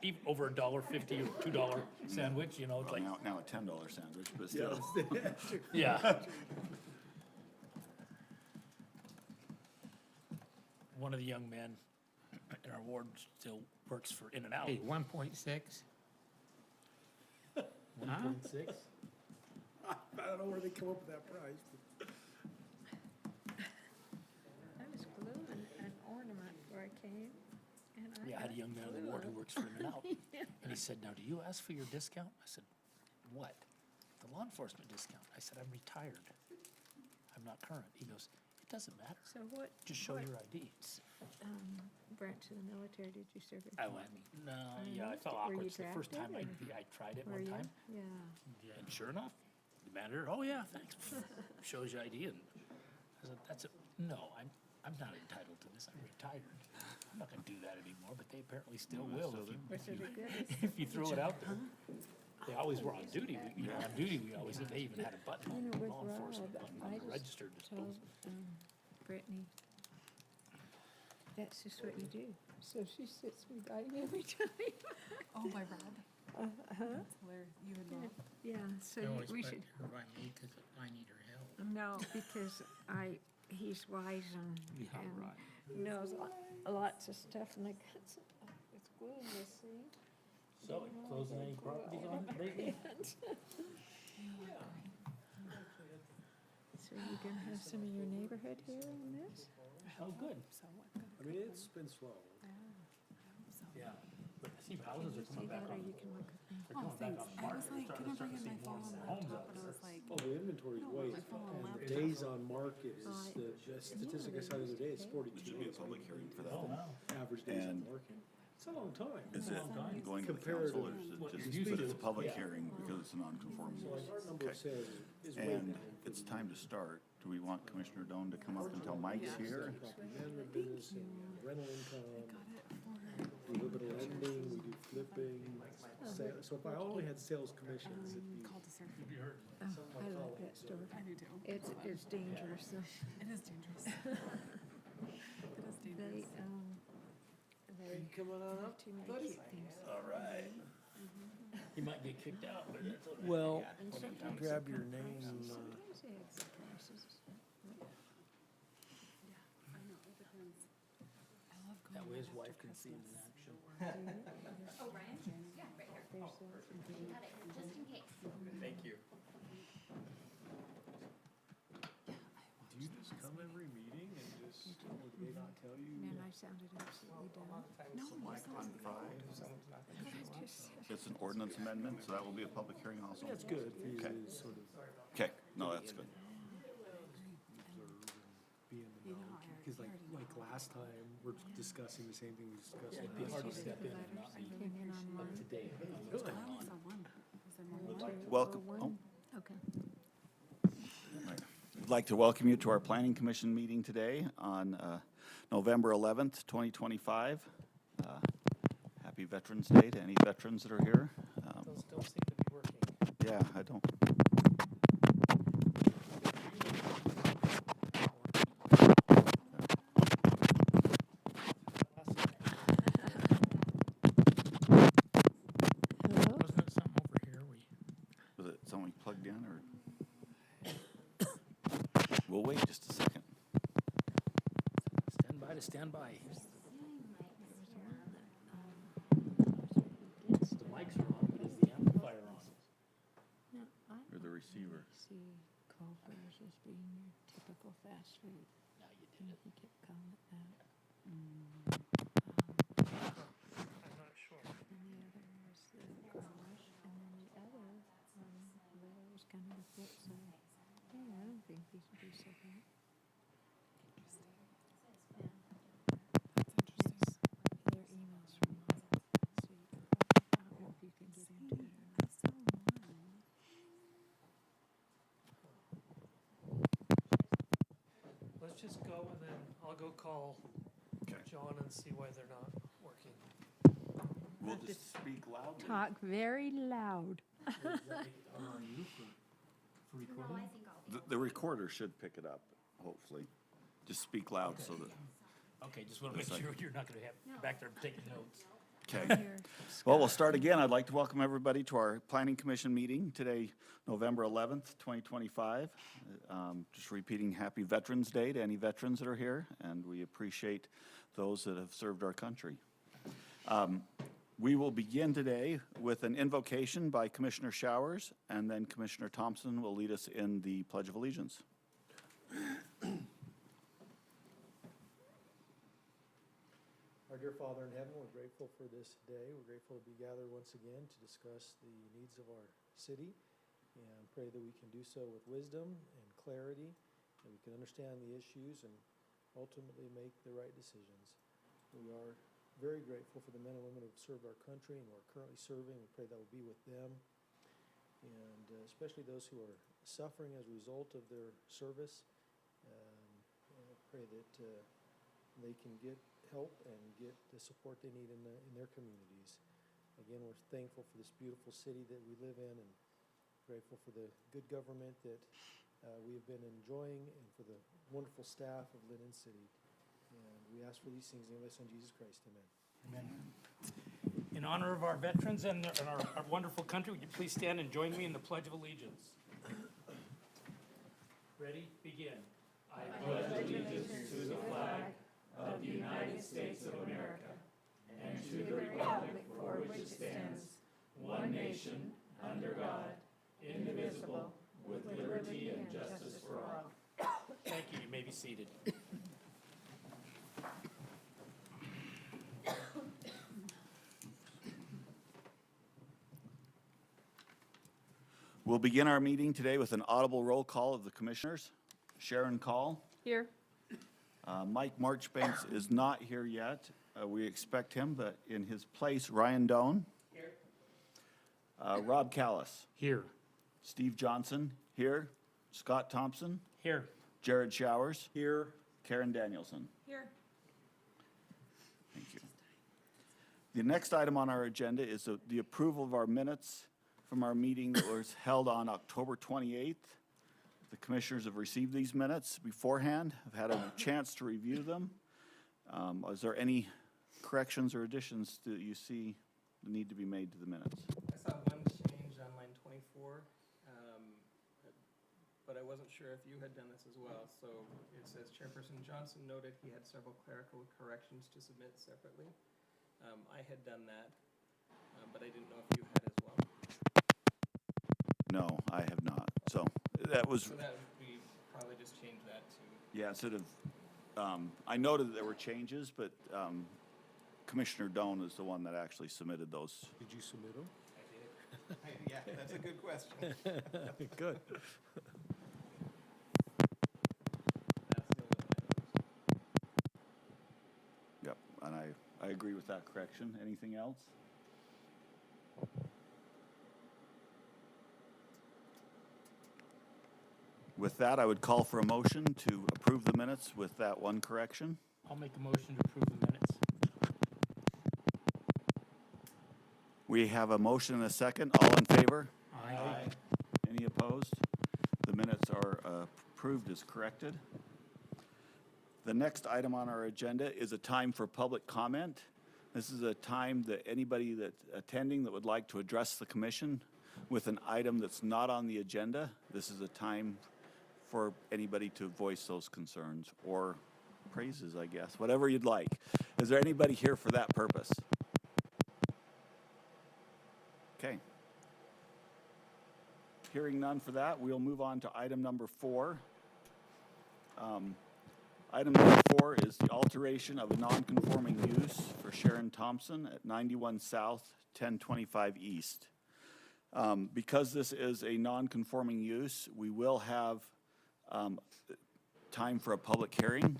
even over $1.50 or $2 sandwich, you know, it's like, Now a $10 sandwich, but still. yeah. One of the young men in our ward still works for In-N-Out. Hey, 1.6? 1.6? I don't know where they come up with that price. I was gluing an ornament before I came, and Yeah, I had a young man in the ward who works for In-N-Out. And he said, now, do you ask for your discount? I said, what? The law enforcement discount. I said, I'm retired. I'm not current. He goes, it doesn't matter. So what? Just show what, your ID. Branch of the military did you serve in? I went, no, yeah, I felt Were you awkward. It's the first time drafted, I tried it Were one you? time. Yeah. And sure enough, the manager, oh yeah, thanks. Shows your ID and I said, that's it. No, I'm not entitled to this. I'm retired. I'm not gonna do that anymore, but they apparently still will Was it a good? if you throw it out there. They always were on duty. You know, on duty, we always, they even had a button on You know, the with law enforcement Rob, button I on the just registered told disposal. Brittany, that's just what you do. So she sits beside me every time. Oh, by Rob. That's hilarious. You and Rob. Yeah, so I always we put should, her by me because I need her help. no, because he's wise and right. knows lots of stuff and I got some, it's gluing this thing. So, closing any properties on it lately? So you gonna have some of your neighborhood here on this? Oh, good. So what? Good. I mean, it's been slow. So. Yeah. But I see houses are See coming back that or on. you can look at me. They're Oh, coming back thanks. on I market. was like, We're can I starting bring to in my see more phone and homes laptop? out But I there. was like, Oh, the inventory's No, way, my phone and and the laptop. days on market is, the statistic I saw the other day, it's 42 Should be a days. public hearing for Oh, that. wow. Average days on And- market. It's a long time. Is it going to the Comparative. council or is What it you're just, used but to. it's a public Yeah. hearing because it's a non-conforming So use? like our number of Okay. sales is way And down. it's time to start. Do we want Commissioner Doan to come up until Mike's here? Property management business and rental income, got it for we do a little bit of lending, we do flipping. So if I only had sales commissions, it'd be. call to serve. Oh, I like that store. I do too. It's dangerous though. It is dangerous. It is They, dangerous. they coming on have too many cute things. All right. He might get kicked out, but that's okay. Well, And sometimes grab they your cut name, prices. Sometimes they have good prices. Yeah, I know. It depends. I love going. That way his after wife can see him in Christmas. action. Oh, Ryan? Yeah, right here. There's those and they- Got it, just in case. Thank you. do you just come every meeting and just, or do they not tell you? Man, I sounded absolutely dumb. No, you sound It's an ordinance amendment, so that will be a public hearing also? That's good for you Okay. to sort of Okay, no, that's good. be in the You know. know, I Because already know. like last time, we're discussing the same thing we discussed It'd be hard to last step time. in and not be Came in on up mine. to date on what's I going only on. saw one. Was there more? Welcome, One. Okay. I'd like to welcome you to our Planning Commission meeting today on November 11th, 2025. Happy Veterans Day to any veterans that are here. Those don't seem to be working. Yeah, I don't. Hello? Wasn't it something over here we? Was it something plugged in or? We'll wait just a second. Stand by to stand by. The mics are on, but is the amplifier on? No, I Or the receiver. see Culver's as being your typical fast food. No, you And did it. he kept calling it that. I'm not sure. And the other was the garage, and then the other, there was kind of the flip side. Yeah, I don't think these would be so bad. That's interesting. Their emails from mom. So you can probably, I don't know if you can get into it or not. I saw one. Let's just go and then I'll go call Okay. John and see why they're not working. We'll just speak loudly. Talk very loud. Is that on you for No, recording? I think I'll be. The recorder should pick it up, hopefully. Just speak loud so that, Okay, just want to make It's like- sure you're not going to have back there taking notes. Okay. Well, we'll start again. I'd like to welcome everybody to our Planning Commission meeting today, November 11th, 2025. Just repeating Happy Veterans Day to any veterans that are here, and we appreciate those that have served our country. We will begin today with an invocation by Commissioner Showers, and then Commissioner Thompson will lead us in the Pledge of Allegiance. Our dear Father in heaven, we're grateful for this day. We're grateful to be gathered once again to discuss the needs of our city and pray that we can do so with wisdom and clarity, that we can understand the issues and ultimately make the right decisions. We are very grateful for the men and women who have served our country and who are currently serving. We pray that will be with them, and especially those who are suffering as a result of their service. And I pray that they can get help and get the support they need in their communities. Again, we're thankful for this beautiful city that we live in, and grateful for the good government that we have been enjoying, and for the wonderful staff of Lindon City. And we ask for these things in the name of Jesus Christ. Amen. Amen. In honor of our veterans and our wonderful country, would you please stand and join me in the Pledge of Allegiance? Ready? Begin. I pledge allegiance to the flag of the United States of America and to the republic for which it stands, one nation, under God, indivisible, with liberty and justice for all. Thank you. You may be seated. We'll begin our meeting today with an audible roll call of the commissioners. Sharon Call. Here. Mike Marchbanks is not here yet. We expect him, but in his place, Ryan Doan. Here. Rob Callis. Here. Steve Johnson, here. Scott Thompson. Here. Jared Showers. Here. Karen Danielson. Here. Thank you. The next item on our agenda is the approval of our minutes from our meeting that was held on October 28th. The commissioners have received these minutes beforehand, have had a chance to review them. Is there any corrections or additions that you see need to be made to the minutes? I saw one change on line 24, but I wasn't sure if you had done this as well. So it says Chairperson Johnson noted he had several clerical corrections to submit separately. I had done that, but I didn't know if you had as well. No, I have not. So that was, So that would be, probably just change that to, yeah, instead of, I noted that there were changes, but Commissioner Doan is the one that actually submitted those. Did you submit them? I did. Yeah, that's a good question. Good. That's the only one I noticed. Yep, and I agree with that correction. Anything else? With that, I would call for a motion to approve the minutes with that one correction. I'll make a motion to approve the minutes. We have a motion and a second. All in favor? Aye. Any opposed? The minutes are approved as corrected. The next item on our agenda is a time for public comment. This is a time that anybody that's attending that would like to address the commission with an item that's not on the agenda, this is a time for anybody to voice those concerns or praises, I guess, whatever you'd like. Is there anybody here for that purpose? Okay. Hearing none for that, we'll move on to item number 4. Item number 4 is the alteration of a non-conforming use for Sharon Thompson at 91 South, 1025 East. Because this is a non-conforming use, we will have time for a public hearing.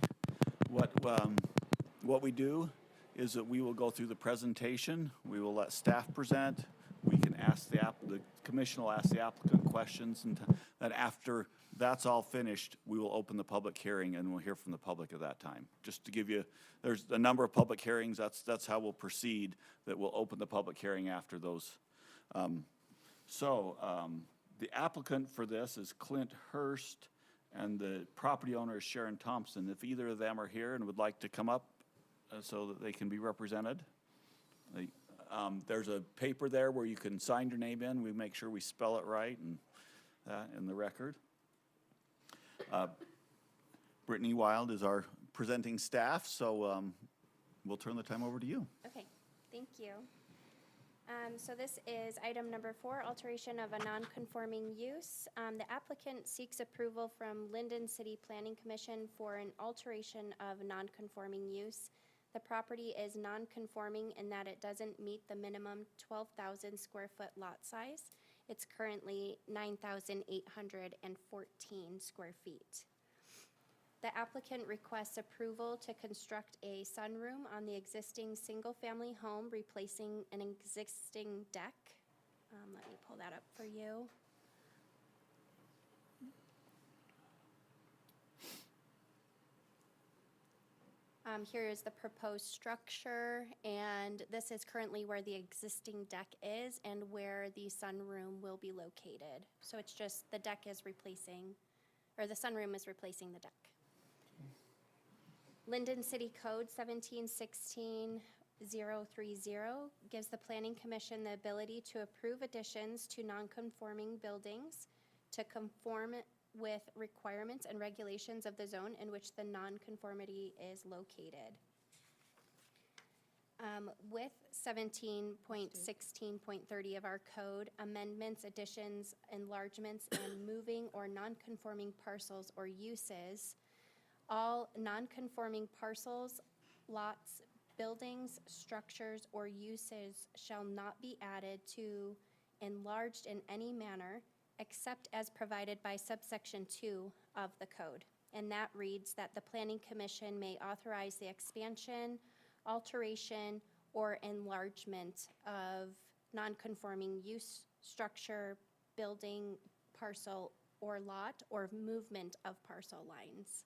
What we do is that we will go through the presentation. We will let staff present. We can ask the commission will ask the applicant questions, and then after that's all finished, we will open the public hearing and we'll hear from the public at that time. Just to give you, there's a number of public hearings. That's how we'll proceed. That we'll open the public hearing after those. The applicant for this is Clint Hurst, and the property owner is Sharon Thompson. If either of them are here and would like to come up so that they can be represented, There's a paper there where you can sign your name in. We make sure we spell it right and that in the record. Brittany Wild is our presenting staff, so we'll turn the time over to you. Okay, thank you. So this is item number 4, alteration of a non-conforming use. The applicant seeks approval from Lindon City Planning Commission for an alteration of non-conforming use. The property is non-conforming in that it doesn't meet the minimum 12,000 square foot lot size. It's currently 9,814 square feet. The applicant requests approval to construct a sunroom on the existing single-family home, replacing an existing deck. Let me pull that up for you. Here is the proposed structure, and this is currently where the existing deck is and where the sunroom will be located. So it's just the deck is replacing, or the sunroom is replacing the deck. Lindon City Code 1716-030 gives the Planning Commission the ability to approve additions to non-conforming buildings to conform with requirements and regulations of the zone in which the non-conformity is located. With 17.16.30 of our code, amendments, additions, enlargements, and moving or non-conforming parcels or uses, all non-conforming parcels, lots, buildings, structures, or uses shall not be added to, enlarged in any manner, except as provided by subsection 2 of the code. And that reads that the Planning Commission may authorize the expansion, alteration, or enlargement of non-conforming use, structure, building, parcel, or lot, or movement of parcel lines.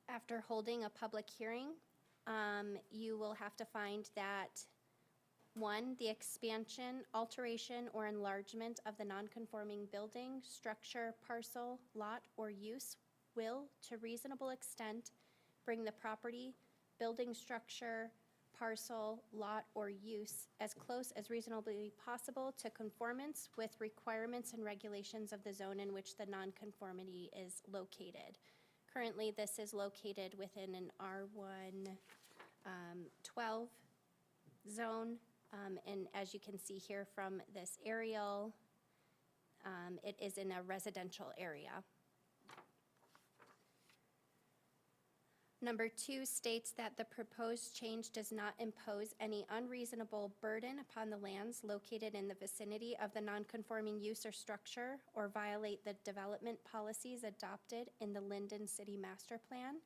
After holding a public hearing, you will have to find that 1, the expansion, alteration, or enlargement of the non-conforming building, structure, parcel, lot, or use will, to reasonable extent, bring the property, building structure, parcel, lot, or use as close as reasonably possible to conformance with requirements and regulations of the zone in which the non-conformity is located. Currently, this is located within an R1 12 zone. And as you can see here from this aerial, it is in a residential area. Number 2 states that the proposed change does not impose any unreasonable burden upon the lands located in the vicinity of the nonconforming use or structure or violate the development policies adopted in the Lindon City Master Plan.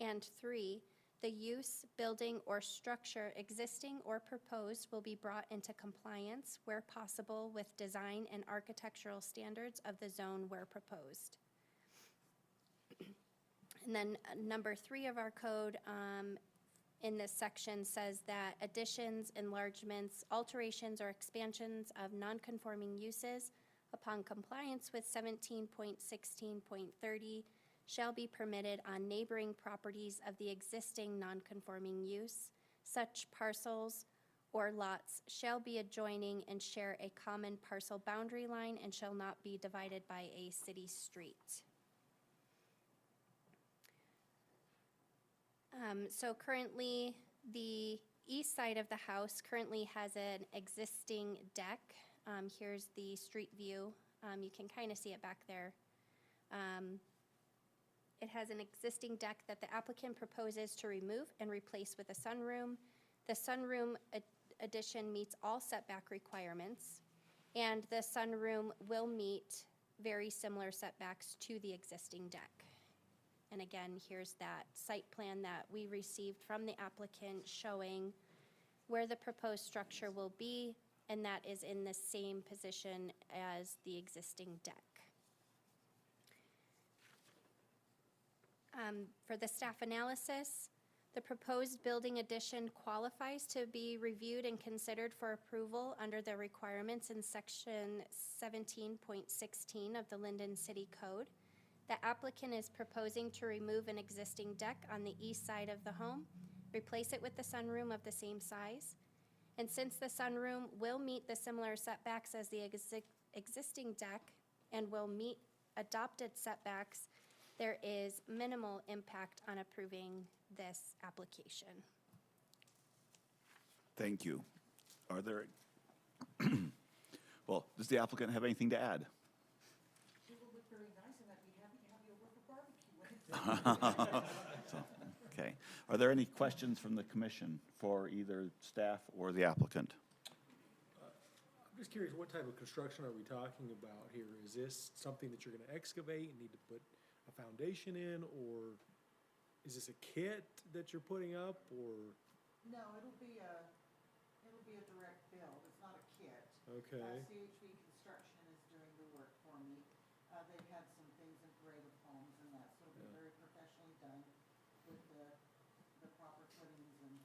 And 3, the use, building, or structure existing or proposed will be brought into compliance where possible with design and architectural standards of the zone where proposed. And then number 3 of our code in this section says that additions, enlargements, alterations, or expansions of nonconforming uses upon compliance with 17.16.30 shall be permitted on neighboring properties of the existing nonconforming use. Such parcels or lots shall be adjoining and share a common parcel boundary line and shall not be divided by a city street. So currently, the east side of the house currently has an existing deck. Here's the street view. You can kind of see it back there. It has an existing deck that the applicant proposes to remove and replace with a sunroom. The sunroom addition meets all setback requirements, and the sunroom will meet very similar setbacks to the existing deck. And again, here's that site plan that we received from the applicant showing where the proposed structure will be, and that is in the same position as the existing deck. For the staff analysis, the proposed building addition qualifies to be reviewed and considered for approval under the requirements in section 17.16 of the Lindon City Code. The applicant is proposing to remove an existing deck on the east side of the home replace it with the sunroom of the same size. And since the sunroom will meet the similar setbacks as the existing deck and will meet adopted setbacks, there is minimal impact on approving this application. Thank you. Are there, well, does the applicant have anything to add? It will look very nice, and I'd be happy to have you over for barbecue with it. So, okay. Are there any questions from the commission for either staff or the applicant? I'm just curious, what type of construction are we talking about here? Is this something that you're gonna excavate and need to put a foundation in, or is this a kit that you're putting up, or? No, it'll be a direct build. It's not a kit. Okay, CHV Construction is doing the work for me. They've had some things in parade of homes and that, so it'll be very professionally done with the proper footings and.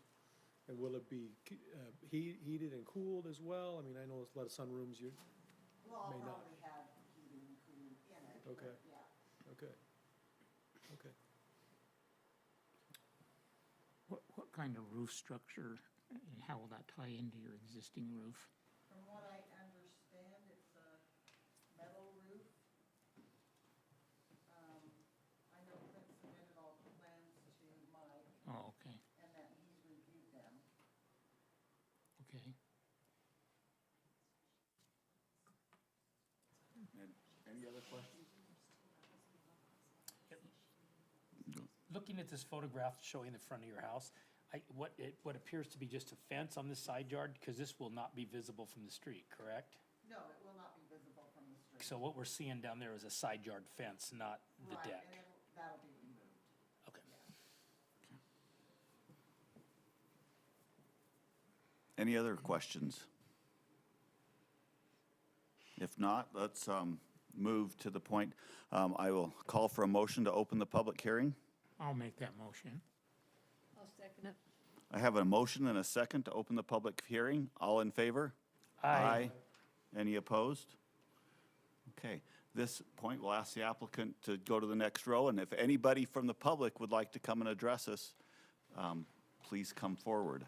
and will it be heated and cooled as well? I mean, I know there's a lot of sunrooms you, Well, I'll May not. probably have heating and cooling in it. but Okay. Yeah. okay, okay. What kind of roof structure, and how will that tie into your existing roof? From what I understand, it's a metal roof. I know Clint submitted all the plans to Mike, Oh, okay, and that he's reviewed them. okay. Any other questions? Looking at this photograph showing the front of your house, what appears to be just a fence on this side yard, because this will not be visible from the street, correct? No, it will not be visible from the street. So what we're seeing down there is a side yard fence, not the Right, deck. and that'll be removed. Okay. Any other questions? If not, let's move to the point. I will call for a motion to open the public hearing. I'll make that motion. I'll second it. I have a motion and a second to open the public hearing. All in favor? Any opposed? Okay, this point, we'll ask the applicant to go to the next row, and if anybody from the public would like to come and address us, please come forward.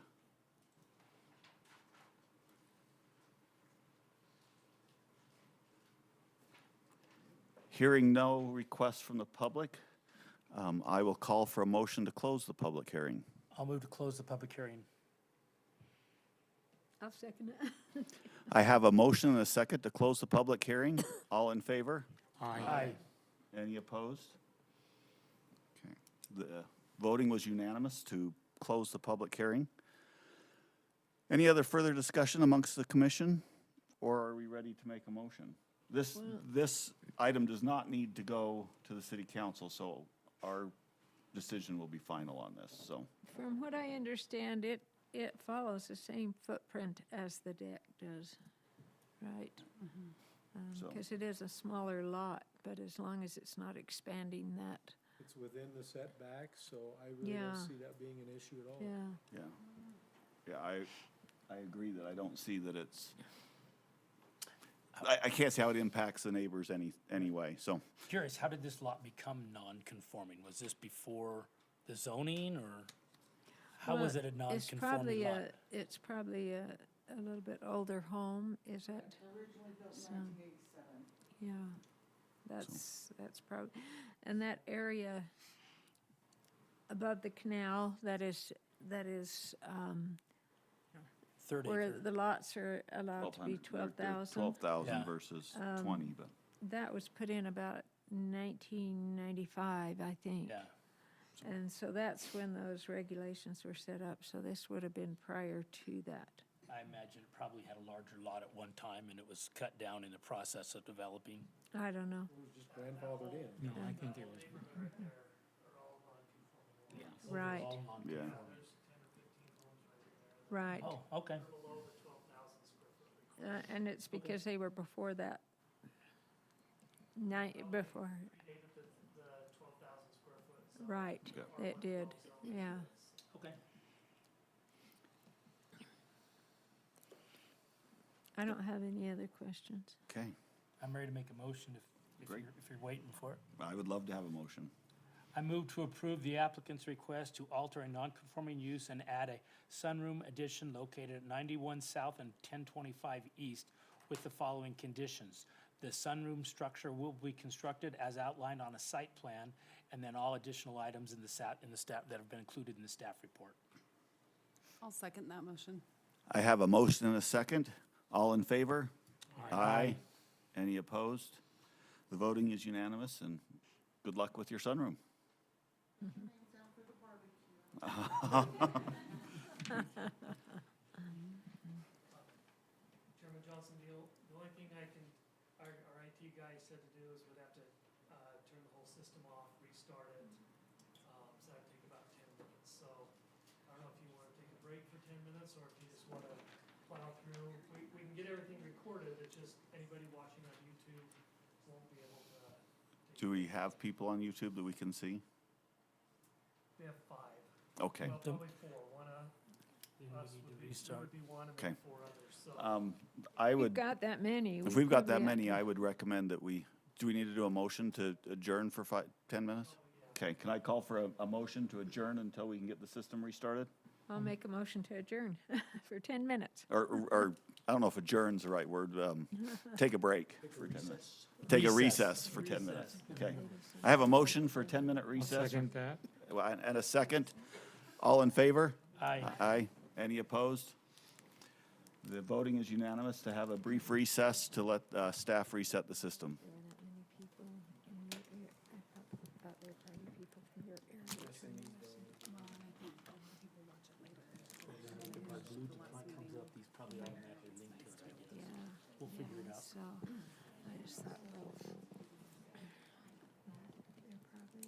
Hearing no requests from the public, I will call for a motion to close the public hearing. I'll move to close the public hearing. I'll second it. I have a motion and a second to close the public hearing. All in favor? Aye. Any opposed? Okay. The voting was unanimous to close the public hearing. Any other further discussion amongst the commission, or are we ready to make a motion? This item does not need to go to the city council, so our decision will be final on this, so. From what I understand, it follows the same footprint as the deck does, right? So- Because it is a smaller lot, but as long as it's not expanding that, It's within the setback, so I really don't Yeah. see that being an issue at all. yeah. Yeah, I agree that I don't see that it's, I can't see how it impacts the neighbors anyway, so. Curious, how did this lot become non-conforming? Was this before the zoning, or how was Well, it a It's non-conforming probably lot? it's probably a little bit older home, is it? Originally built in So- 1987. Yeah, that's probably, and that area above the canal, that is, Third where acre. the lots are allowed to be 12,000. 12,000 Yeah. versus 20, but, That was put in about 1995, I think. Yeah, And so that's when those regulations were set up, so this would have been prior to that. I imagine it probably had a larger lot at one time, and it was cut down in the process of developing. I don't know, It was just grandfathered in. No, I think it was, yeah. right, All yeah. non-conforming. right. Oh, okay. Below the 12,000 square foot. And it's because they were before that. Before, Predated the 12,000 square foot. So right, Okay. it did, yeah. Okay. I don't have any other questions. Okay, I'm ready to make a motion if Great. you're waiting for it. I would love to have a motion. I move to approve the applicant's request to alter a non-conforming use and add a sunroom addition located at 91 South and 1025 East with the following conditions. The sunroom structure will be constructed as outlined on a site plan, and then all additional items in the staff, that have been included in the staff report. I'll second that motion. I have a motion and a second. All in favor? Aye. Any opposed? The voting is unanimous, and good luck with your sunroom. Chairman Johnson, the only thing our IT guy said to do is we'd have to, turn the whole system off, restart it. So that'd take about 10 minutes. So I don't know if you want to take a break for 10 minutes or if you just want to plow through. We can get everything recorded, it's just anybody watching on YouTube won't be able to. Do we have people on YouTube that we can see? We have 5. Okay. Well, probably 4. One, us would be, two would be one, and then Okay. 4 others, so. I We've would, got that many. if we've got that many, I would recommend that do we need to do a motion to adjourn for 10 minutes? Okay, can I call for a motion to adjourn until we can get the system restarted? I'll make a motion to adjourn for 10 minutes. Or, I don't know if adjourn's the right word, take a break for 10 minutes. Take a recess for 10 minutes. Okay. I have a motion for a 10-minute recess. Second that. And a second. All in favor? Aye. Aye. Any opposed? The voting is unanimous to have a brief recess to let staff reset the system. There are not many people in your area. I thought there were probably people from your area. These probably automatically linked to it, I guess. Yeah. We'll figure it out. So I just thought, well, they're probably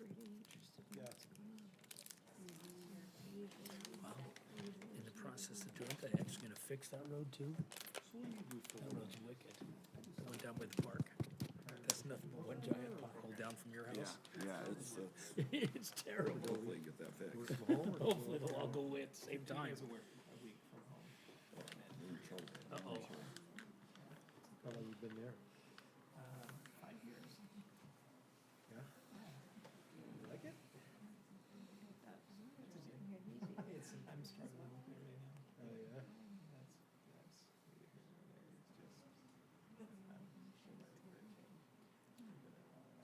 really interested in what's going on. In the process of doing that, I'm just gonna fix that road too. That road's wicked. The one down by the park. That's nothing but one giant pothole down from your house. Yeah, it's, It's terrible. hopefully get that fixed. Hopefully they'll all go away at the same time. Uh-oh. How long you been there? 5 years. Yeah? You like it? I'm struggling with it right now. Oh, yeah?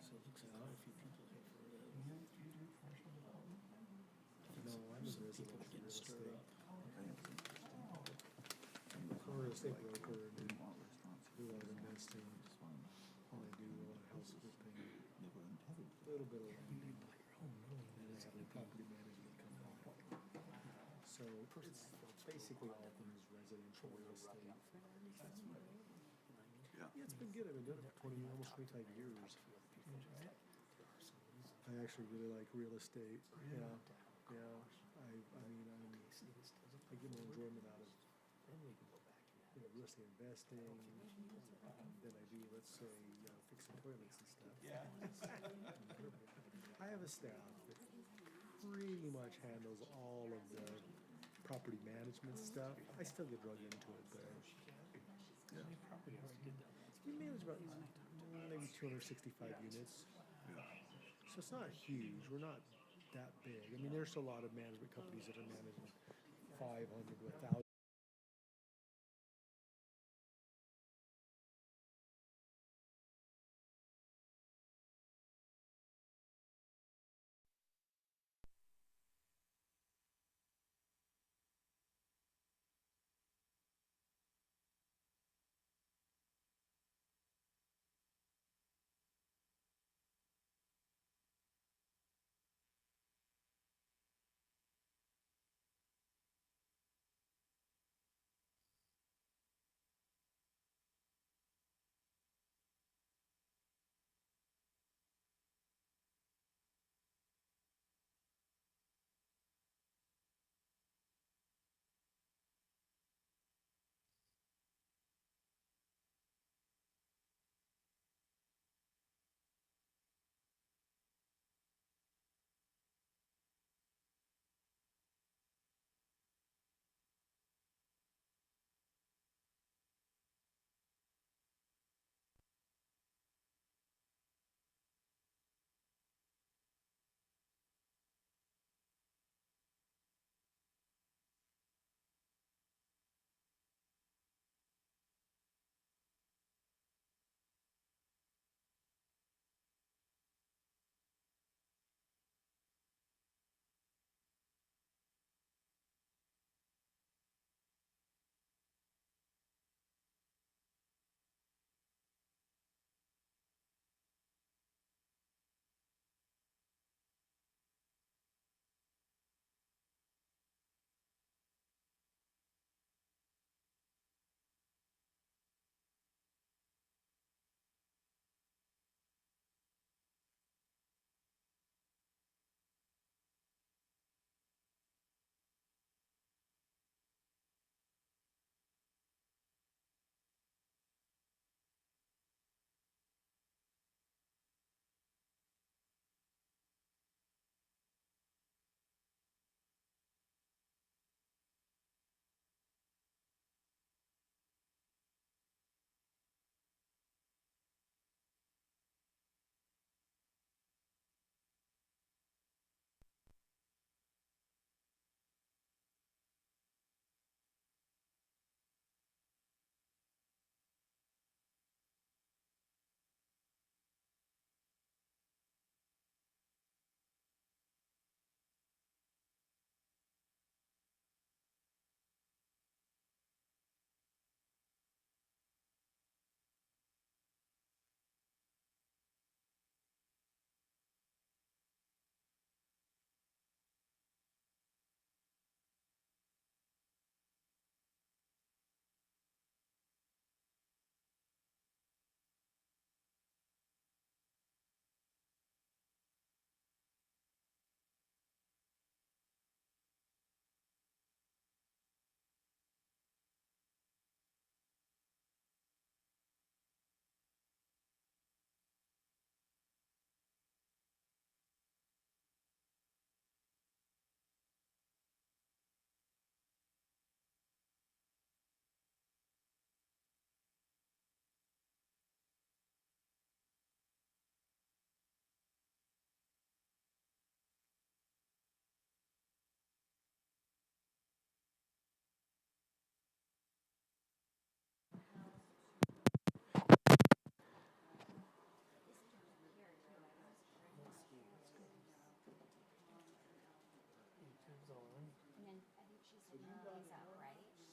So it looks like quite a few people here for No, I'm a resident of getting real stirred estate. up. I'm a real estate broker and do a lot of investing. I do a lot of house flipping, a little bit of lending, and I have a property management company. So it's basically all things residential real estate. Yeah, it's been good. I've been doing it for almost 25 years. I actually really like real estate. Yeah, yeah. I mean, I get more enjoyment out of real estate investing than I do, let's say, fixing toilets and stuff. Yeah. I have a staff that pretty much handles all of the property management stuff. I still get drug into it, but we manage about maybe 265 units. So it's not huge. We're not that big. I mean, there's a lot of management companies that are managing 500 to 1,000.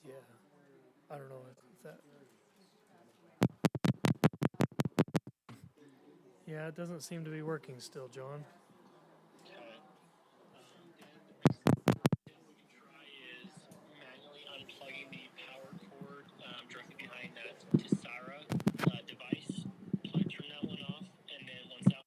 Yeah, I don't know if that. Yeah, it doesn't seem to be working still, John. Try is manually unplugging the power cord directly behind that Tisara device. Turn that one off, and then once that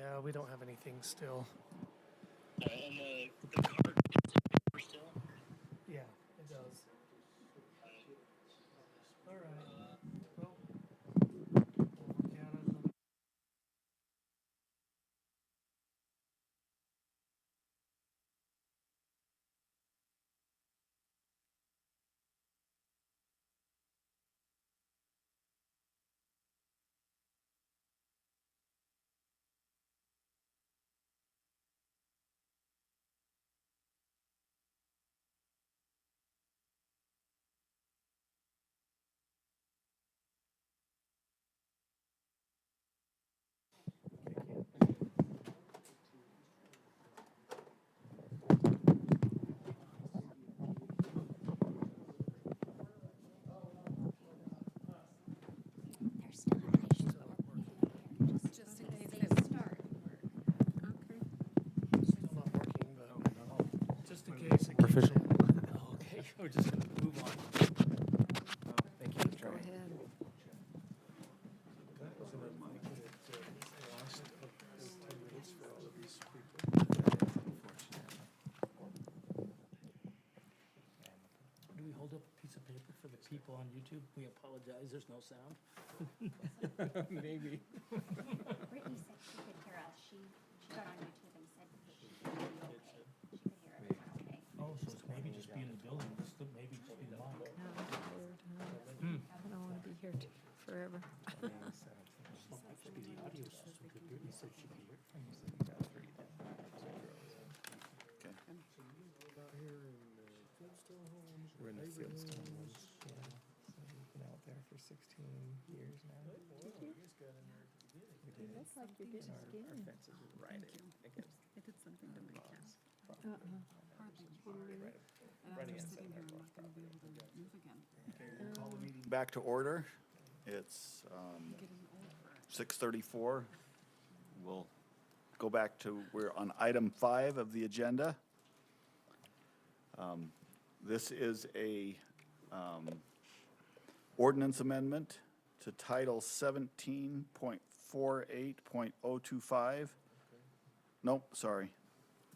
Yeah, we don't have anything still. And the card is in paper still? Yeah, it does. All right. Well, we'll look at it another. There's still a nice just in case they start. Okay. Still not working, but just in case it kicks in. Okay, we're just gonna move on. Thank you for Go trying. ahead. That was an unfortunate loss of 10 minutes for all of these people. Do we hold up a piece of paper for the people on YouTube? We apologize, there's no sound. Maybe. Brittany said she could hear us. She got on YouTube and said that she could hear you okay. She could hear everyone okay. Oh, so it's maybe just be in the building, maybe just be the mic. No, I'm tired, huh? I don't want to be here forever. Maybe the audio is so good. Brittany said she could hear it from you. Okay. Got here in Fieldstone Homes. We're in the Abraham Fieldstone Homes. ones. Yeah. So we've been out there for 16 years now. Well, you just got in there at the beginning. We did. Looks like you're getting Our skinny. fence is right against I did something to my cat. Uh-uh. And Running I'm just inside sitting here, that I'm not gonna be able to move again. Okay, we'll call the meeting back to order. It's Getting old for it. 6:34. We'll go back to, we're on item 5 of the agenda. This is a ordinance amendment to Title 17.48.025. Nope, sorry.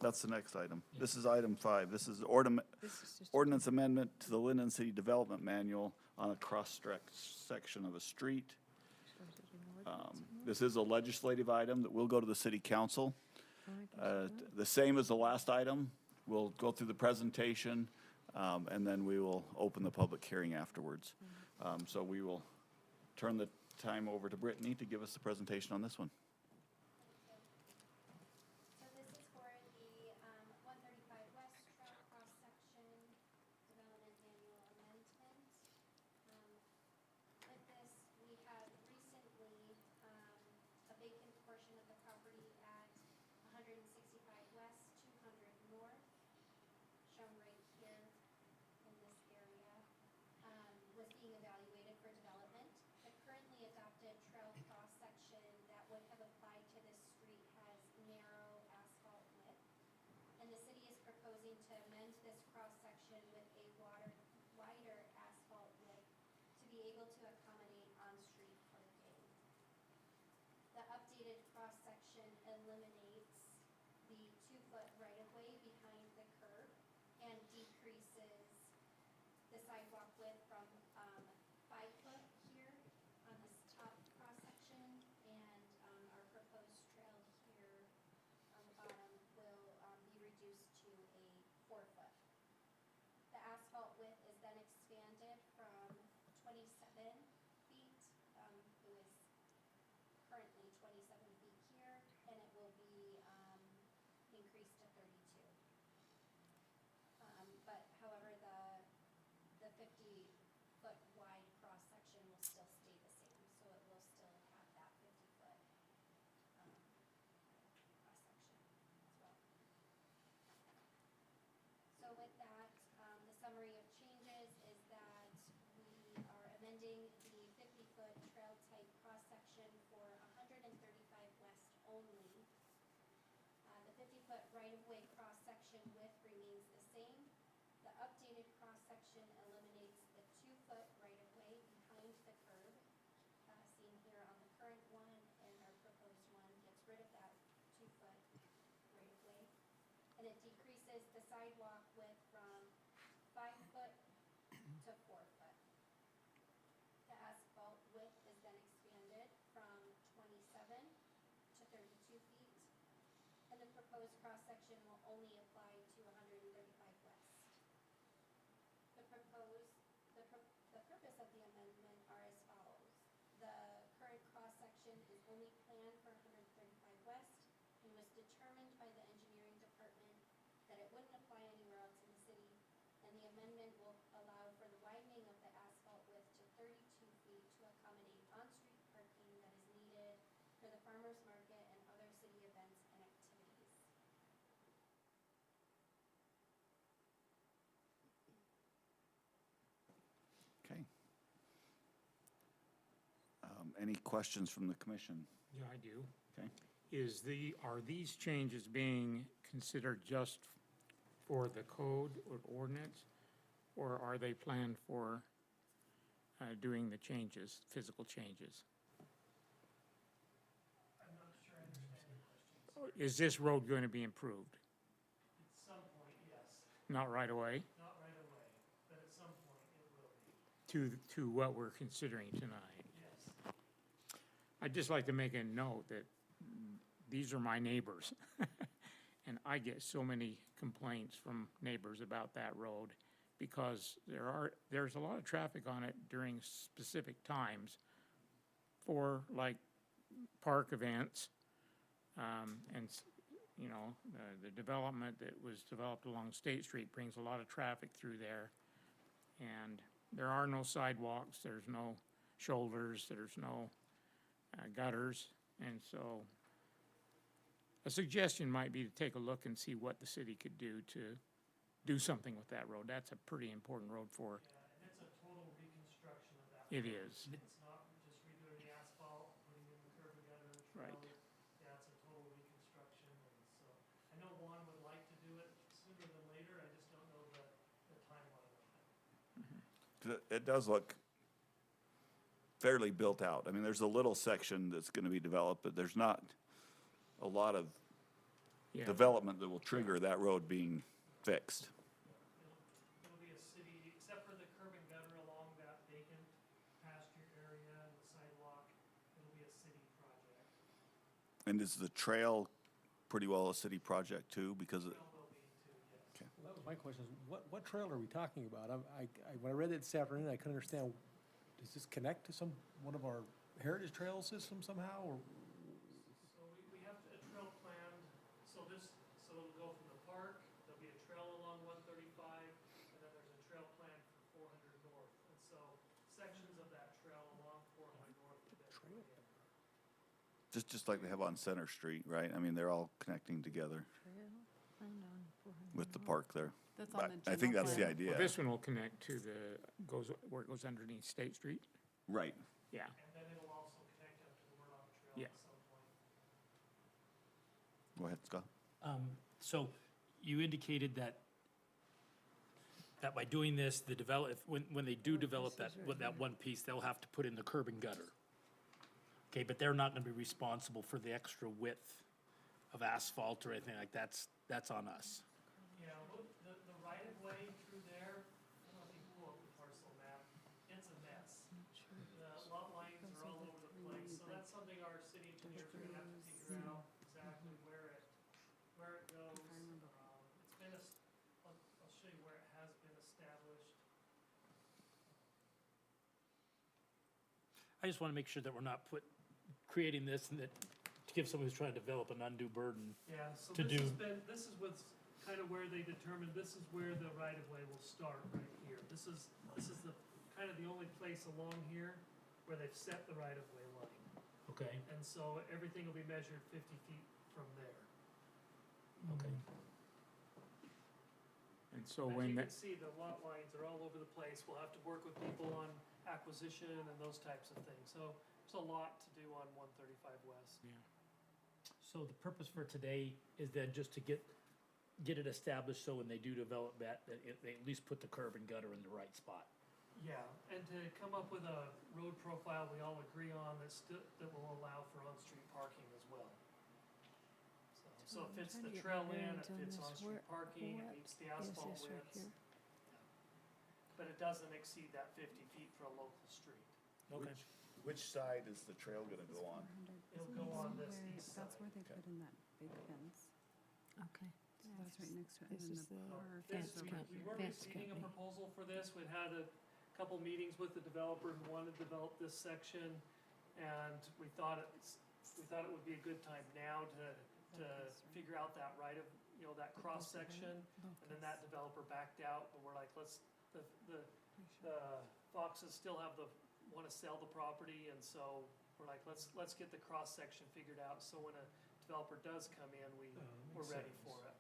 That's the next item. This is item 5. This is This is just. ordinance amendment to the Lindon City Development Manual on a section of a street. This is a legislative item that will go to the city council. The same as the last item, we'll go through the presentation, and then we will open the public hearing afterwards. So we will turn the time over to Brittany to give us the presentation on this one. So this is for the 135 West Trail cross-section development manual amendment. With this, we have recently a vacant portion of the property at 165 West, 200 North, shown right here in this area, was being evaluated for development. The currently adopted trail cross-section that would have applied to this street has narrow asphalt width. And the city is proposing to amend this cross-section with a wider asphalt width to be able to accommodate on-street parking. The updated cross-section eliminates the 2-foot right-of-way behind the curb and decreases the sidewalk width from 5 foot here on this top cross-section, and our proposed trail here on the bottom will be reduced to a 4 foot. The asphalt width is then expanded from 27 feet, it was currently 27 feet here, and it will be increased to 32. But however, the 50-foot wide cross-section will still stay the same, so it will still have that 50-foot cross-section as well. So with that, the summary of changes is that we are amending the 50-foot trail type cross-section for 135 West only. The 50-foot right-of-way cross-section width remains the same. The updated cross-section eliminates the 2-foot right-of-way behind the curb, seen here on the current one, and our proposed one gets rid of that sidewalk width from 5 foot to 4 foot. The asphalt width is then expanded from 27 to 32 feet, and the proposed cross-section will only apply to 135 west. The purpose of the amendment are as follows. The current cross-section is only planned for 135 west and was determined by the engineering department that it wouldn't apply anywhere else in the city, and the amendment will allow for the widening of the asphalt width to 32 feet to accommodate on-street parking that is needed for the farmers market and other city events and activities. Okay. Any questions from the commission? Yeah, I do. Okay. Are these changes being considered just for the code or ordinance? Or are they planned for doing the changes, physical changes? I'm not sure I understand your question. Is this road going to be improved? At some point, yes. Not right away? Not right away, but at some point it will be. To what we're considering tonight? Yes. I'd just like to make a note that these are my neighbors. And I get so many complaints from neighbors about that road because there's a lot of traffic on it during specific times for like park events. And, you know, the development that was developed along State Street brings a lot of traffic through there. And there are no sidewalks, there's no shoulders, there's no gutters. And so a suggestion might be to take a look and see what the city could do to do something with that road. That's a pretty important road for, Yeah, and it's a total reconstruction of that. it road. is. It's not just redoing the asphalt, putting in the curb and gutter and Right. trails. Yeah, it's a total reconstruction, and so, I know Juan would like to do it sooner than later, I just don't know the timeline of it. It does look fairly built out. I mean, there's a little section that's going to be developed, but there's not a lot of Yeah. development that will trigger that road being fixed. It'll be a city, except for the curb and gutter along that vacant pasture area and the sidewalk, it'll be a city project. And is the trail pretty well a city project too? Because, Trail will be too, yes. Well, that was my question, is what trail are we talking about? When I read it this afternoon, I couldn't understand, does this connect to one of our heritage trail systems somehow, or? So we have a trail planned, so it'll go from the park, there'll be a trail along 135, and then there's a trail planned for 400 north. And so sections of that trail along 400 north have been put in. just like they have on Center Street, right? I mean, they're all connecting together Trail planned on 400 with the north. park there. That's on the I think general that's the plan. idea. Well, this one will connect to where it goes underneath State Street. Right. Yeah. And then it'll also connect up to the Murdoch Trail Yeah. at some point. Go ahead, Scott. So you indicated that by doing this, when they do develop that, with that one piece, they'll have to put in the curb and gutter. Okay, but they're not gonna be responsible for the extra width of asphalt or anything like that's on us. Yeah, look, the right of way through there, I don't know if you can pull up the parcel map, it's a mess. The lot lines are all over the place, so that's something our city engineers are gonna have to figure out exactly where it goes. It's been, I'll show you where it has been established. I just wanna make sure that we're not creating this and that, to give somebody who's trying to develop an undue burden. Yeah, so To do- this is what's kind of where they determined, this is where the right of way will start, right here. This is kind of the only place along here where they've set the right of way line. Okay. And so everything will be measured 50 feet from there. Okay. And so As when you that, can see, the lot lines are all over the place. We'll have to work with people on acquisition and those types of things. So there's a lot to do on 135 West. So the purpose for today is then just to get it established so when they do develop that they at least put the curb and gutter in the right spot. Yeah, and to come up with a road profile we all agree on that will allow for on-street parking as well. So, So it I'm fits trying the to get trail my in, bearings it on fits this. on-street parking, it What meets the is asphalt this right widths, here? but it doesn't exceed that 50 feet for a local street. Okay. Which side is the trail gonna go on? 400. It'll Isn't go this on this where- east side. That's where they put in that big fence. Okay. So that's right next to it. This And is then the our This, fence fence over we company. here. weren't Fence receiving a company. proposal for this, we'd had a couple meetings with the developer who wanted to develop this section, and we thought it would be a good time now to figure out that right of, you know, that cross section, and then that developer backed out, and we're like, the Foxes still wanna sell the property, and so we're like, let's get the cross section figured out, so when a developer does come in, we're ready for it.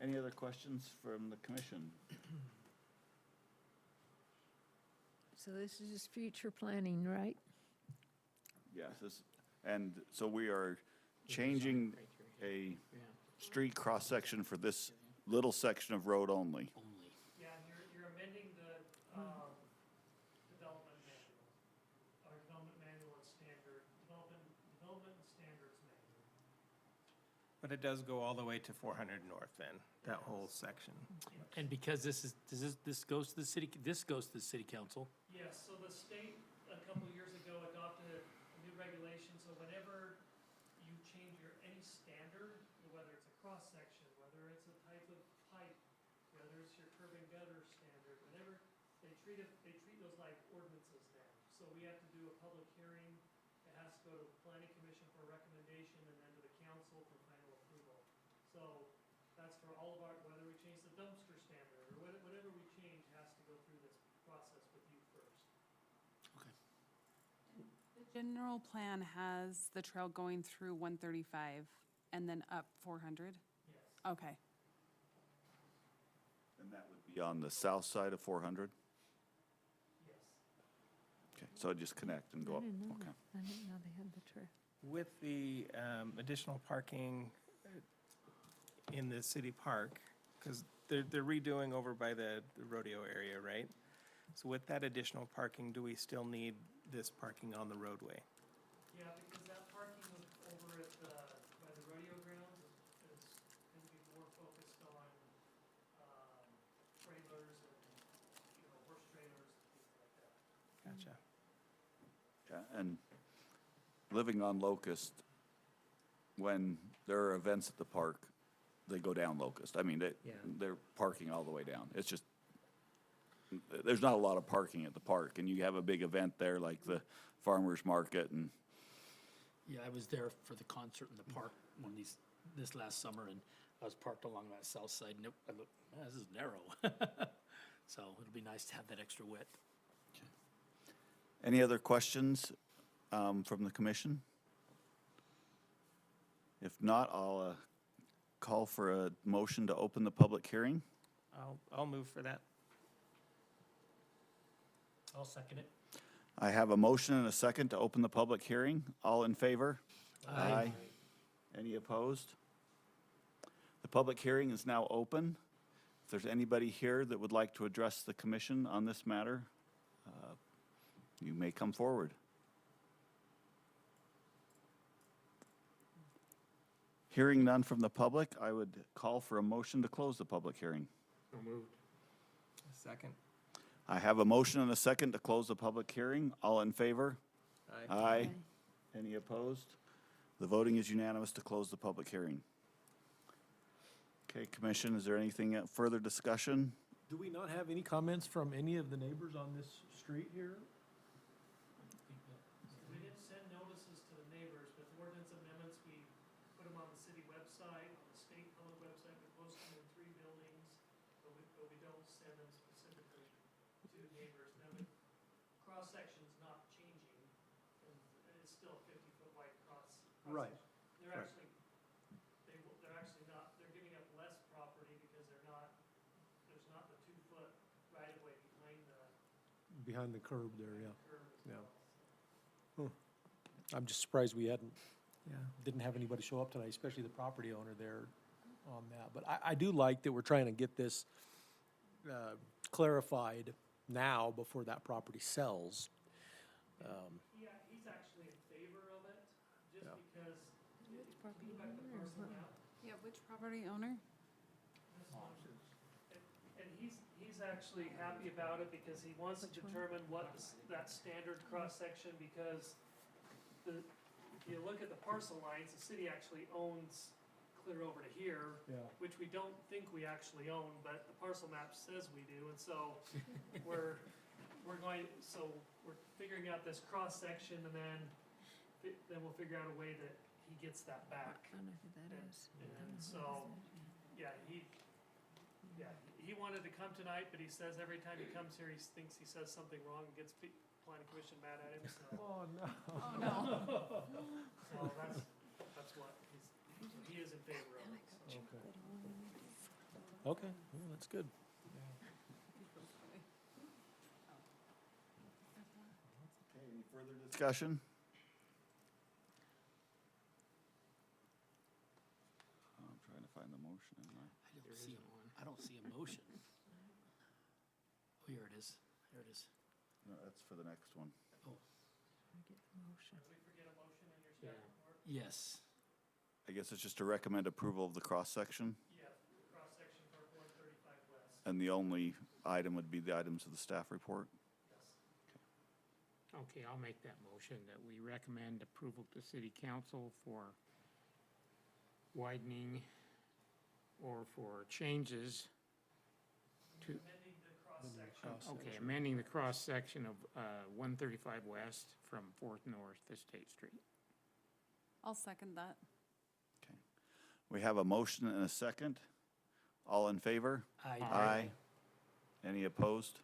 Any other questions from the commission? So this is just future planning, right? Yes, and so we are changing a Yeah, street cross-section for this little section of road only. only. Yeah, and you're amending the, development manual, or development manual and development and standards manual. But it does go all the way to 400 North then, that whole section. And because this goes to the city, council. Yes, so the state, a couple years ago, adopted a new regulation, so whenever you change any standard, whether it's a cross-section, whether it's a type of pipe, whether it's your curb and gutter standard, whenever, they treat those like ordinances now. So we have to do a public hearing, it has to go to the planning commission for a recommendation, and then to the council for final approval. So that's for all of our, whether we change the dumpster standard, or whatever we change has to go through this process with you first. The general plan has the trail going through 135 and then up 400? Yes. Okay. And that would be on the south side of 400? Yes. Okay, so just connect and go I up, didn't know okay. that. I didn't know they had the trail. With the additional parking in the city park, because they're redoing over by the rodeo area, right? So with that additional parking, do we still need this parking on the roadway? Yeah, because that parking over at by the rodeo grounds is gonna be more focused on, trailers and, you know, horse trailers and things like that. Gotcha. Yeah, and living on Locust, when there are events at the park, they go down Locust. I mean, they're parking all the way down. It's just, there's not a lot of parking at the park, and you have a big event there like the farmer's market and, Yeah, I was there for the concert in the park this last summer, and I was parked along that south side, and I looked, man, this is narrow. So it'll be nice to have that extra width. any other questions from the commission? If not, I'll call for a motion to open the public hearing. I'll move for that. I'll second it. I have a motion and a second to open the public hearing. All in favor? Aye. Any opposed? The public hearing is now open. If there's anybody here that would like to address the commission on this matter, you may come forward. Hearing none from the public, I would call for a motion to close the public hearing. So moved. Second. I have a motion and a second to close the public hearing. All in favor? Aye. Aye. Any opposed? The voting is unanimous to close the public hearing. Okay, Commission, is there anything further discussion? Do we not have any comments from any of the neighbors on this street here? We didn't send notices to the neighbors, but the ordinance amendments, we put them on the city website, on the state public website, we post them in 3 buildings, but we don't send them specifically to neighbors. Now, the cross-section's not changing, and it's still a 50-foot wide cross-section. Right. They're actually, they're actually not, they're giving up less property because there's not the 2-foot right-of-way behind the Behind the curb there, yeah. curb as Yeah. well. I'm just surprised we Yeah. didn't have anybody show up tonight, especially the property owner there on that. But I do like that we're trying to get this clarified now before that property sells. He's actually in favor of it, just Yeah. because. Which if you property look at the owner or parcel what? map, Yeah, which property owner? this one, and he's actually happy about it because he wants to Which one? determine what that standard cross-section, because if you look at the parcel lines, the city actually owns clear over to here, Yeah. which we don't think we actually own, but the parcel map says we do, and so we're figuring out this cross-section, and then we'll figure out a way that he gets that back. I don't know who that And- is. and so- Yeah, he wanted to come tonight, but he says every time he comes here, he thinks he says something wrong and gets planning commission mad at him, so. Oh, no. Oh, no. So that's what he is in favor of it, so. Okay, well, that's good. Okay, any further discussion? I'm trying to find the motion in my. I don't see a motion. Oh, here it is. There it is. No, that's for the next one. Get the motion. Did we forget a motion in your staff report? Yes. I guess it's just to recommend approval of the cross-section, Yeah, cross-section for 135 West, and the only item would be the items of the staff report. yes. Okay, I'll make that motion that we recommend approval to city council for widening or for changes to, Amending the cross-section. okay, amending the cross-section of 135 West from 4th North to State Street. I'll second that. Okay. We have a motion and a second. All in favor? Aye. Any opposed?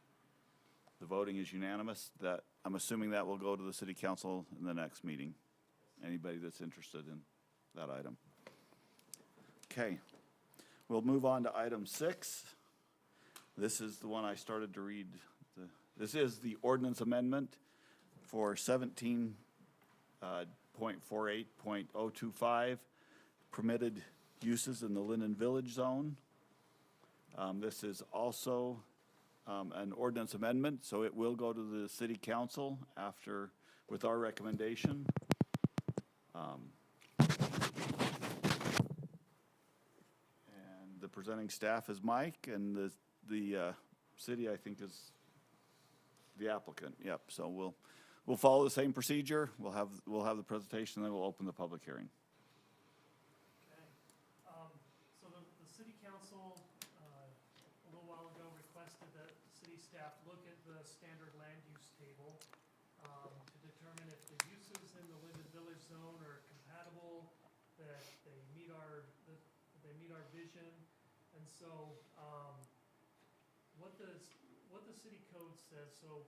The voting is unanimous. That, I'm assuming that will go to the city council in the next meeting. Anybody that's interested in that item. Okay. We'll move on to item 6. This is the one I started to read. This is the ordinance amendment for 17.48.025, permitted uses in the Lindon Village Zone. This is also an ordinance amendment, so it will go to the city council after, with our recommendation. And the presenting staff is Mike, and the city, I think, is the applicant. Yep, so we'll follow the same procedure. We'll have the presentation, then we'll open the public hearing. Okay. So the city council, a little while ago, requested that the city staff look at the standard land use table to determine if the uses in the Lindon Village Zone are compatible, that they meet our vision. And so, what the city code says, so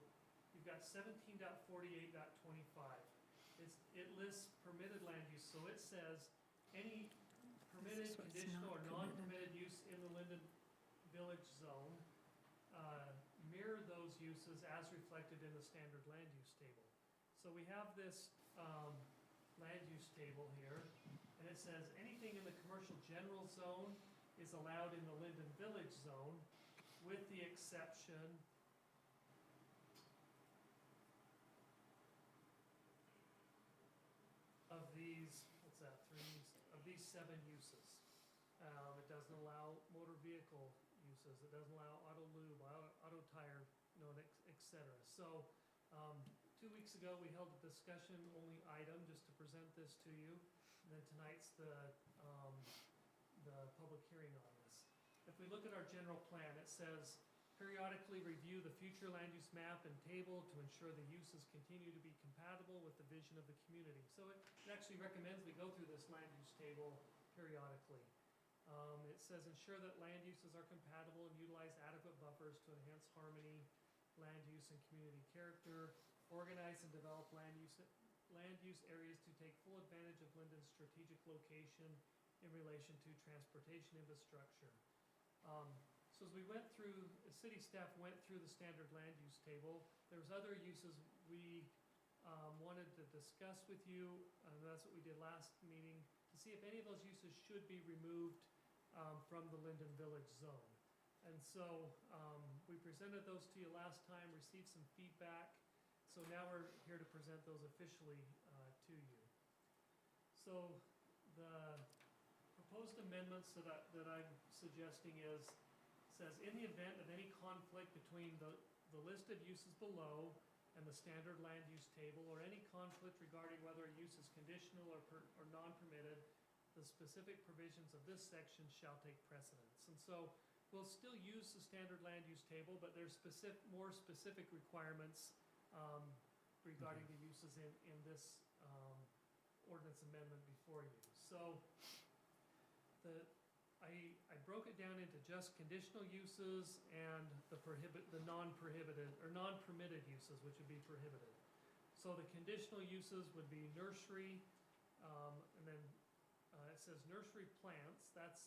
you've got 17.48.25. It lists permitted land use, so it says any permitted, This is what's conditional, or not permitted. non-permitted use in the Lindon Village Zone mirror those uses as reflected in the standard land use table. So we have this land use table here, and it says anything in the commercial general zone is allowed in the Lindon Village Zone, with the exception of these, what's that, of these 7 uses. It doesn't allow motor vehicle uses, it doesn't allow auto lube, auto tire, and et cetera. So, 2 weeks ago, we held a discussion-only item just to present this to you. And then tonight's the public hearing on this. If we look at our general plan, it says periodically review the future land use map and table to ensure the uses continue to be compatible with the vision of the community. So it actually recommends we go through this land use table periodically. It says ensure that land uses are compatible and utilize adequate buffers to enhance harmony, land use, and community character. Organize and develop land use areas to take full advantage of Lindon's strategic location in relation to transportation infrastructure. So as we went through, the city staff went through the standard land use table, there was other uses we wanted to discuss with you, and that's what we did last meeting, to see if any of those uses should be removed from the Lindon Village Zone. And so we presented those to you last time, received some feedback. So now we're here to present those officially to you. So the proposed amendments that I'm suggesting says in the event of any conflict between the listed uses below and the standard land use table, or any conflict regarding whether a use is conditional or non-permitted, the specific provisions of this section shall take precedence. And so we'll still use the standard land use table, but there's more specific requirements regarding the uses in this ordinance amendment before you. So I broke it down into just conditional uses and the non-prohibited or non-permitted uses, which would be prohibited. So the conditional uses would be nursery, and then it says nursery plants. That's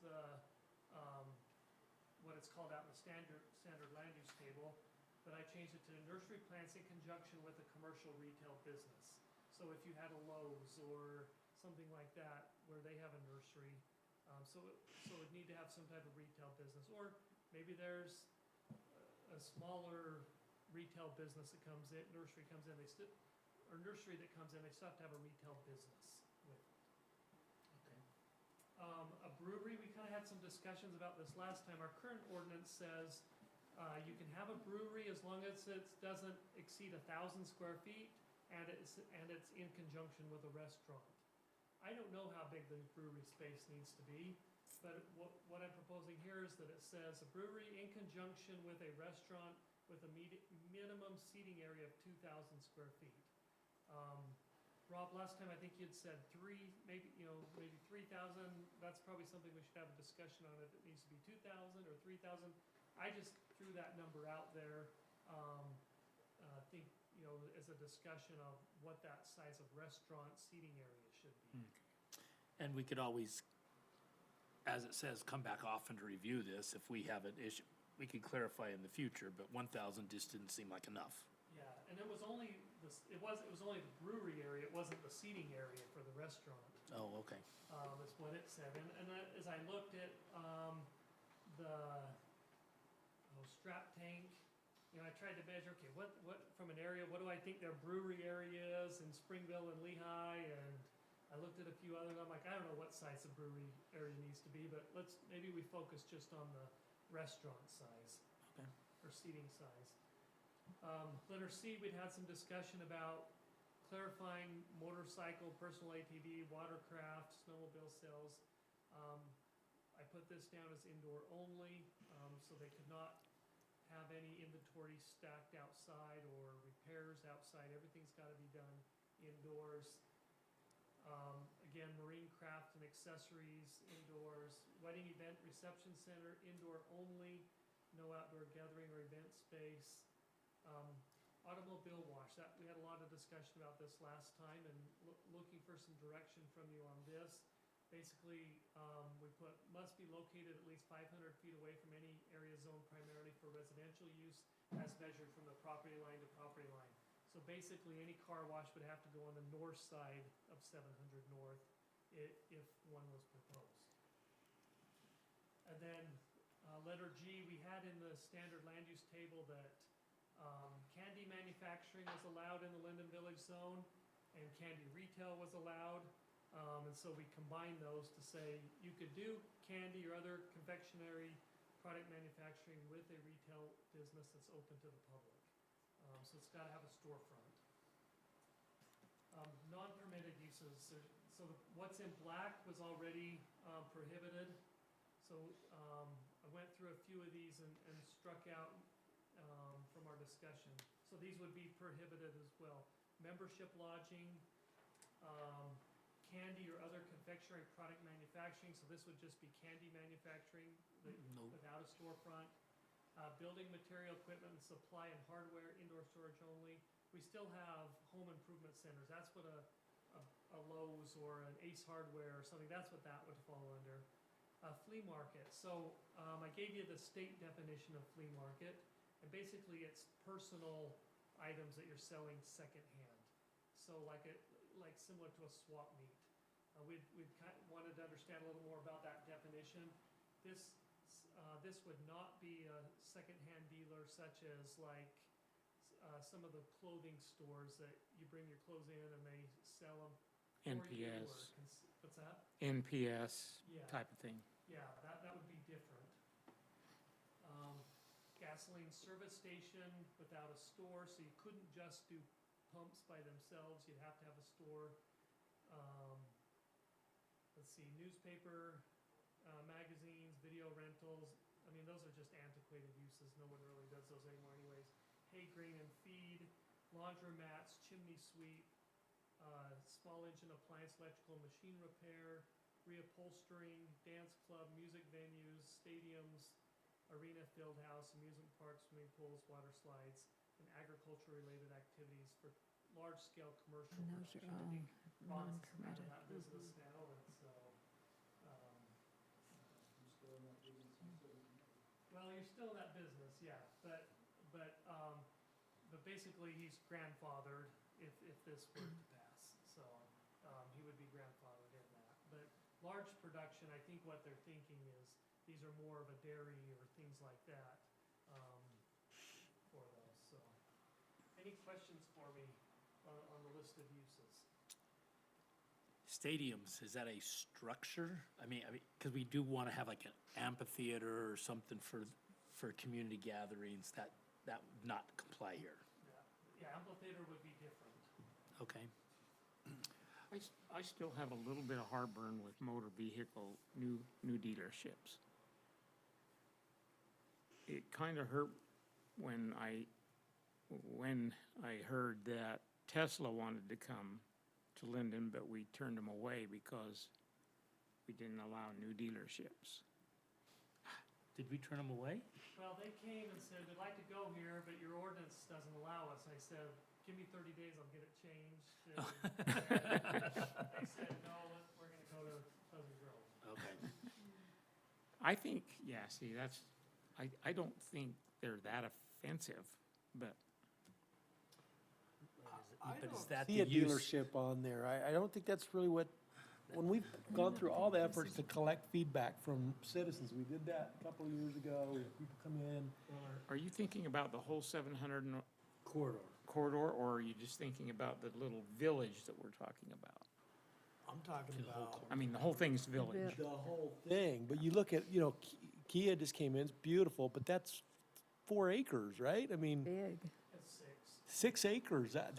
the what it's called out in the standard land use table. But I changed it to nursery plants in conjunction with a commercial retail business. So if you had a Lowe's or something like that where they have a nursery, so it would need to have some type of retail business. Or maybe there's a smaller retail business that comes in, nursery comes in, or nursery that comes in, they still have to have a retail business with it. Okay. A brewery, we kind of had some discussions about this last time. Our current ordinance says you can have a brewery as long as it doesn't exceed 1,000 square feet and it's in conjunction with a restaurant. I don't know how big the brewery space needs to be, but what I'm proposing here is that it says a brewery in conjunction with a restaurant with a minimum seating area of 2,000 square feet. Rob, last time I think you'd said maybe 3,000. That's probably something we should have a discussion on, if it needs to be 2,000 or 3,000. I just threw that number out there, as a discussion of what that size of restaurant seating area should be. And we could always, as it says, come back often to review this if we have an issue. We could clarify in the future, but 1,000 just didn't seem like enough. Yeah, and it was only the brewery area. It wasn't the seating area for the restaurant. Oh, okay. Is what it said. And as I looked at the strap tank, I tried to measure, okay, what from an area, what do I think their brewery area is in Springville and Lehigh, and I looked at a few others. I'm like, I don't know what size the brewery area needs to be, but maybe we focus just on the restaurant size. Okay. Or seating size. Letter C, we'd had some discussion about clarifying motorcycle, personal ATV, watercraft, snowmobile sales. I put this down as indoor only, so they could not have any inventory stacked outside or repairs outside. Everything's got to be done indoors. Again, marine craft and accessories indoors. Wedding event reception center indoor only. No outdoor gathering or event space. Automobile wash. We had a lot of discussion about this last time, and looking for some direction from you on this. Basically, we put must be located at least 500 feet away from any area zoned primarily for residential use as measured from the property line to property line. So basically, any car wash would have to go on the north side of 700 North if one was proposed. And then letter G, we had in the standard land use table that candy manufacturing was allowed in the Lindon Village zone and candy retail was allowed. And so we combined those to say you could do candy or other confectionery product manufacturing with a retail business that's open to the public. So it's got to have a storefront. Non-permitted uses. So what's in black was already prohibited. So I went through a few of these and struck out from our discussion. So these would be prohibited as well. Membership lodging, candy or other confectionery product manufacturing. So this would just be candy manufacturing without a storefront. Building material, equipment, and supply and hardware, indoor storage only. We still have home improvement centers. That's what a Lowe's or an Ace Hardware or something, that's what that would fall under. Flea market. So I gave you the state definition of flea market, and basically it's personal items that you're selling secondhand. So like similar to a swap meet. We'd wanted to understand a little more about that definition. This would not be a secondhand dealer such as like some of the clothing stores that you bring your clothes in and they sell them for you, or NPS, what's that? NPS Yeah. type of thing. Yeah, that would be different. Gasoline service station without a store, so you couldn't just do pumps by themselves, you'd have to have a store. Let's see, newspaper, magazines, video rentals, I mean, those are just antiquated uses, no one really does those anymore anyways. Hay, grain, and feed, laundromats, chimney sweep, small engine appliance, electrical machine repair, reupholstering, dance club, music venues, stadiums, arena, field house, amusement parks, swimming pools, water slides, and agriculture-related activities for large-scale commercial And those production. are I think all Ron's kind of non-permitted. that business now, and so, well, you're still in that business, yeah, but basically, he's grandfathered if this were to pass, so, he would be grandfathered in that. But large production, I think what they're thinking is, these are more of a dairy or things like that, for those, so. Any questions for me on the list of uses? Stadiums, is that a structure? I mean, because we do want to have like an amphitheater or something for community gatherings, that would not comply here. Yeah, amphitheater would be different. Okay. I still have a little bit of heartburn with motor vehicle, new dealerships. It kind of hurt when I heard that Tesla wanted to come to Lindon, but we turned them away because we didn't allow new dealerships. Did we turn them away? Well, they came and said, we'd like to go here, but your ordinance doesn't allow us. I said, give me 30 days, I'll get it changed. And they said, no, we're gonna go to Pleasant Grove. Okay. I think, yeah, see, I don't think they're that offensive, but But is that See a the use? dealership on there. I don't think that's really what, when we've gone through all the efforts to collect feedback from citizens, we did that a couple of years ago. We had people come in. are you thinking about the whole 700 corridor, or are you just thinking about the little village that we're talking about? I'm talking about I mean, the whole thing's village. the whole thing, but you look at, Kia just came in, it's beautiful, but that's 4 acres, right? I mean, Big. That's 6 6. acres, that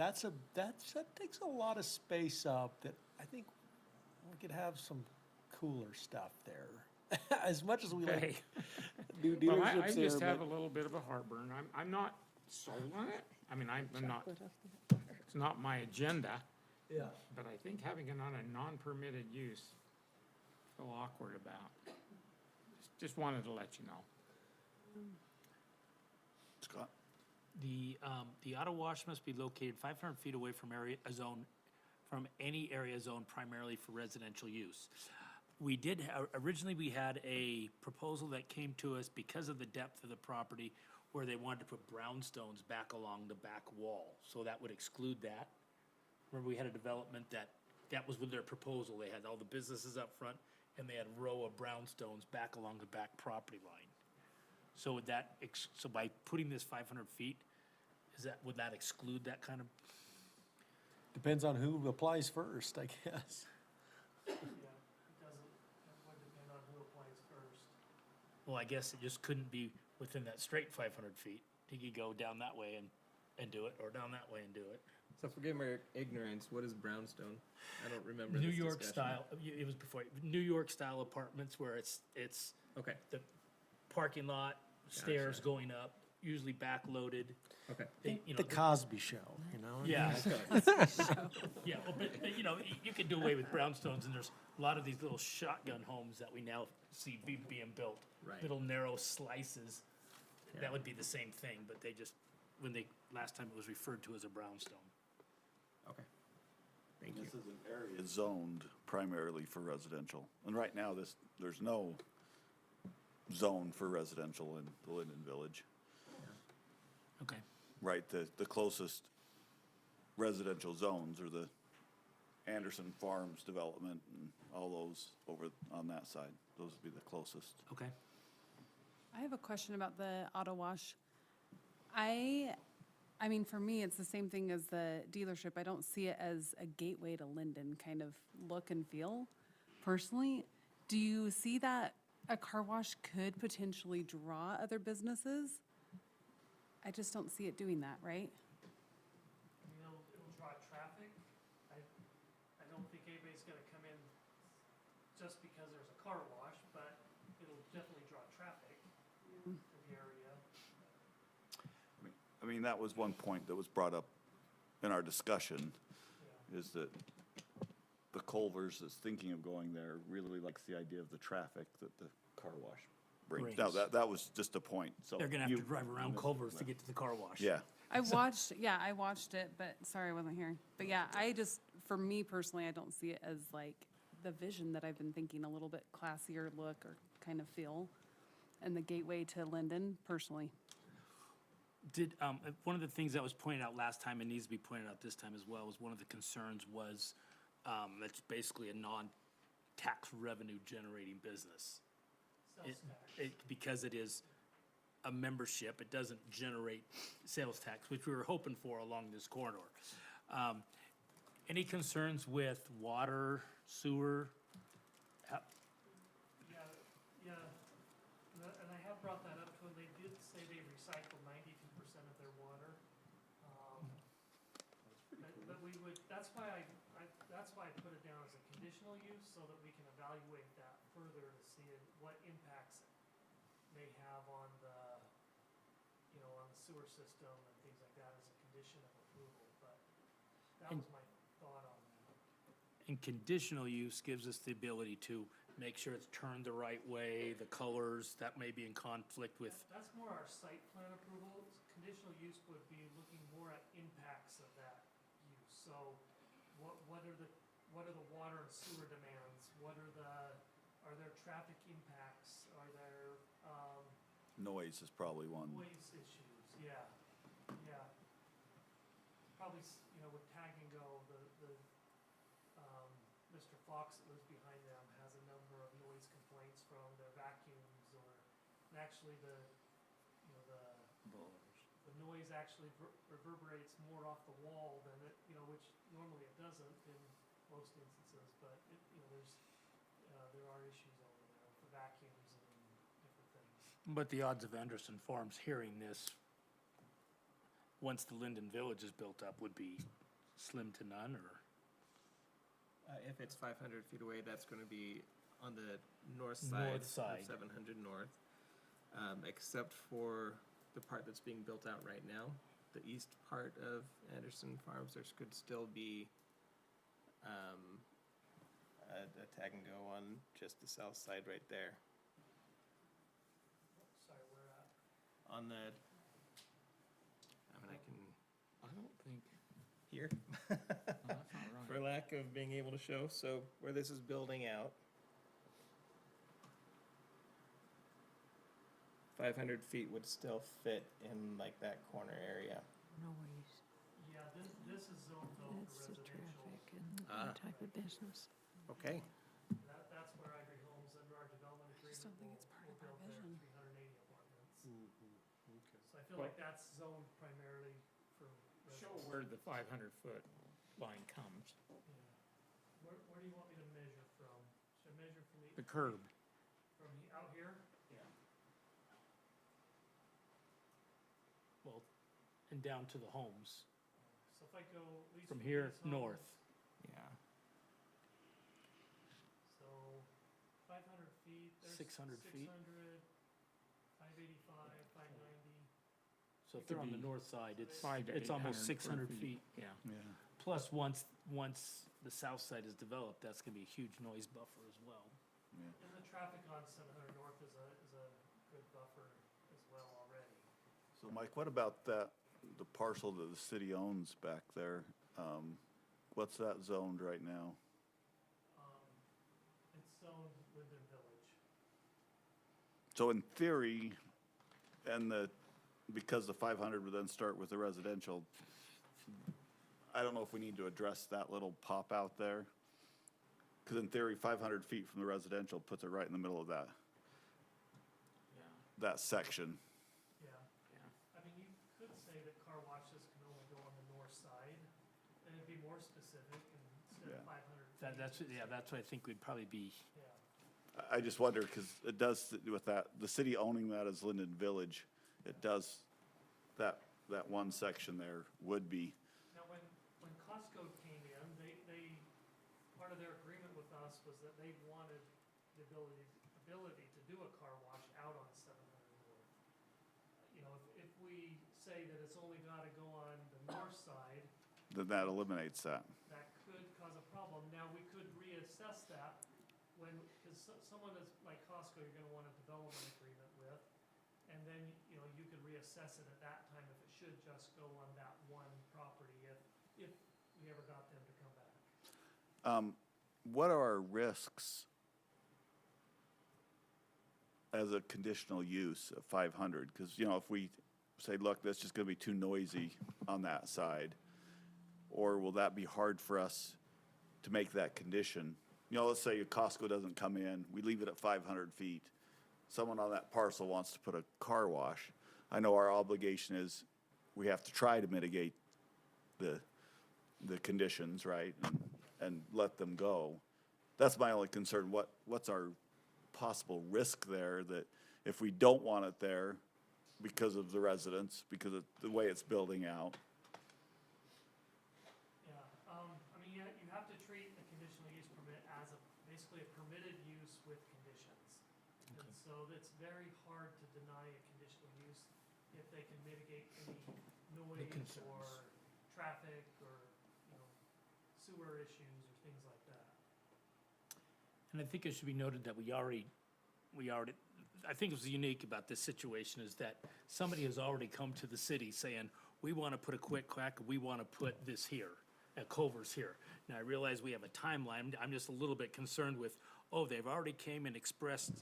takes a lot of space up that I think we could have some cooler stuff there. As much as we Okay. like new Well, dealerships I there, just have a but little bit of a heartburn. I'm not sold on it. I mean, I'm not, Chocolate off the bar. it's not my agenda, yeah. but I think having it on a non-permitted use, I feel awkward about. Just wanted to let you know. Scott? The auto wash must be located 500 feet away from any area zoned primarily for residential use. We did, originally we had a proposal that came to us because of the depth of the property where they wanted to put brownstones back along the back wall, so that would exclude that. Remember, we had a development that was with their proposal, they had all the businesses up front, and they had a row of brownstones back along the back property line. So would that, so by putting this 500 feet, would that exclude that kind of? Depends on who applies first, I guess. Yeah, it would depend on who applies first. Well, I guess it just couldn't be within that straight 500 feet. You could go down that way and do it, or down that way and do it. So forgive my ignorance, what is brownstone? I don't remember New this York discussion. style, it was before, New York style apartments where it's Okay, the parking lot, stairs Gotcha. going up, usually backloaded. okay. The Cosby Show, Yeah. Yeah, well, but, you could do away with brownstones, and there's a lot of these little shotgun homes that we now see being built. Right. Little narrow slices, Yeah. that would be the same thing, but last time it was referred to as a brownstone. Okay. Thank you. This is an area zoned primarily for residential. And right now, there's no zone for residential in the Lindon Village. Okay. Right, the closest residential zones are the Anderson Farms development and all those over on that side. Those would be the closest. Okay. I have a question about the auto wash. I I mean, for me, it's the same thing as the dealership. I don't see it as a gateway to Lindon kind of look and feel. Personally, do you see that a car wash could potentially draw other businesses? I just don't see it doing that, right? I mean, it'll draw traffic. I don't think anybody's gonna come in just because there's a car wash, but it'll definitely draw traffic to the area. I mean, that was one point that was brought up in our discussion, Yeah. is that the Culvers is thinking of going there, really likes the idea of the traffic that the car wash brings. Now, Brings. that was just a point, so. They're gonna have you- to drive around Culver's to get to the car wash. Yeah, I watched it, but sorry, I wasn't here. But yeah, for me personally, I don't see it as like the vision that I've been thinking, a little bit classier look or kind of feel. And the gateway to Lindon, personally. One of the things that was pointed out last time and needs to be pointed out this time as well, was one of the concerns was, that's basically a non-tax revenue generating business. Sales tax. Because it is a membership, it doesn't generate sales tax, which we were hoping for along this corridor. Any concerns with water, sewer? Yeah, and I have brought that up to them. They did say they recycle 92% of their water. But we would, that's why I put it down as a conditional use, so that we can evaluate that further to see what impacts it may have on the, on the sewer system and things like that as a condition of approval, but that was my thought on that. And conditional use gives us the ability to make sure it's turned the right way, the colors, that may be in conflict with, That's more our site plan approval. Conditional use would be looking more at impacts of that use. So what are the water and sewer demands? Are there traffic impacts? Are there, noise is probably one. noise issues? Yeah. Probably, with Tag and Go, Mr. Fox that lives behind them has a number of noise complaints from their vacuums and actually the noise actually reverberates more off the wall than it, which normally it doesn't in most instances, but there are issues over there with the vacuums and different things. but the odds of Anderson Farms hearing this, once the Linden Village is built up, would be slim to none, or? If it's 500 feet away, that's going to be on the north side. North side. Of 700 north, except for the part that's being built out right now. The east part of Anderson Farms, there could still be a Tag and Go on just the south side right there. Sorry, where at? On the, I I don't think, here, no, that's not right. for lack of being able to show, so where this is building out, 500 feet would still fit in like that corner area. Noise, Yeah, this is zoned though that's for the residential. traffic and the type of business. Okay. That's where Ivory Homes, under our development just agreement, don't think will it's part build of our their vision. 380 apartments. Okay. So I feel like that's zoned primarily for Show residential. where the 500-foot line comes, Yeah. Where do you want me to measure from? Should I measure from the curb. from out here? Well, and down to the homes, So if I go at least from here these homes, north. Yeah. So 500 feet, there's 600 feet. 600, 585, 590. So if they're on the north side, it's, 500 to it's almost 800 600 feet. Yeah. Yeah. Plus, once the south side is developed, that's gonna be a huge noise buffer as well. And the traffic on 700 North is a good buffer as well already. So Mike, what about the parcel that the city owns back there? What's that zoned right now? It's zoned Lindon Village. So in theory, because the 500 would then start with the residential, I don't know if we need to address that little pop out there. Because in theory, 500 feet from the residential puts it right in the middle of that section. Yeah. I mean, you could say that car washes more specific and instead Yeah. of 500 feet. That's what I think would probably be, Yeah. I just wonder, because it does, with that, the city owning that as Linden Village, it does, that one section there would be, Now, when Costco came in, part of their agreement with us was that they wanted the ability to do a car wash out on 700 North. You know, if we say that it's only gotta go on the north side, then that eliminates that. that could cause a problem. Now, we could reassess that when, because someone is, like Costco, you're gonna want a development agreement with, and then, you know, you could reassess it at that time if it should just go on that one property, if we ever got them to come back. What are our risks as a conditional use of 500? Because, you know, if we say, look, that's just going to be too noisy on that side, or will that be hard for us to make that condition? You know, let's say Costco doesn't come in, we leave it at 500 feet. Someone on that parcel wants to put a car wash. I know our obligation is we have to try to mitigate the conditions, right? And let them go. That's my only concern. What's our possible risk there that if we don't want it there because of the residents, because of the way it's building out? Yeah, I mean, you have to treat a conditional use permit as basically a permitted use with conditions. And so it's very hard to deny a conditional use if they can mitigate any noise concerns. or traffic or, you know, sewer issues or things like that. and I think it should be noted that we already, I think what's unique about this situation is that somebody has already come to the city saying, we want to put a quick crack, we want to put this here, Culver's here. Now, I realize we have a timeline, I'm just a little bit concerned with, they've already came and expressed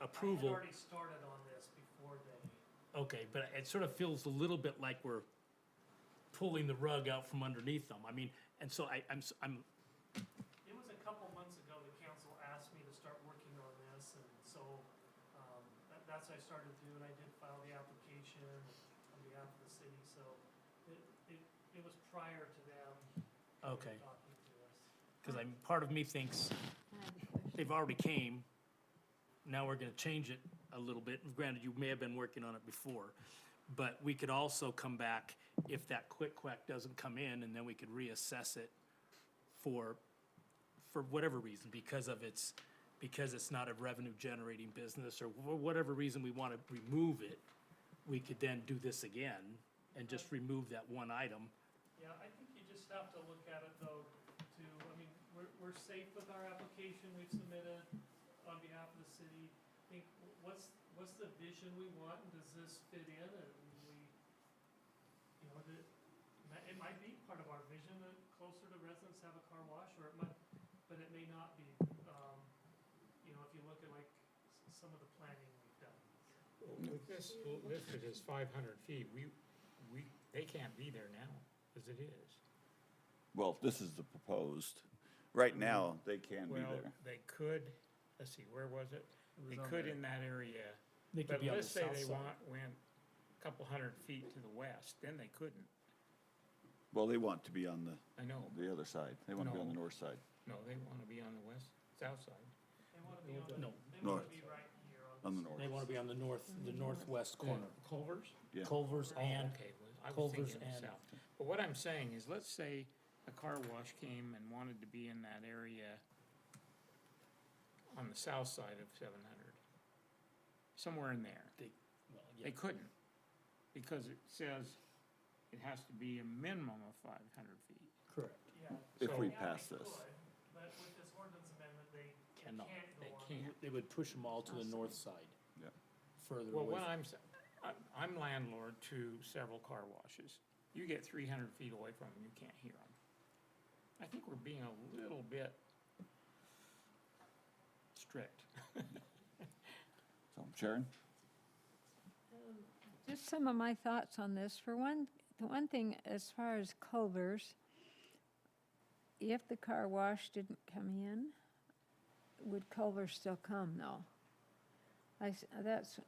I approval. had already started on this before they, Okay, but it sort of feels a little bit like we're pulling the rug out from underneath them. I mean, and so I'm, it was a couple months ago, the council asked me to start working on this, and so, that's what I started to do, and I did file the application on behalf of the city, so it was prior to them okay, talking to us. because part of me thinks I have a question. they've already came, now we're gonna change it a little bit. Granted, you may have been working on it before, but we could also come back if that quick quack doesn't come in, and then we could reassess it for whatever reason, because it's not a revenue generating business, or whatever reason we wanna remove it, we could then do this again and just remove that one item. Yeah, I think you just have to look at it though, I mean, we're safe with our application we've submitted on behalf of the city. I think, what's the vision we want, and does this fit in, and we, you know, it might be part of our vision that closer to residents have a car wash, or it might, but it may not be. You know, if you look at like some of the planning we've done. With this listed as 500 feet, they can't be there now, as it is. Well, this is the proposed. Right now, they can be Well, there. they could, let's see, where was it? They on could the- in that area, They could but be on the let's say south they side. went a couple hundred feet to the west, then they couldn't. Well, they want to be on I know, the other side. They want to be on the No. north side. no, they want to be on the south side. They wanna be on, No. they wanna North. be right here On the this- north. They wanna be on the northwest corner. Culver's? Yeah. Culver's Oh, and, okay, I was Culver's thinking the and- south. But what I'm saying is, let's say a car wash came and wanted to be in that area on the south side of 700, somewhere in there. well, yeah. They couldn't, because it says it has to be a minimum of 500 feet. Correct. Yeah. If we Yeah, pass they this. could, but with this ordinance amendment, they Cannot. can't go They on. can't. They would push them all to the north side. Yeah. Further Well, away. what I'm landlord to several car washes. You get 300 feet away from them, you can't hear them. I think we're being a little bit strict. So, Sharon? Just some of my thoughts on this. For one, the one thing, as far as Culver's, if the car wash didn't come in, would Culver's still come, though?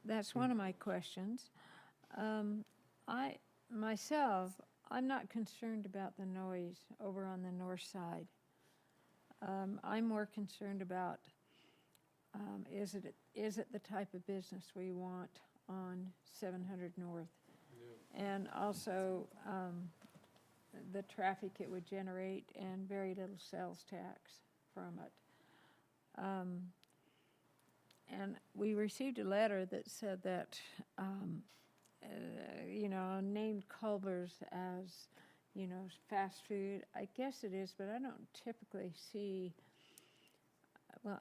That's one of my questions. Myself, I'm not concerned about the noise over on the north side. I'm more concerned about, is it the type of business we want on 700 North? And also, the traffic it would generate and very little sales tax from it. And we received a letter that said that, named Culver's as, fast food. I guess it is, but I don't typically see,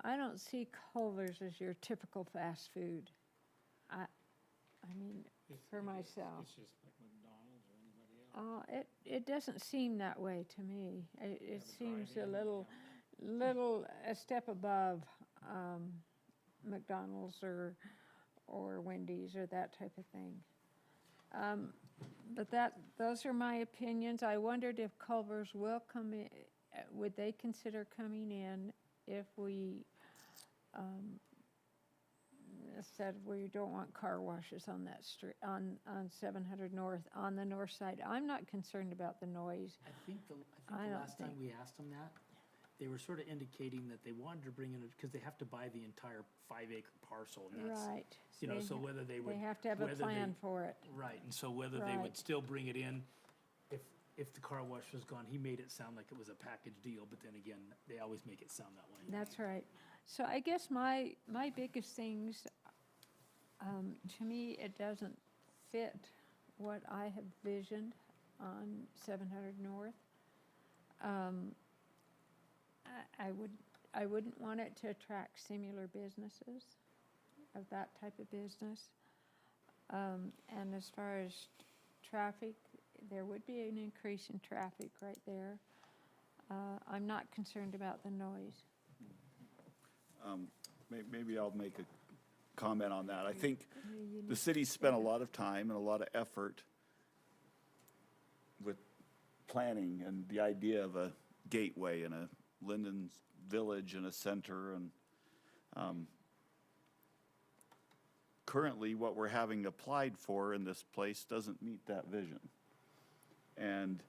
I don't see Culver's as your typical fast food. I mean, for myself. It's just like McDonald's or anybody else. It doesn't seem that way to me. It seems a step above McDonald's or Wendy's or that type of thing. But those are my opinions. I wondered if Culver's will come in, would they consider coming in if we said we don't want car washes on that street, on 700 North, on the north side. I'm not concerned about the noise. I think the last time we asked them that, they were sort of indicating that they wanted to bring in, because they have to buy the entire 5-acre parcel, and that's, Right. so whether they would. They have to have a whether they- plan for it. Right, and so whether they Right. would still bring it in, if the car wash was gone, he made it sound like it was a package deal, but then again, they always make it sound that way. That's right. So I guess my biggest things, to me, it doesn't fit what I have visioned on 700 North. I wouldn't want it to attract similar businesses of that type of business. And as far as traffic, there would be an increase in traffic right there. I'm not concerned about the noise. Maybe I'll make a comment on that. I think the city spent a lot of time and a lot of effort with planning and the idea of a gateway and a Lindon Village and a center, and currently what we're having applied for in this place doesn't meet that vision. And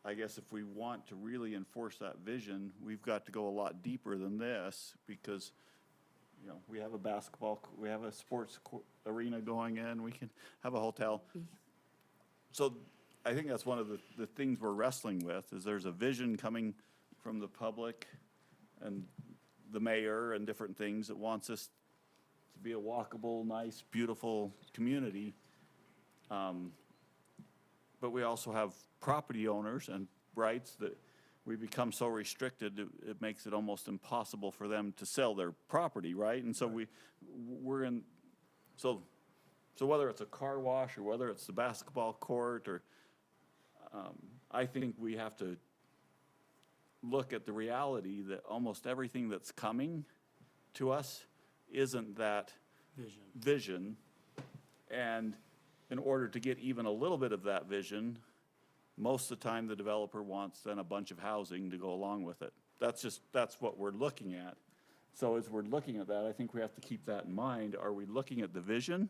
I guess if we want to really enforce that vision, we've got to go a lot deeper than this, because we have a we have a sports arena going in, we can have a hotel. So I think that's one of the things we're wrestling with, is there's a vision coming from the public and the mayor and different things that wants us to be a walkable, nice, beautiful community. But we also have property owners and rights that we become so restricted, it makes it almost impossible for them to sell their property, right? And so we're in, so whether it's a car wash or whether it's the basketball court, or I think we have to look at the reality that almost everything that's coming to us isn't that vision. And in order to get even a little bit of that vision, most of the time the developer wants then a bunch of housing to go along with it. That's what we're looking at. So as we're looking at that, I think we have to keep that in mind. Are we looking at the vision?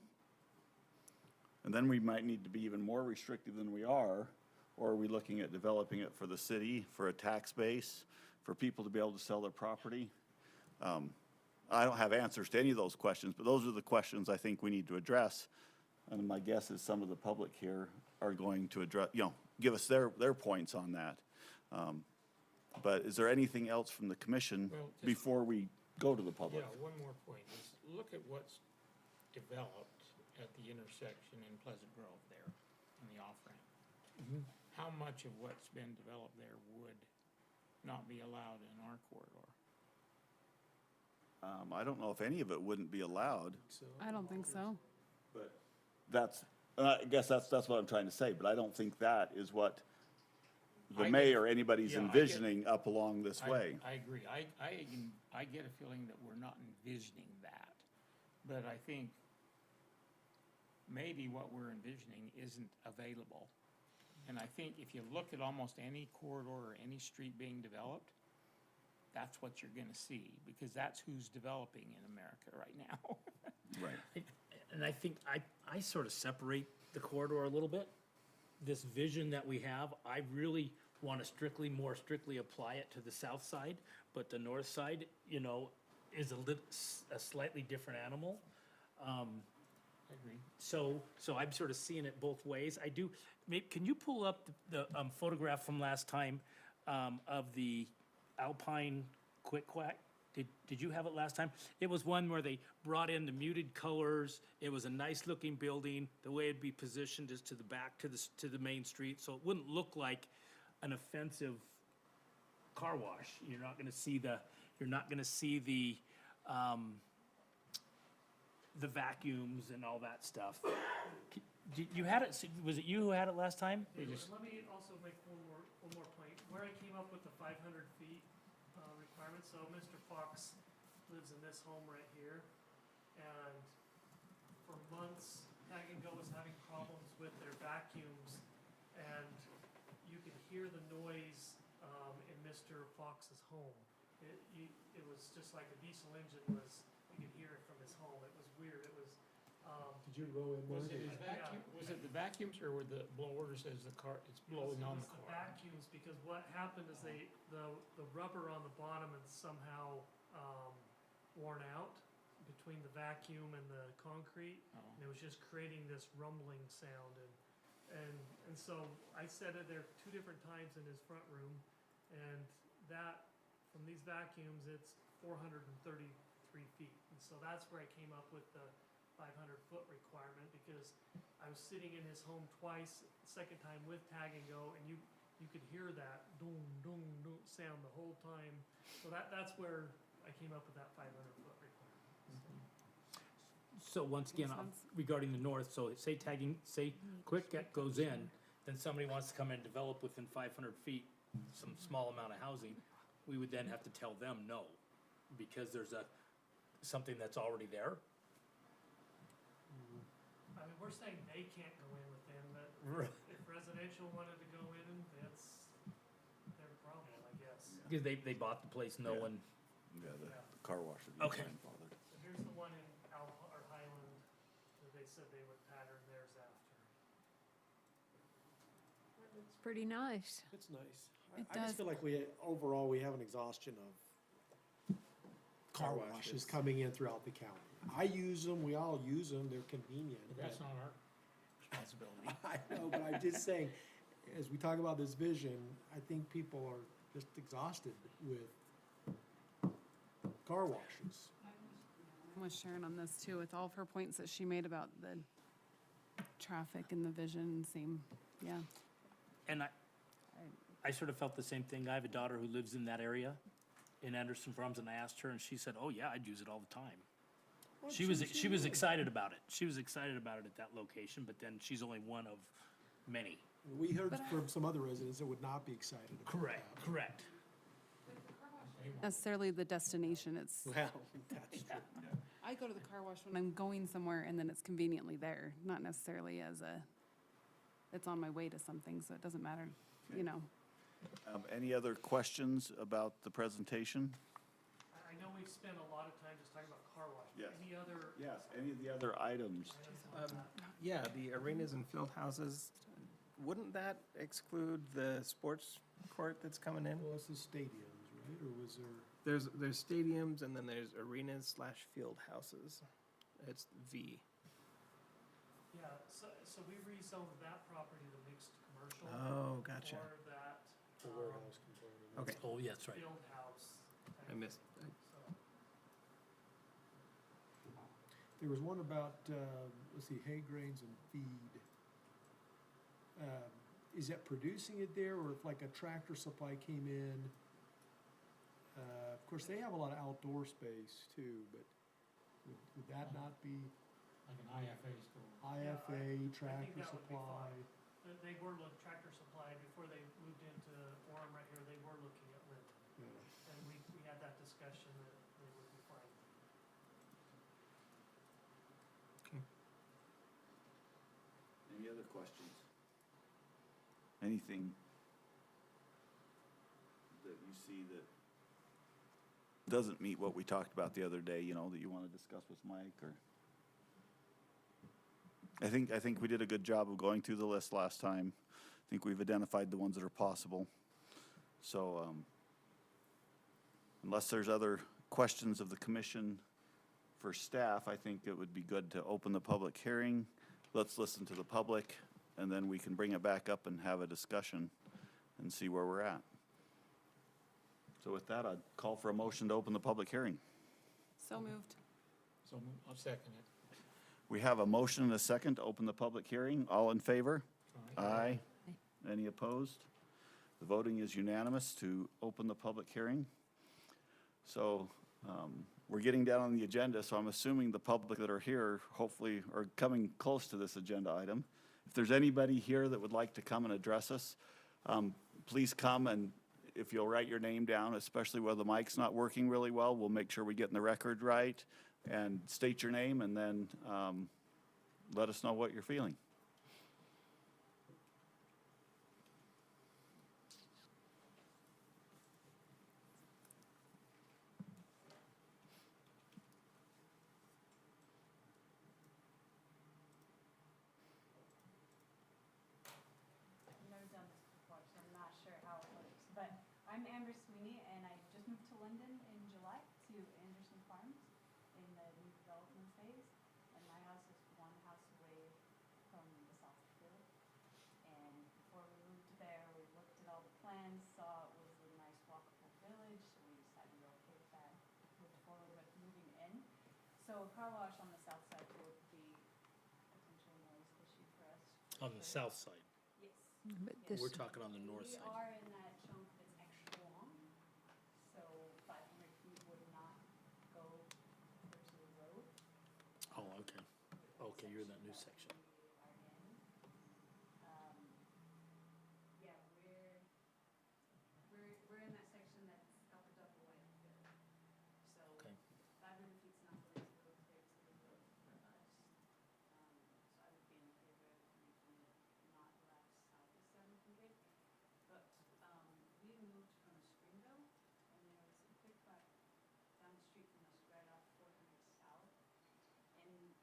And then we might need to be even more restrictive than we are. Or are we looking at developing it for the city, for a tax base, for people to be able to sell their property? I don't have answers to any of those questions, but those are the questions I think we need to address. And my guess is some of the public here are going to address, give us their points on that. But is there anything else from the commission before we go to the public? Yeah, one more point is look at what's developed at the intersection in Pleasant Grove there on the off-ramp. Mm-hmm. How much of what's been developed there would not be allowed in our corridor? I don't know if any of it wouldn't be allowed. I don't think so. But I guess that's what I'm trying to say, but I don't think that is what the mayor or anybody's envisioning up along this way. I agree. I get a feeling that we're not envisioning that. But I think maybe what we're envisioning isn't available. And I think if you look at almost any corridor or any street being developed, that's what you're gonna see, because that's who's developing in America right now. Right. And I think I sort of separate the corridor a little bit. this vision that we have, I really want to more strictly apply it to the south side, but the north side, you know, is a slightly different animal. I agree. So I'm sort of seeing it both ways. I do, can you pull up the photograph from last time of the Alpine Quick Quack? Did you have it last time? It was one where they brought in the muted colors. It was a nice looking building. The way it'd be positioned is to the back, to the main street, so it wouldn't look like an offensive car wash. You're not gonna see the vacuums and all that stuff. You had it, was it you who had it last time? Let me also make one more point. Where I came up with the 500 feet requirement, so Mr. Fox lives in this home right here, and for months, Tag and Go was having problems with their vacuums, and you could hear the noise in Mr. Fox's home. It was just like a diesel engine was, you could hear it from his home. It was weird. It was, Did you go in Was there? it was it the vacuums or were the blowers as the car, it's blowing on the the car? vacuums, because what happened is the rubber on the bottom is somehow worn out between the vacuum and the concrete, Oh. and it was just creating this rumbling sound, and so I set it there 2 different times in his front room, and that, from these vacuums, it's 433 feet, and so that's where I came up with the 500-foot requirement, because I was sitting in his home twice, second time with Tag and Go, and you could hear that doom, doom, doom sound the whole time. So that's where I came up with that 500-foot requirement. So once again, Makes sense. regarding the north, so say Quick Get goes in, then somebody wants to come in and develop within 500 feet, some small amount of housing, we would then have to tell them no, because there's something that's already there. I mean, we're saying they can't go in within, but Right. if residential wanted to go in, that's their problem, I guess. Because they bought the place knowing, Yeah, the Yeah. car wash would be Okay. grandfathered. So here's the one in Highland that they said they would pattern theirs after. It's pretty nice. It's nice. It I just does. feel like overall, we have an exhaustion of car washes coming in throughout the county. I use them, we all use them, they're convenient. But that's but- not our responsibility. I know, but I'm just saying, as we talk about this vision, I think people are just exhausted with car washes. I'm with Sharon on this too, with all of her points that she made about the traffic and the vision, same, yeah. and I sort of felt the same thing. I have a daughter who lives in that area, in Anderson Farms, and I asked her, and she said, "Oh yeah, I'd use it all the time." Well, She was excited about it. She was excited about it at that location, but then she's only one of many. We heard from some other residents that would not be excited about that. Correct. Necessarily the destination, it's, Well, that's true. I go to the car wash when I'm going somewhere and then it's conveniently there, not necessarily as it's on my way to something, so it doesn't matter, you know. Any other questions about the presentation? I know we've spent a lot of time just talking about car wash. Yes. Any other Yes, any of the other items? Yeah, the arenas and field houses, wouldn't that exclude the sports court that's coming in? Well, this is stadiums, right, or was there? There's stadiums and then there's arenas / field houses. It's V. Yeah, so we rezoned that property to mixed commercial. Oh, gotcha. For that, The warehouse component. Okay, Oh, yeah, that's right. field house. I missed. So, There was one about, let's see, hay grains and feed. Is that producing it there, or if like a tractor supply came in? Of course, they have a lot of outdoor space too, but would that not be Like an IFA store. IFA, tractor that would be supply? They were Tractor Supply, before they moved into Orem right here, they were looking at Lindon. Yeah. And we had that discussion that they would be fine. Any other questions? Anything that you see that doesn't meet what we talked about the other day, you know, that you want to discuss with Mike, or? I think we did a good job of going through the list last time. think we've identified the ones that are possible. So unless there's other questions of the commission for staff, I think it would be good to open the public hearing. Let's listen to the public, and then we can bring it back up and have a discussion and see where we're at. So with that, I'd call for a motion to open the public hearing. So moved. So I'll second it. We have a motion and a second to open the public hearing. All in favor? Aye. Any opposed? The voting is unanimous to open the public hearing. So we're getting down on the agenda, so I'm assuming the public that are here hopefully are coming close to this agenda item. If there's anybody here that would like to come and address us, please come, and if you'll write your name down, especially where the mic's not working really well, we'll make sure we get in the record right, and state your name, and then let us know what you're feeling. I've never done this before, so I'm not sure how it works. But I'm Amber Sweeney, and I just moved to Lindon in July to Anderson Farms in the new development phase. And my house is one house away from the south field. And before we moved there, we looked at all the plans, saw it was a nice walkable village, so we decided to okay with that, moved forward with moving in. So a car wash on the south side would be a potential noise issue for us. On the south side. Yes. But this, We're talking on the north We side. are in that chunk that's extra long, so 500 feet would not go over to the road. Oh, okay. Okay, you're in that new section. We are in. Yeah, we're in that section that's up a double wide field. So Okay. 500 feet's not going to go clear to the road for us. So I would be in favor of making it not less south of 700. But we moved from Springville, and there was a quick cut down the street from us right off 400 South. And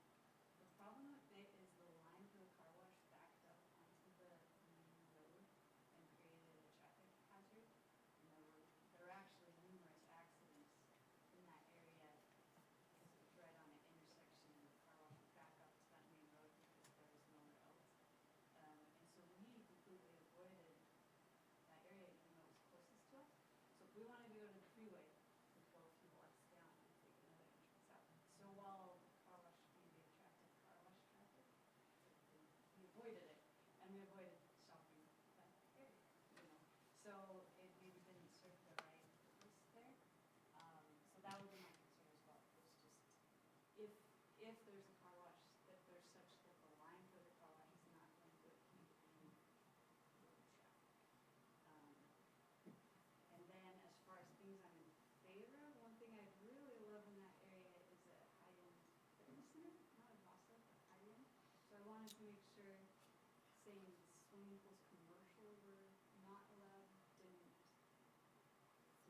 the problem with it is the line for the car wash backed up onto the main road and created a traffic hazard. And there were actually numerous accidents in that area because it was right on an intersection and the car wash would back up to that main road because there was nowhere else. And so we completely avoided that area even though it was closest to us. So if we wanted to go to the freeway, we'd go a few blocks down and take another entrance out. So while the car wash maybe attracted car wash traffic, we avoided it, and we avoided stopping that area, you know. So it maybe didn't serve the right purpose there. So that would be my concern as well, was just if there's a car wash, that there's such that the line for the car wash is not going to impede any road traffic. And then as far as things I'm in favor of, one thing I'd really love in that area is a high-end fitness center, not a Vasa, but high-end. So I wanted to make sure saying swimming pools commercial were not allowed, didn't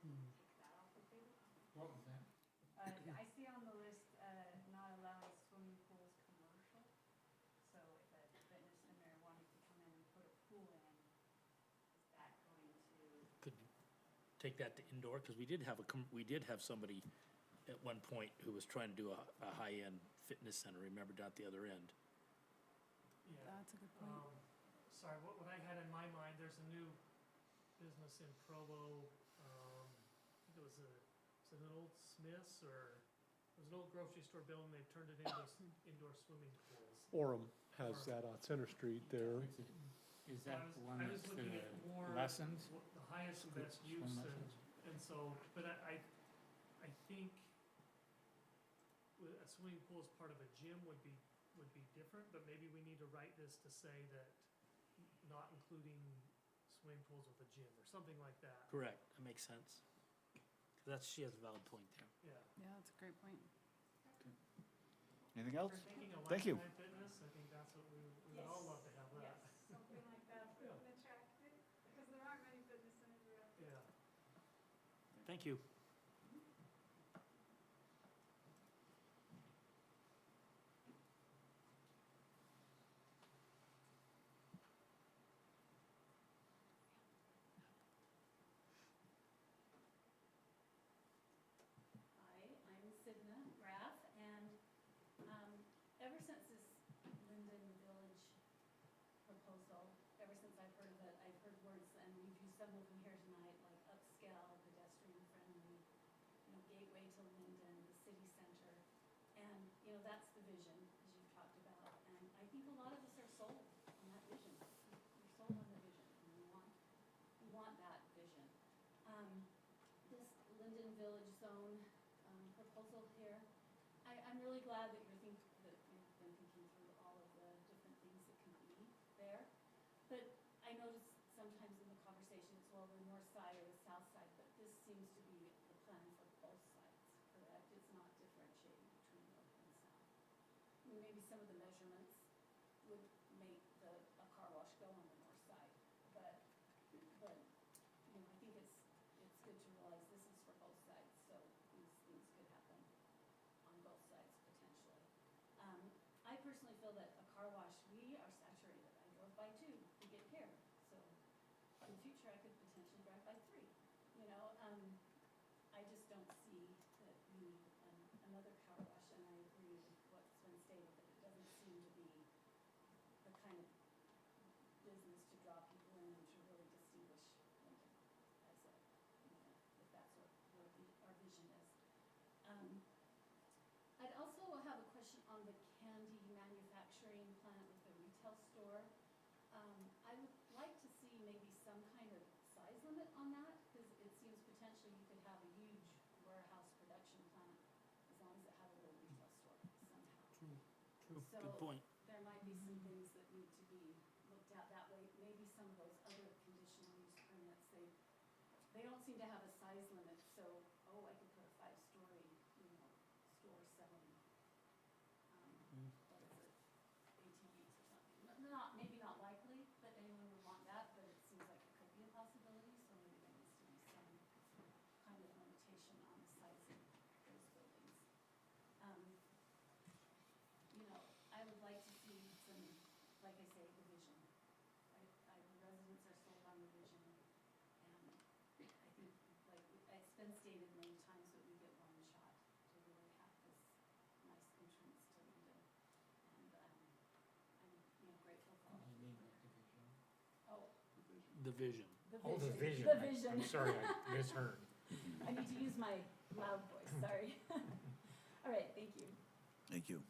take that off the table. What was that? I see on the list, not allowing swimming pools commercial. So if a fitness center wanted to come in and put a pool in, is that going to? Could take that to indoor, because we did have somebody at one point who was trying to do a high-end fitness center, remember, down at the other end. Yeah. That's a good point. Sorry, what I had in my mind, there's a new business in Provo. I think it was an old Smith's, or it was an old grocery store building. They've turned it into indoor swimming pools. Orem has that on Center Street there. Is So that the one I was that's looking at more lessons? the highest and best Swim use, lessons? and so, but I think a swimming pool as part of a gym would be different, but maybe we need to write this to say that not including swimming pools with a gym, or something like that. Correct, that makes sense. She has a valid point there. Yeah. Yeah, that's a great point. Anything else? For thinking of Thank you. lifetime fitness, I think that's what we would all love to have that. Yes, something like that would attract it, because there aren't many fitness centers around. Yeah. Thank you. some of them here tonight, like upscale, pedestrian-friendly, gateway to Lindon, the city center. And, that's the vision, as you've talked about. And I think a lot of us are sold on that vision. We're sold on the vision, and we want that vision. This Lindon Village Zone proposal here, I'm really glad that you've been thinking through all of the different things that can be there. But I notice sometimes in the conversation, it's, well, the north side or the south side, but this seems to be the plan for both sides, correct? It's not differentiating between north and south. I mean, maybe some of the measurements would make a car wash go on the north side, but I think it's good to realize this is for both sides, so these things could happen on both sides potentially. I personally feel that a car wash, we are saturated. I drove by 2 to get here, so in the future I could potentially drive by 3. I just don't see that we need another car wash, and I agree with what's been stated, that it doesn't seem to be the kind of business to draw people in and to really distinguish Lincoln as a, if that's what our vision is. I'd also have a question on the candy manufacturing plant with the retail store. I would like to see maybe some kind of size limit on that, because it seems potentially you could have a huge warehouse production plant as long as it had a little retail store somehow. True, So good point. there might be some things that need to be looked at that way. Maybe some of those other conditional use permits, they don't seem to have a size limit, so, I could put a 5-story, store selling, what is it, ATVs or something. Maybe not likely that anyone would want that, but it seems like it could be a possibility, so maybe there needs to be some kind of limitation on the size of those buildings. I would like to see some, like I say, the vision. The residents are sold on the vision, and I think, like, it's been stated many times that we get one shot to really have this nice entrance to Lindon. And I'm grateful for all of you. Oh, The vision. Oh, the vision. The vision. I'm sorry, I misheard. I need to use my loud voice, sorry. All right, thank you. Thank you.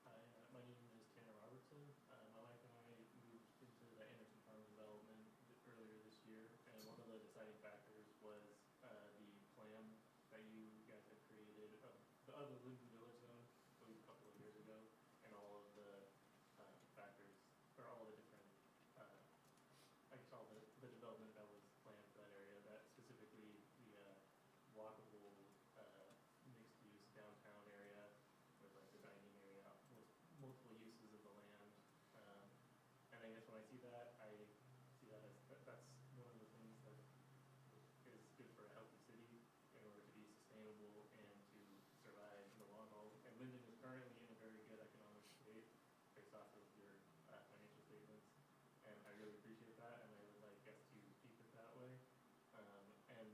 Hi, my name is Tanner Robertson. My wife and I moved into the Anderson Farm development earlier this year, and one of the deciding factors was the plan that you guys had created of the Lindon Village Zone, I believe a couple of years ago, and all of the factors, or all the different, I guess all the development that was planned for that area, that specifically the walkable mixed-use downtown area with like the dining area with multiple uses of the land. And I guess when I see that, I see that as that's one of the things that is good for a healthy city in order to be sustainable and to survive in the long haul. And Lindon is currently in a very good economic state based off of your financial statements. And I really appreciate that, and I would like us to keep it that way. And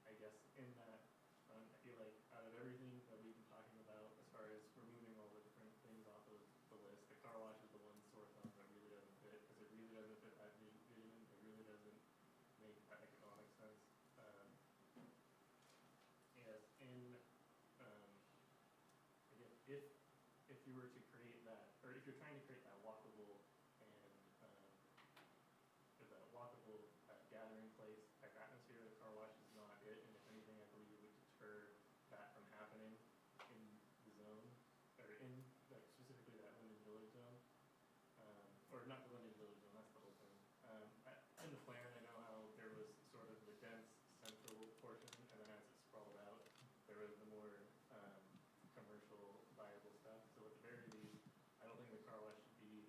I guess in that front, I feel like out of everything that we've been talking about, as far as removing all the different things off of the list, the car wash is the one sore thumb that really doesn't fit, because it really doesn't fit that vision. It really doesn't make economic sense. Yes, I guess if you were to create that, or if you're trying to create that walkable and that walkable gathering place type atmosphere, the car wash is not it. And if anything, I believe it would deter that from happening in the zone, or in like specifically that Lindon Village Zone, or not the Lindon Village Zone. That's the whole thing. In the plan, I know how there was sort of the dense central portion, and then as it sprawled out, there was the more commercial viable stuff. So at the very least, I don't think the car wash should be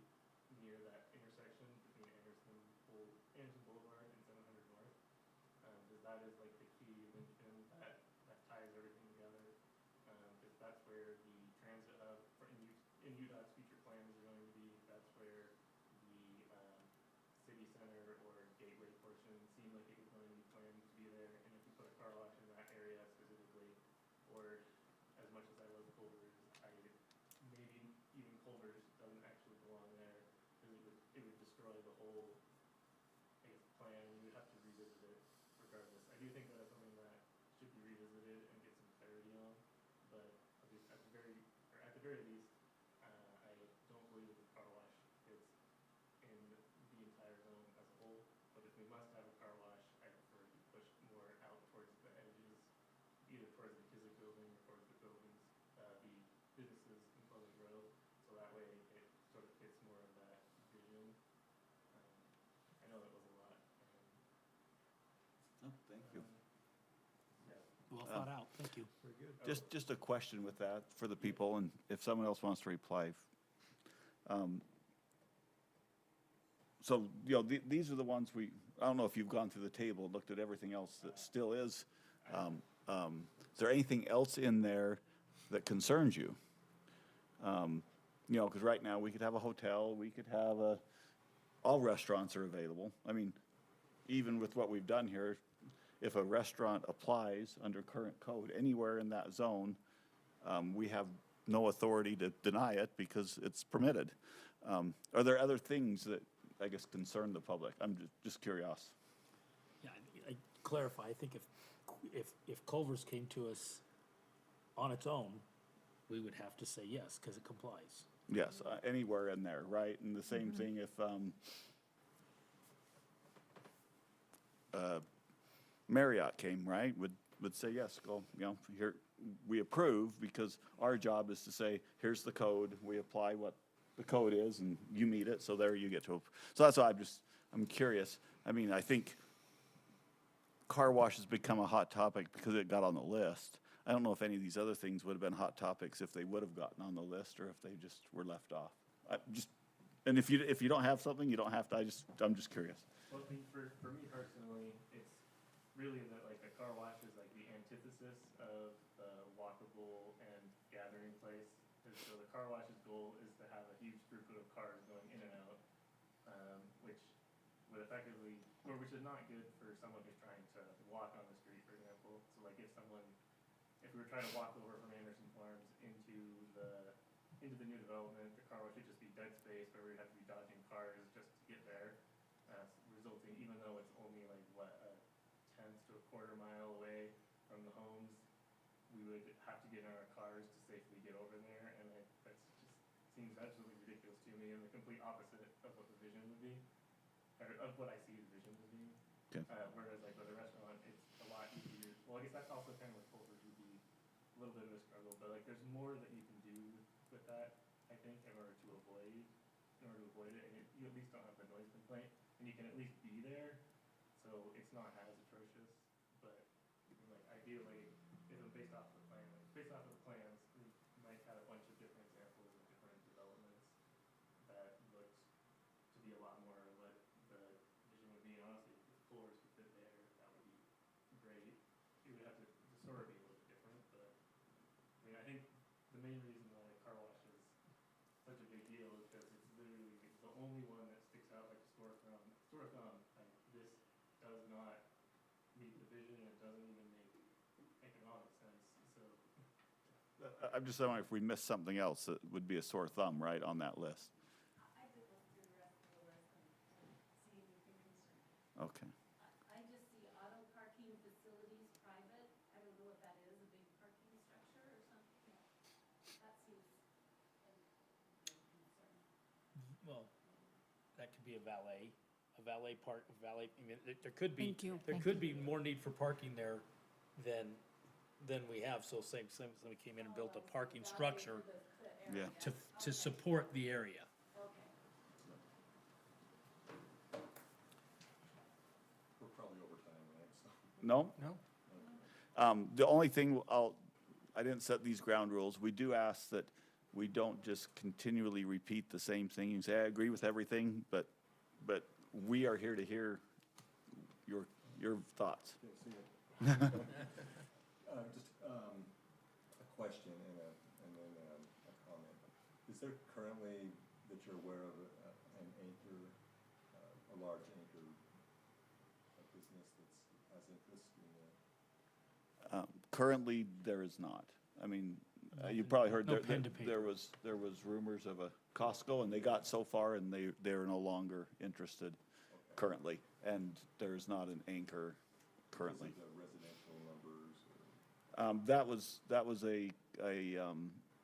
regardless. I do think that that's something that should be revisited and get some clarity on, but at the very least, I don't believe that the car wash fits in the entire zone as a whole, but if we must have a car wash, I prefer to push more out towards the edges, either towards the Kizik building or towards the buildings, the businesses in Pleasant Grove, so that way it sort of fits more of that vision. I know that was a lot. Oh, thank you. Well thought out, thank you. Very good. Just a question with that for the people, and if someone else wants to reply. So, you know, these are the ones I don't know if you've gone through the table, and looked at everything else that still is. Is there anything else in there that concerns you? You know, because right now, we could have a hotel, we could have all restaurants are available. I mean, even with what we've done here, if a restaurant applies under current code anywhere in that zone, we have no authority to deny it because it's permitted. Are there other things that, I guess, concern the public? I'm just curious. Yeah, I clarify, I think if Culver's came to us on its own, we would have to say yes, because it complies. Yes, anywhere in there, right? And the same thing if Marriott came, right? Would say yes, go, you know, here, we approve, because our job is to say, here's the code, we apply what the code is, and you meet it, so there you get to. So that's why I'm curious. I mean, I think car wash has become a hot topic because it got on the list. I don't know if any of these other things would have been hot topics if they would have gotten on the list, or if they just were left off. And if you don't have something, you don't have to. I'm just curious. Well, I think for me personally, it's really that like the car wash is like the antithesis of the walkable and gathering place. And so the car wash's goal is to have a huge throughput of cars going in and out, which would effectively, or which is not good for someone who's trying to walk on the street, for example. So like if we were trying to walk over from Anderson Farms into the new development, the car wash would just be dead space where we'd have to be dodging cars just to get there, resulting, even though it's only like a tenth to a quarter mile away from the homes, we would have to get in our cars to safely get over there, and that just seems absolutely ridiculous to me, and the complete opposite of what the vision would be, or of what I see the vision as being. Okay. Whereas like with a restaurant, it's a lot easier. Well, I guess that's also kind of what Culver's would be a little bit of a struggle, but like there's more that you can do with that, I think, in order to avoid it, and you at least don't have the noise complaint, and you can at least be there, so it's not as atrocious. But like ideally, if it's based off of the plans, we might have a bunch of different examples of different developments that looked to be a lot more what the vision would be. Honestly, if floors could fit there, that would be great. It would have to sort of be a little bit different, but I mean, I think the main reason why a car wash is such a big deal is because it's the only one that sticks out like a sore thumb. Like this does not meet the vision, and it doesn't even make economic sense. So I'm just wondering if we missed something else that would be a sore thumb, right, on that list. I did look through the rest of the list and see anything concerning. Okay. I just see auto parking facilities private. I don't know what that is, a big parking structure or something. That seems a big concern. Well, that could be a valet park, I mean, there could be. Thank you. There could be more need for parking there than we have, so somebody came in and built a parking structure Yeah. to support the area. We're probably over time, right? So. No? No? The only thing I didn't set these ground rules. We do ask that we don't just continually repeat the same thing and say, I agree with everything, but we are here to hear your thoughts. Yeah, see you. Just a question and then a comment. Is there currently, that you're aware of, an anchor, a large anchor, a business that has interest in the? Currently, there is not. I mean, you probably heard No there pen to paper. there was rumors of a Costco, and they got so far, and they're no longer interested currently, and there's not an anchor currently. Is it the residential numbers or? That was a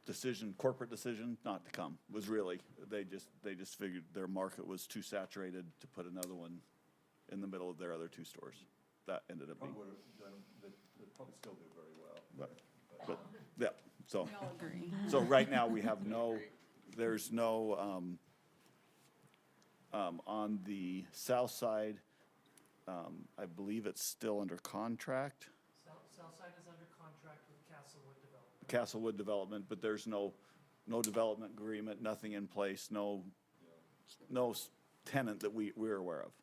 decision, corporate decision not to come, was really, they just figured their market was too saturated to put another one in the middle of their other two stores. That ended up being, Probably would have done, they'd probably still do very well. but, yeah, so. We all agree. So right now, we have no, there's no, on the south side, I believe it's still under contract, Southside is under contract with Castlewood Development. Castlewood Development, but there's no development agreement, nothing in place, no tenant that we're aware of.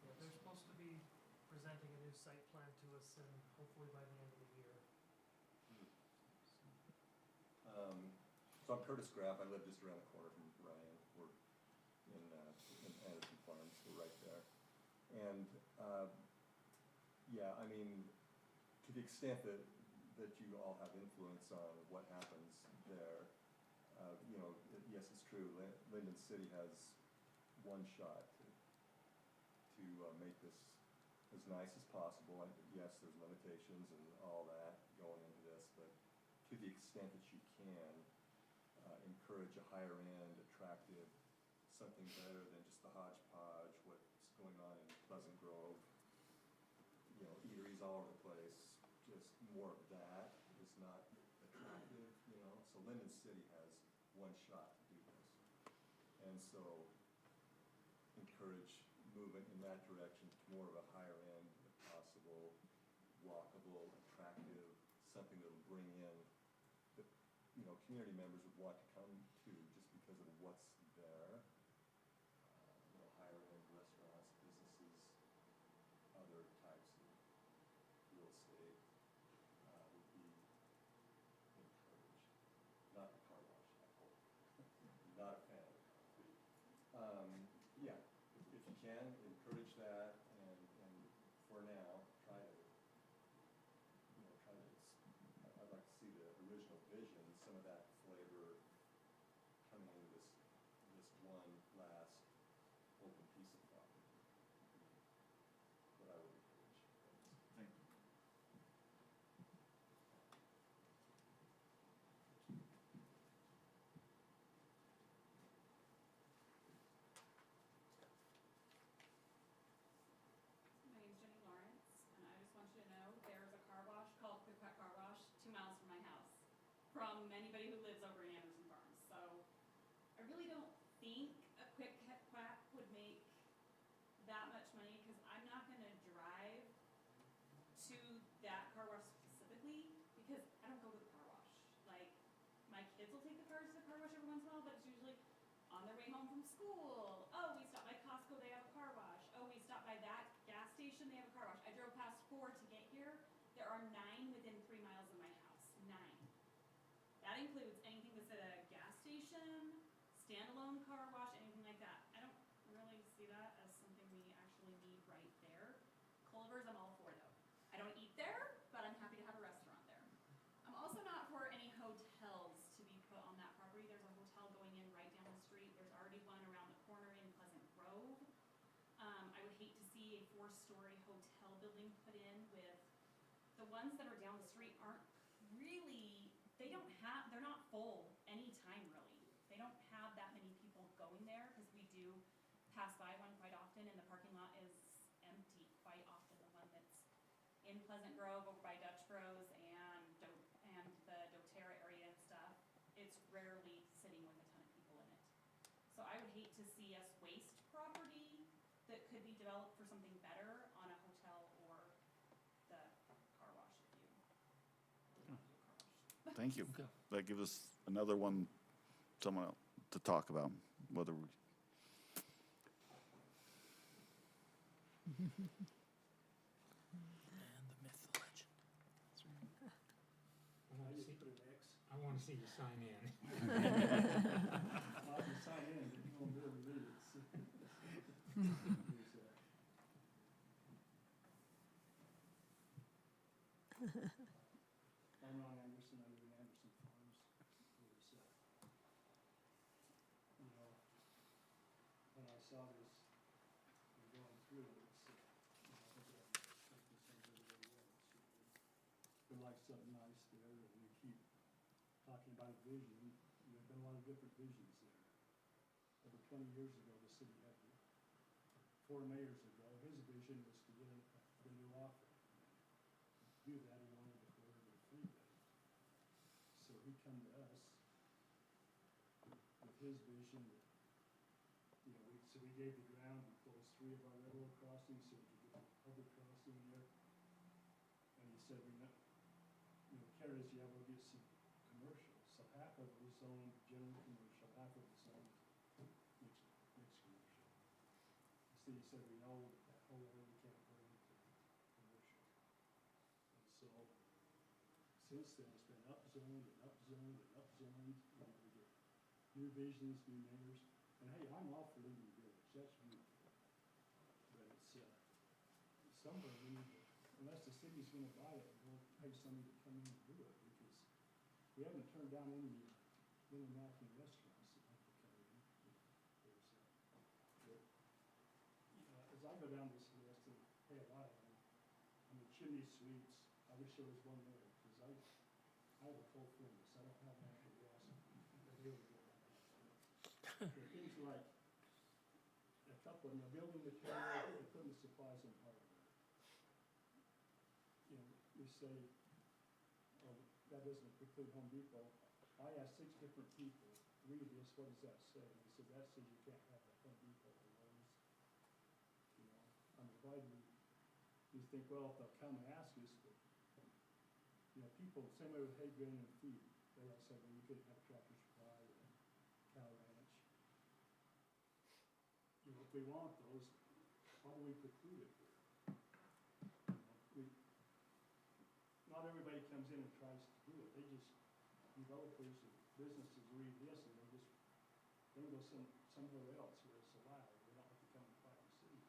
Yeah, they're supposed to be presenting a new site plan to us and hopefully by the end of the year. So I'm Curtis Graff, I live just around the corner from Ryan, we're in Anderson Farms, we're right there. And, yeah, I mean, to the extent that you all have influence on what happens there, you know, yes, it's true, Lindon City has one shot to make this as nice as possible. And yes, there's limitations and all that going into this, but to the extent that you can, encourage a higher end, attractive, something better than just the hodgepodge, what's going on in Pleasant Grove, you know, eateries all over the place, just more of that is not attractive, you know. So Lindon City has one shot to do this. And so encourage movement in that direction to more of a higher end, if possible, walkable, attractive, something that'll bring in that, you know, community members would want to come to just because of what's there. You know, higher end restaurants, businesses, other types of real estate would be encouraged. Not the car wash, I hope. Not a fan of the concrete. Yeah, if you can, encourage that, and for now, try to, you know, I'd like to see the original vision, some of that flavor coming into this one last open piece of property. What I would encourage. Thank you. My name's Jenny Lawrence, and I just want you to know there's a car wash called Quick Quack Car Wash 2 miles from my house, from anybody who lives over in Anderson Farms. So I really don't think a Quick Quack would make that much money, because I'm not gonna drive to that car wash specifically, because I don't go to the car wash. Like, my kids will take the cars to the car wash every once in a while, but it's usually on their way home from school. Oh, we stopped by Costco, they have a car wash. Oh, we stopped by that gas station, they have a car wash. I drove past 4 to get here. There are 9 within 3 miles of my house, 9. That includes anything that's at a gas station, standalone car wash, anything like that. I don't really see that as something we actually need right there. Culver's, I'm all for though. I don't eat there, but I'm happy to have a restaurant there. I'm also not for any hotels to be put on that property. There's a hotel going in right down the street. There's already one around the corner in Pleasant Grove. I would hate to see a 4-story hotel building put in with, the ones that are down the street aren't really, they're not full anytime really. They don't have that many people going there, because we do pass by one quite often, and the parking lot is empty quite often. The one that's in Pleasant Grove over by Dutch Bros and the doTERRA area and stuff, it's rarely sitting with a ton of people in it. So I would hate to see us waste property that could be developed for something better on a hotel or the car wash if you really want to do a car wash. Thank you. Okay. That gives us another one, someone else to talk about, whether we. And the myth, the legend. I want to see you sign in. Well, I can sign in, but you won't be able to read it. I'm Ron Anderson, I live in Anderson Farms. You know, when I saw this, going through it, it's, you know, I think this under the have something nice there, and we keep talking about a vision. There've been a lot of different visions there. Over 20 years ago, the city had, 4 mayors ago, his vision was to get a new offer. To do that, he wanted to go to the freeway. So he come to us with his vision that, so we gave the ground, we closed 3 of our railroad crossings so we could get a public crossing there. And he said, Carries, yeah, we'll get some commercial. So half of it was zoned general commercial, half of it was zoned mixed commercial. So he said, we know that whole area can't go into commercial. And so, since then, it's been upzoned and upzoned and upzoned. We get new visions, new mayors. And hey, I'm all for Lindon Village, that's beautiful. But it's, somewhere we need to, unless the city's gonna buy it, we'll pay somebody to come in and do it, because we haven't turned down any international restaurants that want to come in. As I go down this list, and pay a lot of them, and the chimney sweets, I wish there was one there, because I have a full furnace, I don't have natural gas, but here we go. The things like, a couple of them, building material, equipment, supplies, and hardware. We say, oh, that doesn't include Home Depot. I asked 6 different people, read this, what does that say? And they said, that says you can't have a Home Depot or Lowe's. I'm glad you think, well, if they'll come and ask us, but, people, same way with hay, grain, and feed. They all said, well, you couldn't have Tractor Supply or Cow Ranch. If we want those, why do we preclude it here? Not everybody comes in and tries to do it. They just, developers and businesses read this and they go somewhere else where it's allowed. They don't have to come and fight the city.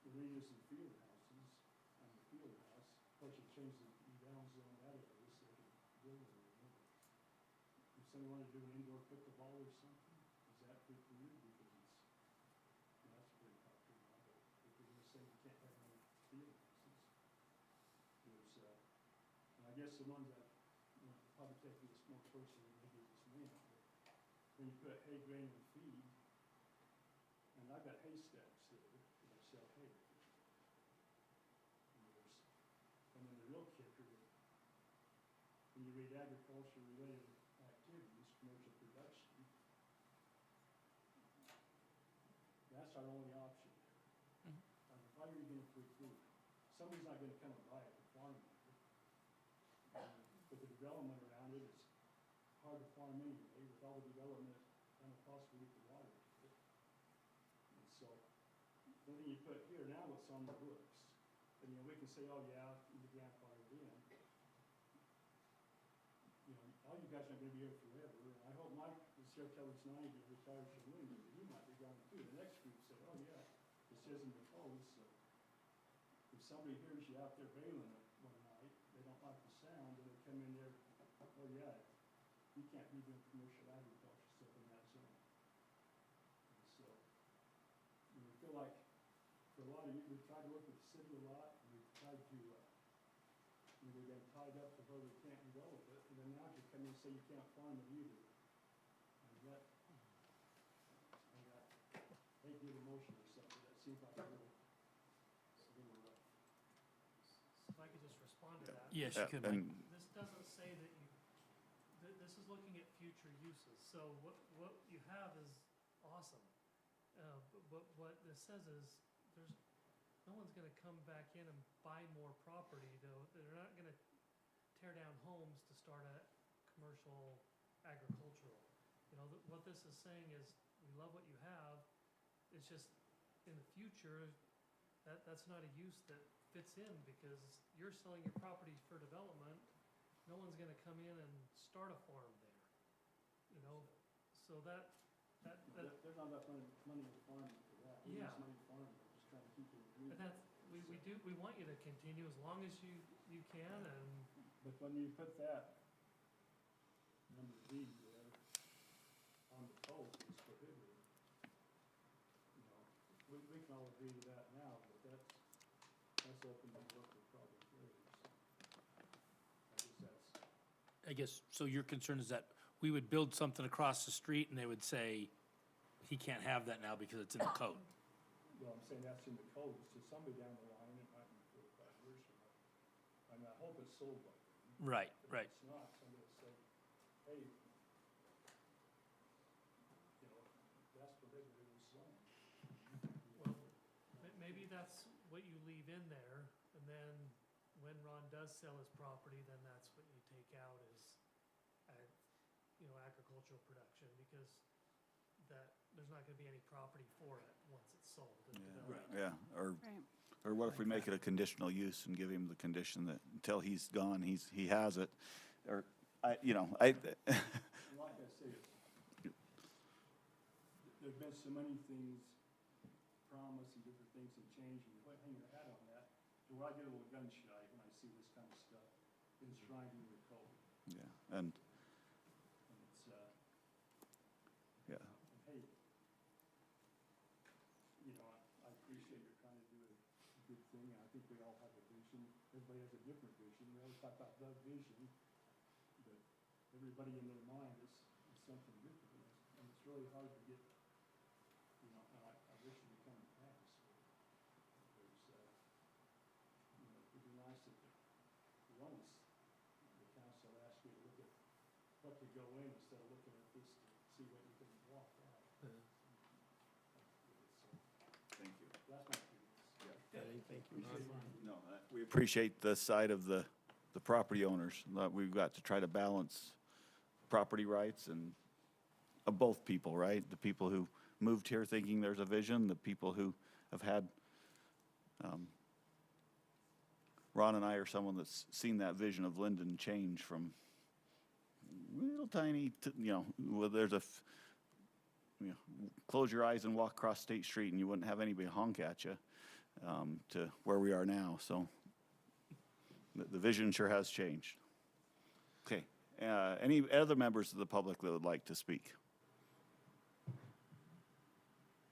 We're reusing field houses on the field house. Of course, you change the down zone that area so they can build it. If somebody wanted to do an indoor pickleball or something, is that precluded? Because that's pretty popular now, but if you're gonna say you can't have any field houses, and I guess the ones that, probably take this more personally, maybe this man, but when you put hay, grain, and feed, and I've got haystacks there that sell hay. And then the real kicker, when you read agriculture-related activities, commercial production, that's our only option there. Why are you gonna preclude? Somebody's not gonna come and buy it and farm it. With the development around it, it's hard to farm anyway, with all the development and the possibility for water to it. And so, the thing you put here, now it's on the books. And, we can say, oh yeah, the grandfather in. All you guys aren't gonna be here forever. And I hope Mike, the sheriff tells 90, retires from Lindon, but he might be gone too. The next group said, oh yeah, it says in the code, so if somebody hears you out there bailing it one night, they don't like the sound, and they come in there, oh yeah, you can't be doing commercial agriculture stuff in that zone. And so, we feel like, for a lot of you, we've tried to work with the city a lot, and we've tried to, we've been tied up to where we can't develop it, and then now you come in and say you can't farm it either. And that, they did a motion or something, that seems like a little rough. If I could just respond to that. Yes, you could, Mike. This doesn't say that this is looking at future uses. So what you have is awesome. But what this says is, no one's gonna come back in and buy more property, though. They're not gonna tear down homes to start a commercial agricultural. What this is saying is, we love what you have, it's just, in the future, that's not a use that fits in, because you're selling your property for development, no one's gonna come in and start a farm there. So There's not enough money to farm for that. We Yeah. use money to farm, we're just trying to keep it in. But we want you to continue as long as you can, and But when you put that number D there on the post, it's prohibited. We can all agree to that now, but Let's open the door for public hearings. I guess that's, I guess, so your concern is that we would build something across the street and they would say, he can't have that now because it's in the code. well, I'm saying that's in the code, it's just somebody down the line, it might be 4 or 5 years from now. I mean, I hope it's sold by then. Right, If right. it's not, somebody will say, hey, that's prohibited in zone. Well, maybe that's what you leave in there, and then when Ron does sell his property, then that's what you take out as, agricultural production, because there's not gonna be any property for it once it's sold and developed. Yeah, Right. or what if we make it a conditional use and give him the condition that until he's gone, he has it? Or, And like I say, there've been so many things promised and different things have changed, and you hang your hat on that, to where I get a little gun shy when I see this kind of stuff enshrined in the code. yeah, and, And it's, yeah, and hey, I appreciate you're trying to do a good thing, and I think we all have a vision. Everybody has a different vision. We always talk about the vision, but everybody in their mind is something different. And it's really hard to get, and I wish it would come to pass. There's, it'd be nice if once the council asked you to look at what could go in instead of looking at this to see what you can block out. thank you. That's my feelings. Thank you. No, we appreciate the side of the property owners. That we've got to try to balance property rights and of both people, right? The people who moved here thinking there's a vision, the people who have had, Ron and I are someone that's seen that vision of Lindon change from little tiny, well, there's close your eyes and walk across State Street and you wouldn't have anybody honk at you, to where we are now. So the vision sure has changed. Okay, any other members of the public that would like to speak?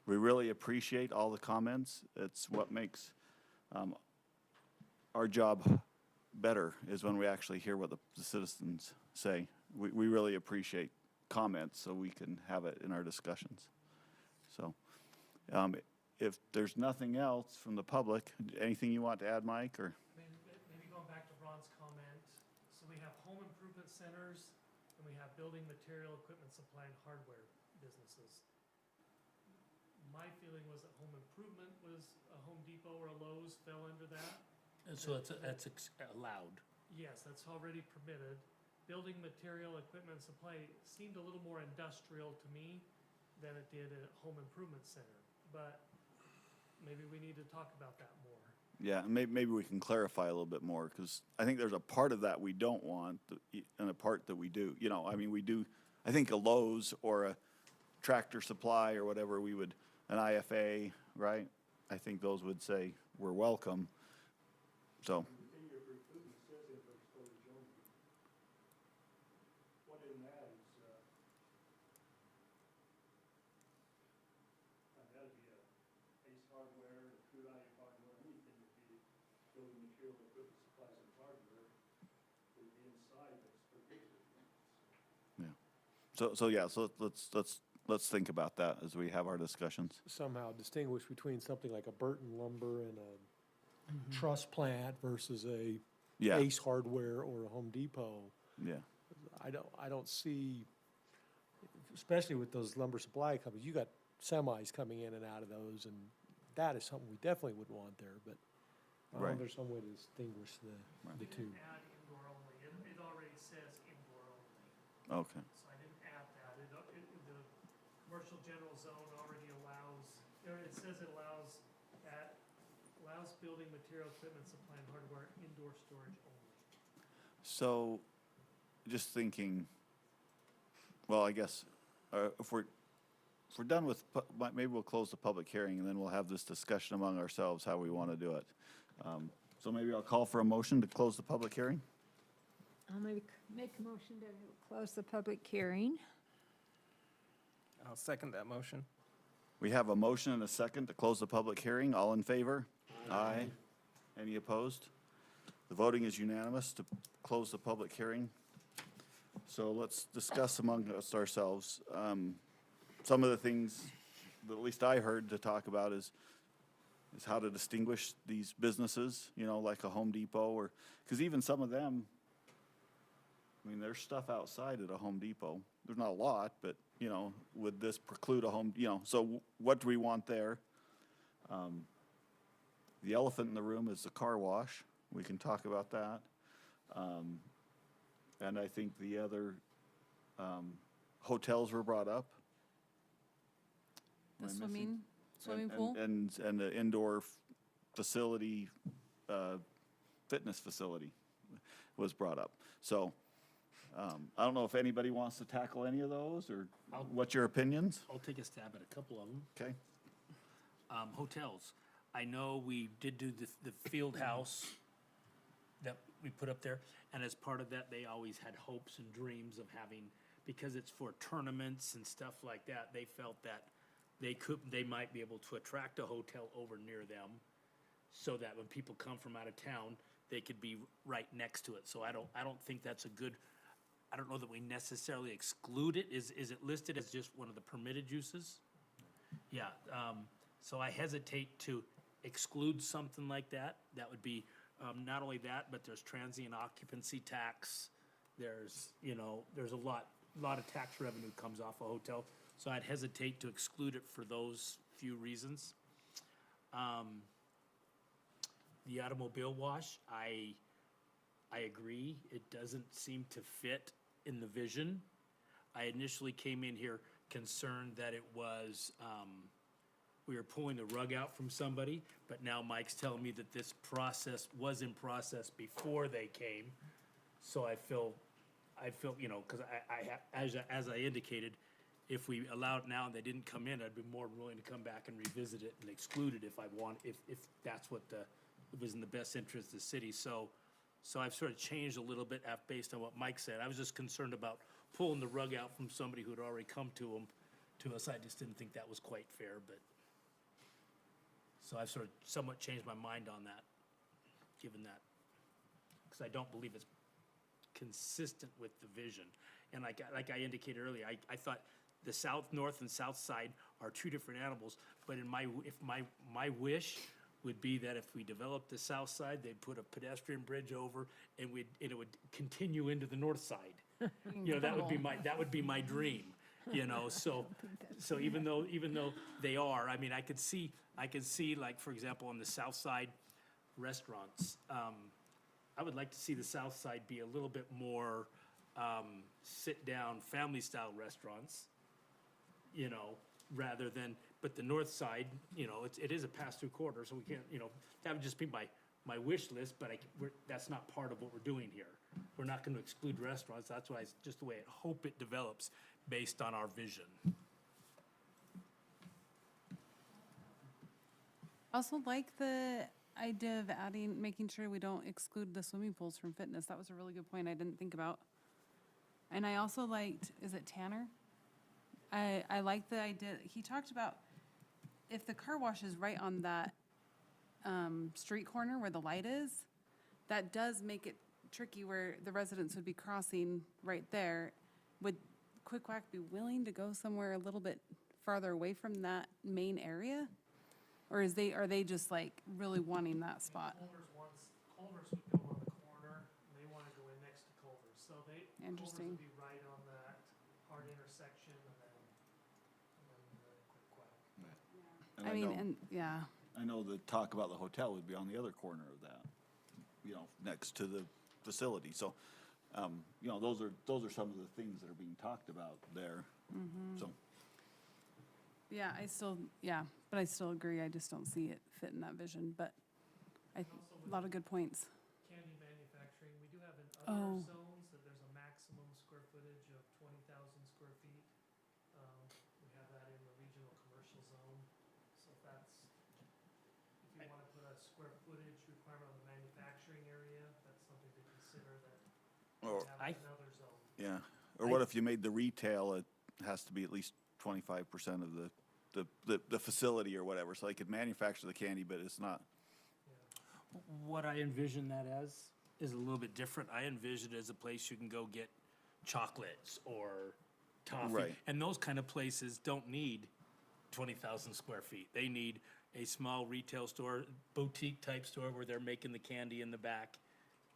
We really appreciate all the comments. It's what makes our job better, is when we actually hear what the citizens say. We really appreciate comments so we can have it in our discussions. So if there's nothing else from the public, anything you want to add, Mike, or? Maybe going back to Ron's comment, so we have home improvement centers, and we have building material, equipment, supply, and hardware businesses. My feeling was that home improvement was a Home Depot or a Lowe's fell under that. And so that's allowed. Yes, that's already permitted. Building material, equipment, supply seemed a little more industrial to me than it did a home improvement center. But maybe we need to talk about that more. Yeah, and maybe we can clarify a little bit more, because I think there's a part of that we don't want and a part that we do. We do, I think a Lowe's or a Tractor Supply or whatever we would, an IFA, right? I think those would say we're welcome. So, The thing your recruitment says in for storage only. What in that is, that'd be a Ace Hardware, a True Value Hardware, anything would be building material, equipment, supplies, and hardware would be inside that's prohibited. so let's think about that as we have our discussions. Somehow distinguish between something like a Burton Lumber and a truss plant versus a Yeah, Ace Hardware or a Home Depot. yeah, I don't see, especially with those lumber supply companies, you got semis coming in and out of those, and that is something we definitely would want there, but I Right. don't know if there's some way to distinguish the We two. didn't add indoor only. It already says indoor only. okay. So I didn't add that. The commercial general zone already allows, it says it allows building material, equipment, supply, and hardware, indoor storage only. So, just thinking, well, I guess, if we're done with, maybe we'll close the public hearing and then we'll have this discussion among ourselves how we want to do it. So maybe I'll call for a motion to close the public hearing. I'll make a motion to close the public hearing. I'll second that motion. We have a motion and a second to close the public hearing. All in favor? Aye. Any opposed? The voting is unanimous to close the public hearing. So let's discuss among us ourselves. Some of the things that at least I heard to talk about is how to distinguish these businesses, you know, like a Home Depot or, because even some of them, I mean, there's stuff outside at a Home Depot. There's not a lot, but, you know, would this preclude a home, you know, so what do we want there? The elephant in the room is the car wash. We can talk about that. And I think the other hotels were brought up. The Am I missing? swimming pool? And the indoor facility, fitness facility was brought up. So, I don't know if anybody wants to tackle any of those, or what's your opinions? I'll take a stab at a couple of them. Okay, Hotels. I know we did do the field house that we put up there, and as part of that, they always had hopes and dreams of having, because it's for tournaments and stuff like that, they felt that they might be able to attract a hotel over near them, so that when people come from out of town, they could be right next to it. So I don't think that's a good, I don't know that we necessarily exclude it. Is it listed as just one of the permitted uses? Yeah, so I hesitate to exclude something like that. That would be, not only that, but there's transient occupancy tax. There's, you know, there's a lot of tax revenue comes off a hotel. So I'd hesitate to exclude it for those few reasons. The automobile wash, I agree. It doesn't seem to fit in the vision. I initially came in here concerned that it was, we were pulling the rug out from somebody, but now Mike's telling me that this process was in process before they came. So I feel, you know, because as I indicated, if we allow it now and they didn't come in, I'd be more than willing to come back and revisit it and exclude it if that's what it was in the best interest of the city. So I've sort of changed a little bit based on what Mike said. I was just concerned about pulling the rug out from somebody who had already come to us. I just didn't think that was quite fair, but. So I've sort of somewhat changed my mind on that, given that, because I don't believe it's consistent with the vision. And like I indicated earlier, I thought the south, north, and south side are two different animals. But my wish would be that if we developed the south side, they'd put a pedestrian bridge over, and it would continue into the north side. You know, that would be my dream. You know, so even though they are, I mean, I could see like, for example, on the south side restaurants, I would like to see the south side be a little bit more sit-down, family-style restaurants, you know, rather than, but the north side, you know, it is a pass-through corridor, so we can't, you know, that would just be my wish list, but that's not part of what we're doing here. We're not going to exclude restaurants. That's why it's just the way I hope it develops based on our vision. Also like the idea of making sure we don't exclude the swimming pools from fitness. That was a really good point I didn't think about. And I also liked, is it Tanner? I like the idea, he talked about if the car wash is right on that street corner where the light is, that does make it tricky where the residents would be crossing right there. Would Quick Quack be willing to go somewhere a little bit farther away from that main area? Or are they just like really wanting that spot? Culver's would go on the corner, and they want to go in next to Culver's. So Culver's would be right on that hard intersection, and then Quick Quack. And I mean, yeah. I know the talk about the hotel would be on the other corner of that, you know, next to the facility. So, you know, those are some of the things that are being talked about there. So. Yeah, but I still agree. I just don't see it fit in that vision, but a lot of good points. Candy manufacturing, we do have in other zones that there's a maximum square footage of 20,000 square feet. We have that in the regional commercial zone. So if you want to put a square footage requirement on the manufacturing area, that's something to consider that we have in another zone. Yeah, or what if you made the retail, it has to be at least 25% of the facility or whatever, so they could manufacture the candy, but it's not. What I envision that as is a little bit different. I envision it as a place you can go get chocolates or toffee. Right. And those kind of places don't need 20,000 square feet. They need a small retail store, boutique type store where they're making the candy in the back.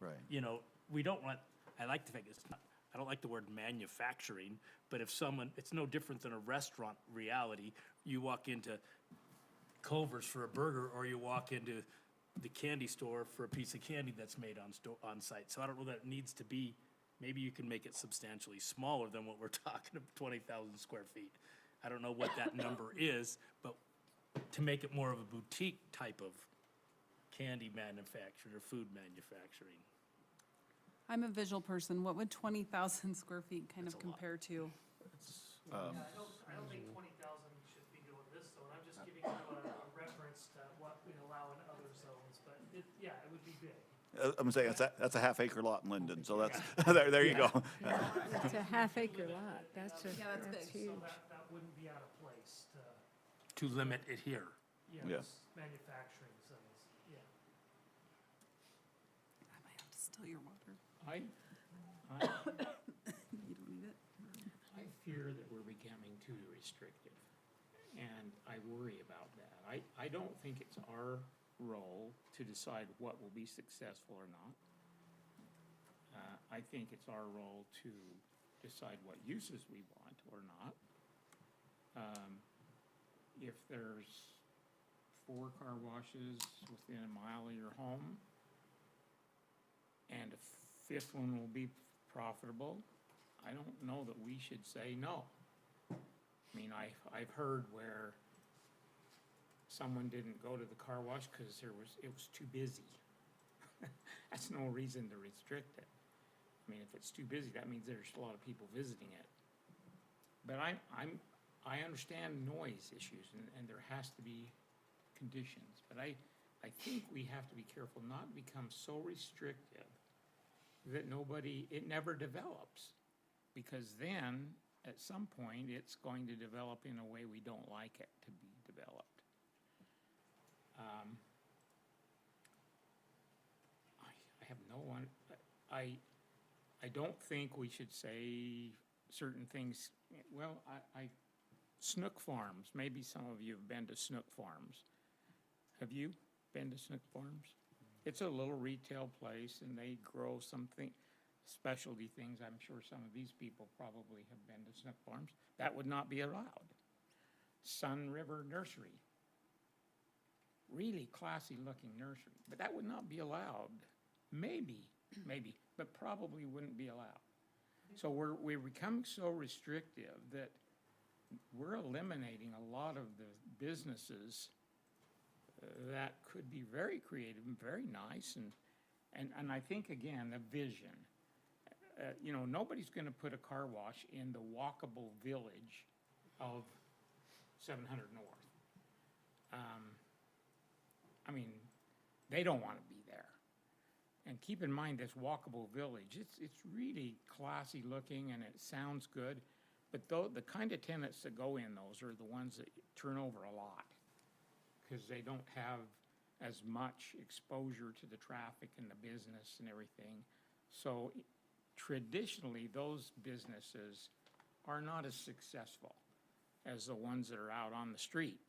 Right. You know, we don't want, I like to think it's not, I don't like the word manufacturing, but if someone, it's no different than a restaurant reality. You walk into Culver's for a burger, or you walk into the candy store for a piece of candy that's made on site. So I don't know that it needs to be, maybe you can make it substantially smaller than what we're talking of 20,000 square feet. I don't know what that number is, but to make it more of a boutique type of candy manufacturing or food manufacturing. I'm a visual person. What would 20,000 square feet kind That's of a lot. compare to? Yeah, I don't think 20,000 should be doing this zone. I'm just giving you a reference to what we allow in other zones, but it would be big. I'm saying that's a half acre lot in Linden, so that's, there you go. It's a half-acre lot, that's that's that's big. huge. So that wouldn't be out of place To to, limit it here. Yeah. manufacturing zones, yeah. I might have to steal your water. I You don't need it? I fear that we're becoming too restrictive, and I worry about that. I don't think it's our role to decide what will be successful or not. I think it's our role to decide what uses we want or not. If there's 4 car washes within a mile of your home, and a 5th one will be profitable, I don't know that we should say no. I mean, I've heard where someone didn't go to the car wash because it was too busy. That's no reason to restrict it. I mean, if it's too busy, that means there's a lot of people visiting it. But I understand noise issues, and there has to be conditions. But I think we have to be careful not to become so restrictive that it never develops. Because then, at some point, it's going to develop in a way we don't like it to be developed. I have no one, I don't think we should say certain things. Well, Snook Farms, maybe some of you have been to Snook Farms. Have you been to Snook Farms? It's a little retail place, and they grow something, specialty things. I'm sure some of these people probably have been to Snook Farms. That would not be allowed. Sun River Nursery, really classy looking nursery, but that would not be allowed. Maybe, but probably wouldn't be allowed. So we're becoming so restrictive that we're eliminating a lot of the businesses that could be very creative and very nice, and I think, again, the vision. Nobody's gonna put a car wash in the walkable village of 700 North. I mean, they don't wanna be there. And keep in mind, this walkable village, it's really classy looking and it sounds good, but the kind of tenants that go in those are the ones that turn over a lot, because they don't have as much exposure to the traffic and the business and everything. So traditionally, those businesses are not as successful as the ones that are out on the street.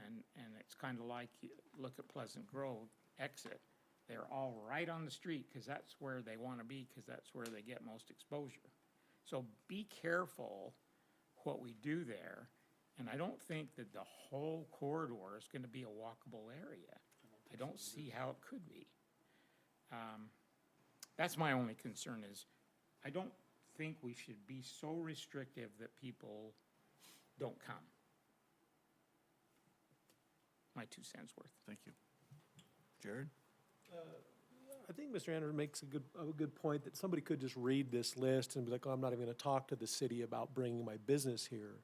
And it's kind of like, you look at Pleasant Grove exit, they're all right on the street because that's where they want to be, because that's where they get most exposure. So be careful what we do there. And I don't think that the whole corridor is going to be a walkable area. I don't see how it could be. That's my only concern, is I don't think we should be so restrictive that people don't come. My 2 cents worth. Thank you. Jared? I think Mr. Anderson makes a good point that somebody could just read this list and be like, oh, I'm not even going to talk to the city about bringing my business here.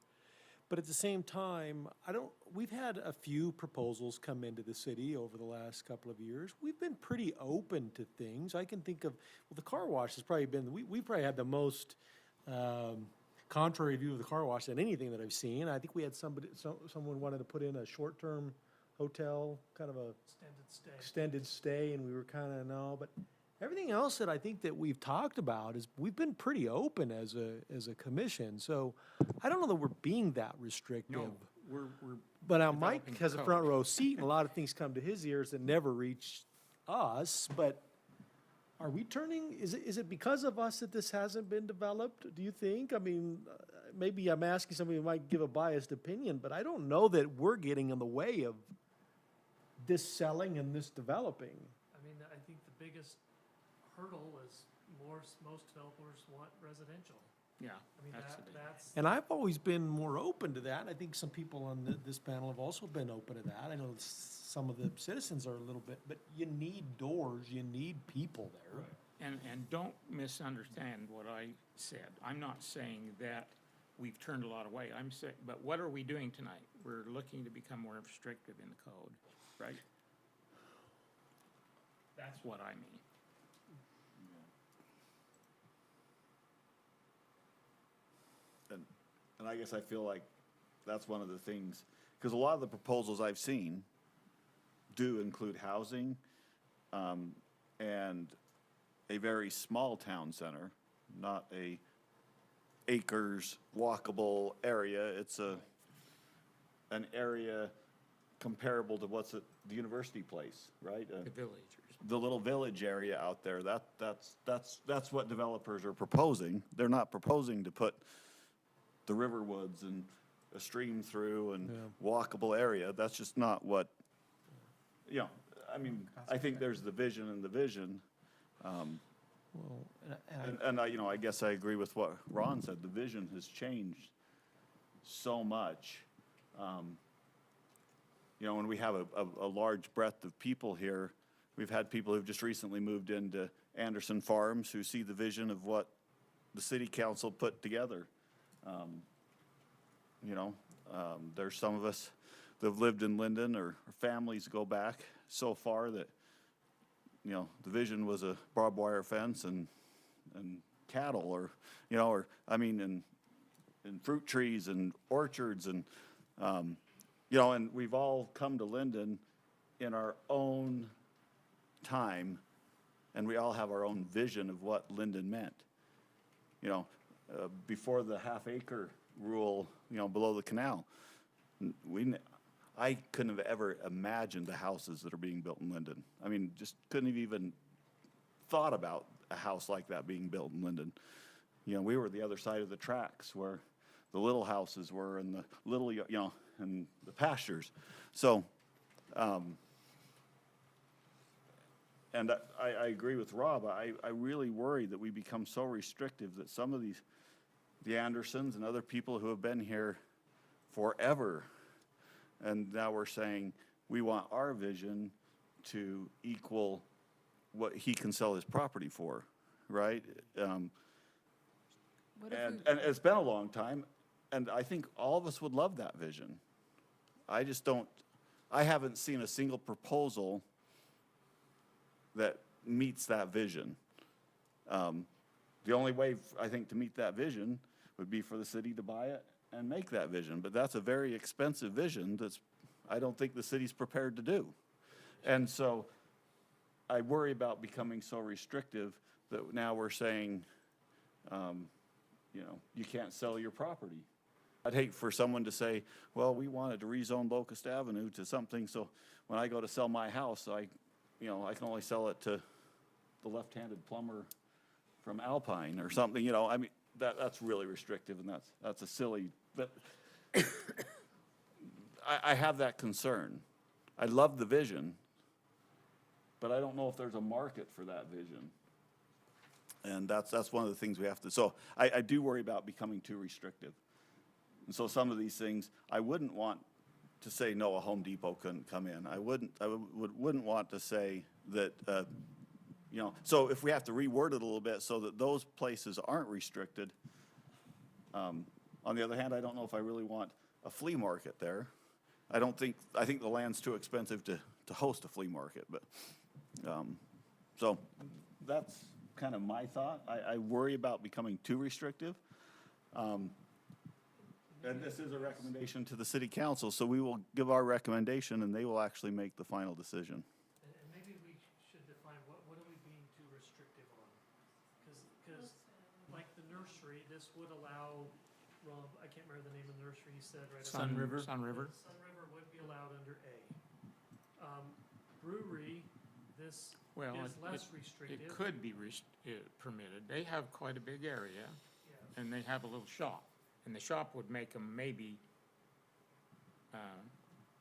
But at the same time, we've had a few proposals come into the city over the last couple of years. We've been pretty open to things. I can think of, the car wash has probably been, we've probably had the most contrary view of the car wash than anything that I've seen. I think we had someone wanted to put in a short-term hotel, kind of a Extended stay. extended stay, and we were kind of, no, but everything else that I think that we've talked about is, we've been pretty open as a commission, so I don't know that we're being that restrictive. No, we're But now Mike developing has a code. front row seat, and a lot of things come to his ears that never reach us, but are we turning, is it because of us that this hasn't been developed, do you think? I mean, maybe I'm asking somebody who might give a biased opinion, but I don't know that we're getting in the way of this selling and this developing. I mean, I think the biggest hurdle is most developers want residential. Yeah, I mean, that's the big. that's, And I've always been more open to that. I think some people on this panel have also been open to that. I know some of the citizens are a little bit, but you need doors, you need people there. And don't misunderstand what I said. I'm not saying that we've turned a lot away. I'm saying, but what are we doing tonight? We're looking to become more restrictive in the code, right? That's what I mean. And I guess I feel like that's one of the things, because a lot of the proposals I've seen do include housing, and a very small town center, not a acres walkable area. It's an area comparable to what's at the university place, right? The villagers. The little village area out there, that's what developers are proposing. They're not proposing to put the river woods and a stream through and walkable area. That's just not what, I mean, I think there's the vision and the vision. Well, I guess I agree with what Ron said. The vision has changed so much. When we have a large breadth of people here, we've had people who've just recently moved into Anderson Farms who see the vision of what the city council put together. There's some of us that have lived in Lindon, or families go back so far that, the vision was a barbed wire fence and cattle, and fruit trees and orchards and we've all come to Lindon in our own time, and we all have our own vision of what Lindon meant. Before the half-acre rule, below the canal, I couldn't have ever imagined the houses that are being built in Lindon. I mean, just couldn't have even thought about a house like that being built in Lindon. We were the other side of the tracks where the little houses were, and the little, and the pastures. So, and I agree with Rob. I really worry that we become so restrictive that some of the Andersons and other people who have been here forever, and now we're saying we want our vision to equal what he can sell his property for, right? And it's been a long time, and I think all of us would love that vision. I haven't seen a single proposal that meets that vision. The only way, I think, to meet that vision would be for the city to buy it and make that vision. But that's a very expensive vision I don't think the city's prepared to do. And so I worry about becoming so restrictive that now we're saying, you can't sell your property. I'd hate for someone to say, well, we wanted to rezone Locust Avenue to something, so when I go to sell my house, I can only sell it to the left-handed plumber from Alpine or something, I mean, that's really restrictive, and that's a silly, but I have that concern. I love the vision, but I don't know if there's a market for that vision. And that's one of the things we have to, so I do worry about becoming too restrictive. And so some of these things, I wouldn't want to say, no, a Home Depot couldn't come in. I wouldn't want to say that, so if we have to reword it a little bit so that those places aren't restricted. On the other hand, I don't know if I really want a flea market there. I think the land's too expensive to host a flea market, but, so that's kind of my thought. I worry about becoming too restrictive. And this is a recommendation to the city council, so we will give our recommendation and they will actually make the final decision. And maybe we should define what are we being too restrictive on? Because like the nursery, this would allow, Rob, I can't remember the name of the nursery you said, right? Sun River? Sun River. Sun River would be allowed under A. Brewery, this Well, is less it restrictive. could be permitted. They have quite a big area, Yeah. and they have a little shop. And the shop would make them maybe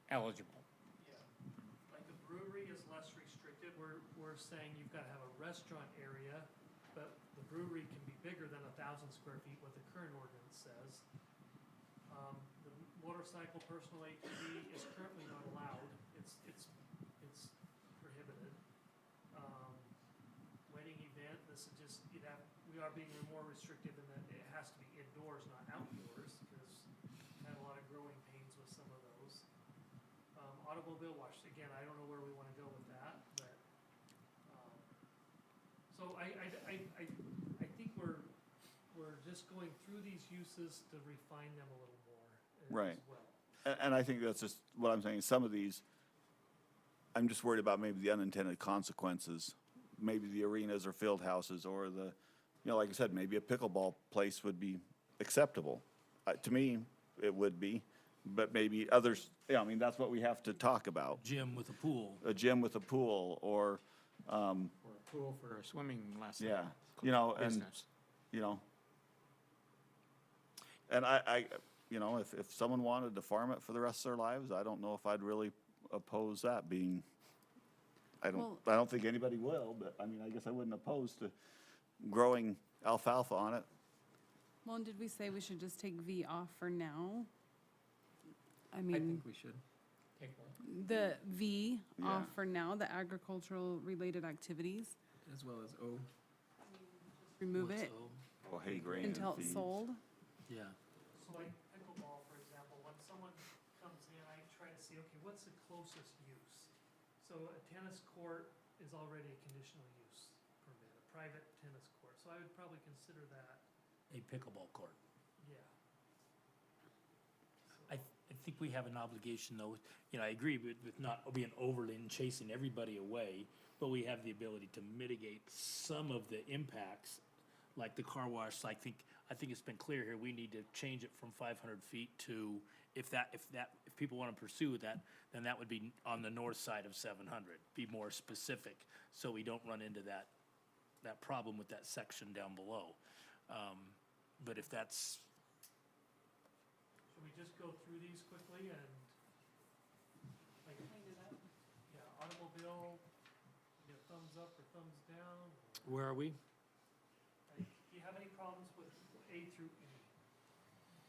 eligible. Yeah. Like the brewery is less restricted. We're saying you've got to have a restaurant area, but the brewery can be bigger than 1,000 square feet, what the current ordinance says. The motorcycle personal ATV is currently not allowed. It's prohibited. Wedding event, this is just, we are being more restrictive in that it has to be indoors, not outdoors, because we've had a lot of growing pains with some of those. Automobile wash, again, I don't know where we want to go with that, but, so I think we're just going through these uses to refine them a little more Right. as well. And I think that's just what I'm saying. Some of these, I'm just worried about maybe the unintended consequences. Maybe the arenas or field houses or the, like I said, maybe a pickleball place would be acceptable. To me, it would be, but maybe others, I mean, that's what we have to talk about. Gym with a pool. A gym with a pool or, Or a pool for a swimming lesson. yeah, and, Business. And if someone wanted to farm it for the rest of their lives, I don't know if I'd really oppose that being, I don't think anybody will, but I mean, I guess I wouldn't oppose to growing alfalfa on it. Well, and did we say we should just take V off for now? I I mean, think we should. Take one. the V off Yeah. for now, the agricultural related activities, As well as O. remove What's it O? Or hay grain and until it's feeds. sold. Yeah. So like pickleball, for example, when someone comes in, I try to see, okay, what's the closest use? So a tennis court is already a conditional use permit, a private tennis court, so I would probably consider that, A pickleball court. yeah. I think we have an obligation though, I agree with not being overly and chasing everybody away, but we have the ability to mitigate some of the impacts, like the car wash. I think it's been clear here, we need to change it from 500 feet to, if people want to pursue that, then that would be on the north side of 700, be more specific, so we don't run into that problem with that section down below. But if that's, Should we just go through these quickly and, like, yeah, automobile, get a thumbs up or thumbs down? where are we? Do you have any problems with A through E?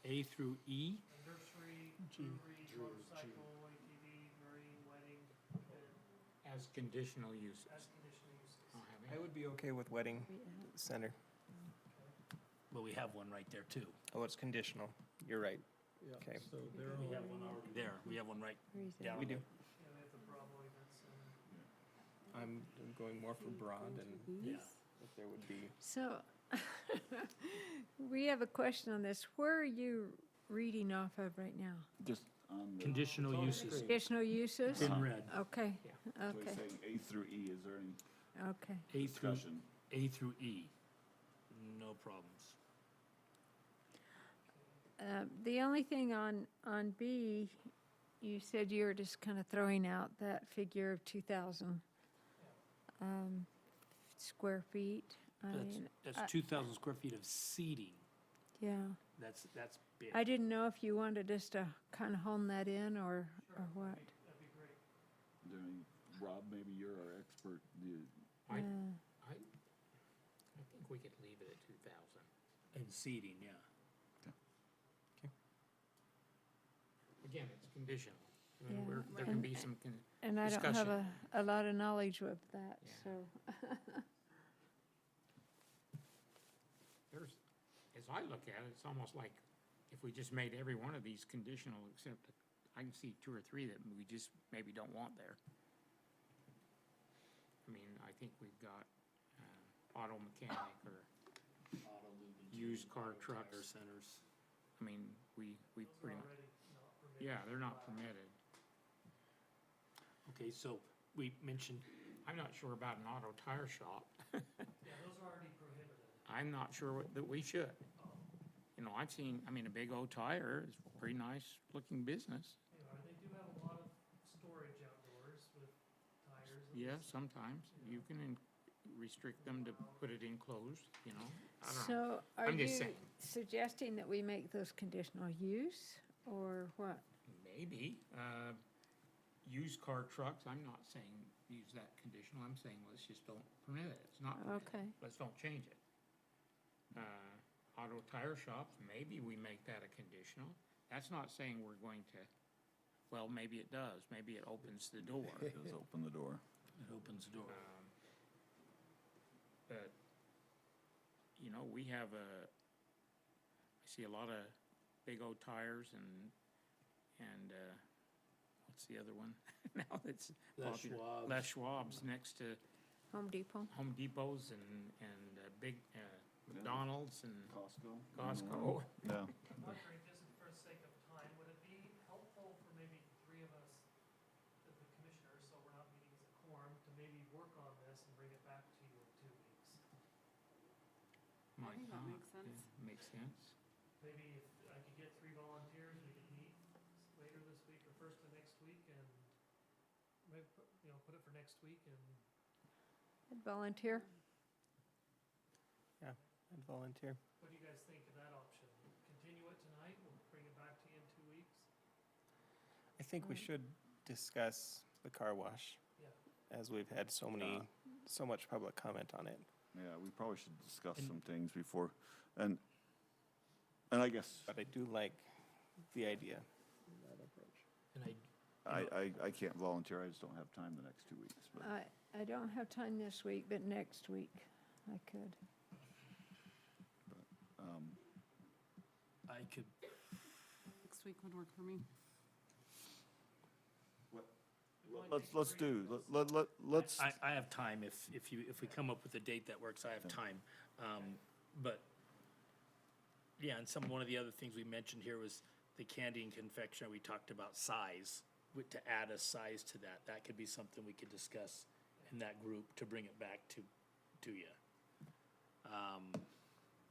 A through E? Nursery, brewery, motorcycle, ATV, marine, wedding, event, As conditional uses. as conditional uses. Don't have I any. would be okay with wedding center. Well, we have one right there too. Oh, it's conditional. You're right. Okay. So they're We have all, one already there. We have one right down. We on the- do. Yeah, we have the Bravo Event Center. I'm going more for broad and Yeah. if there would be. So, we have a question on this. Where are you reading off of right now? Just on the, Conditional uses. Additional uses? It's in red. Okay, so he's okay, saying A through E, is there any okay. A through E. No problems. The only thing on B, you said you were just kind of throwing out that figure of 2,000 square feet. I mean, That's 2,000 square feet of seating. yeah. That's big. I didn't know if you wanted us to kind of hone that in or what. That'd be great. is there any, Rob, maybe you're our expert, I, Yeah. I think we could leave it at 2,000. And seating, yeah. Again, it's conditional. I mean, Yeah, there can and- be some, And I don't have Discussion. a lot of knowledge of that, Yeah. so. there's, as I look at it, it's almost like if we just made every one of these conditional, except I can see 2 or 3 that we just maybe don't want there. I mean, I think we've got auto mechanic or used car trucks. Tire centers. I mean, we Those are pretty much, already not permitted. yeah, they're not permitted. Okay, so we mentioned, I'm not sure about an auto tire shop. Yeah, those are already prohibited. I'm not sure that we should. You know, I've seen, I mean, a big old tire is a pretty nice looking business. They are, they do have a lot of storage outdoors with tires. and Yeah, this. sometimes you can restrict them to put it enclosed, you know? I don't know. So are I'm just you saying. suggesting that we make those conditional use or what? Maybe, used car trucks, I'm not saying use that conditional, I'm saying let's just don't permit it, it's not permitted. Okay. Let's don't change it. Auto tire shops, maybe we make that a conditional, that's not saying we're going to, well, maybe it does, maybe it opens the door. It does open the door. it opens the door. But, you know, we have I see a lot of big old tires and what's the other one? Now that's Les popular. Schwab's. Les Schwab's next to Home Depot? Home Depots and big McDonald's and Costco. Costco. Yeah. I'm wondering, just for the sake of time, would it be helpful for maybe three of us, the commissioners, so we're not meeting as a quorum, to maybe work on this and bring it back to you in 2 weeks? Might think that not. makes sense. Yeah, makes sense. Maybe if I could get 3 volunteers, we could meet later this week or first of next week and maybe, put it for next week and I'd volunteer. Yeah, I'd volunteer. what do you guys think of that option? Continue it tonight, we'll bring it back to you in 2 weeks? I think we should discuss the car wash, Yeah. as we've had so much public comment on it. Yeah, we probably should discuss And- some things before, and I guess, But I do like the idea of that approach. And I can't volunteer, I just don't have time the next 2 weeks, but. I don't have time this week, but next week I could. I could, Next week would work for me. Let's I have time if we come up with a date that works, I have time. But, yeah, and one of the other things we mentioned here was the candy and confectionery, we talked about size, to add a size to that. That could be something we could discuss in that group to bring it back to you.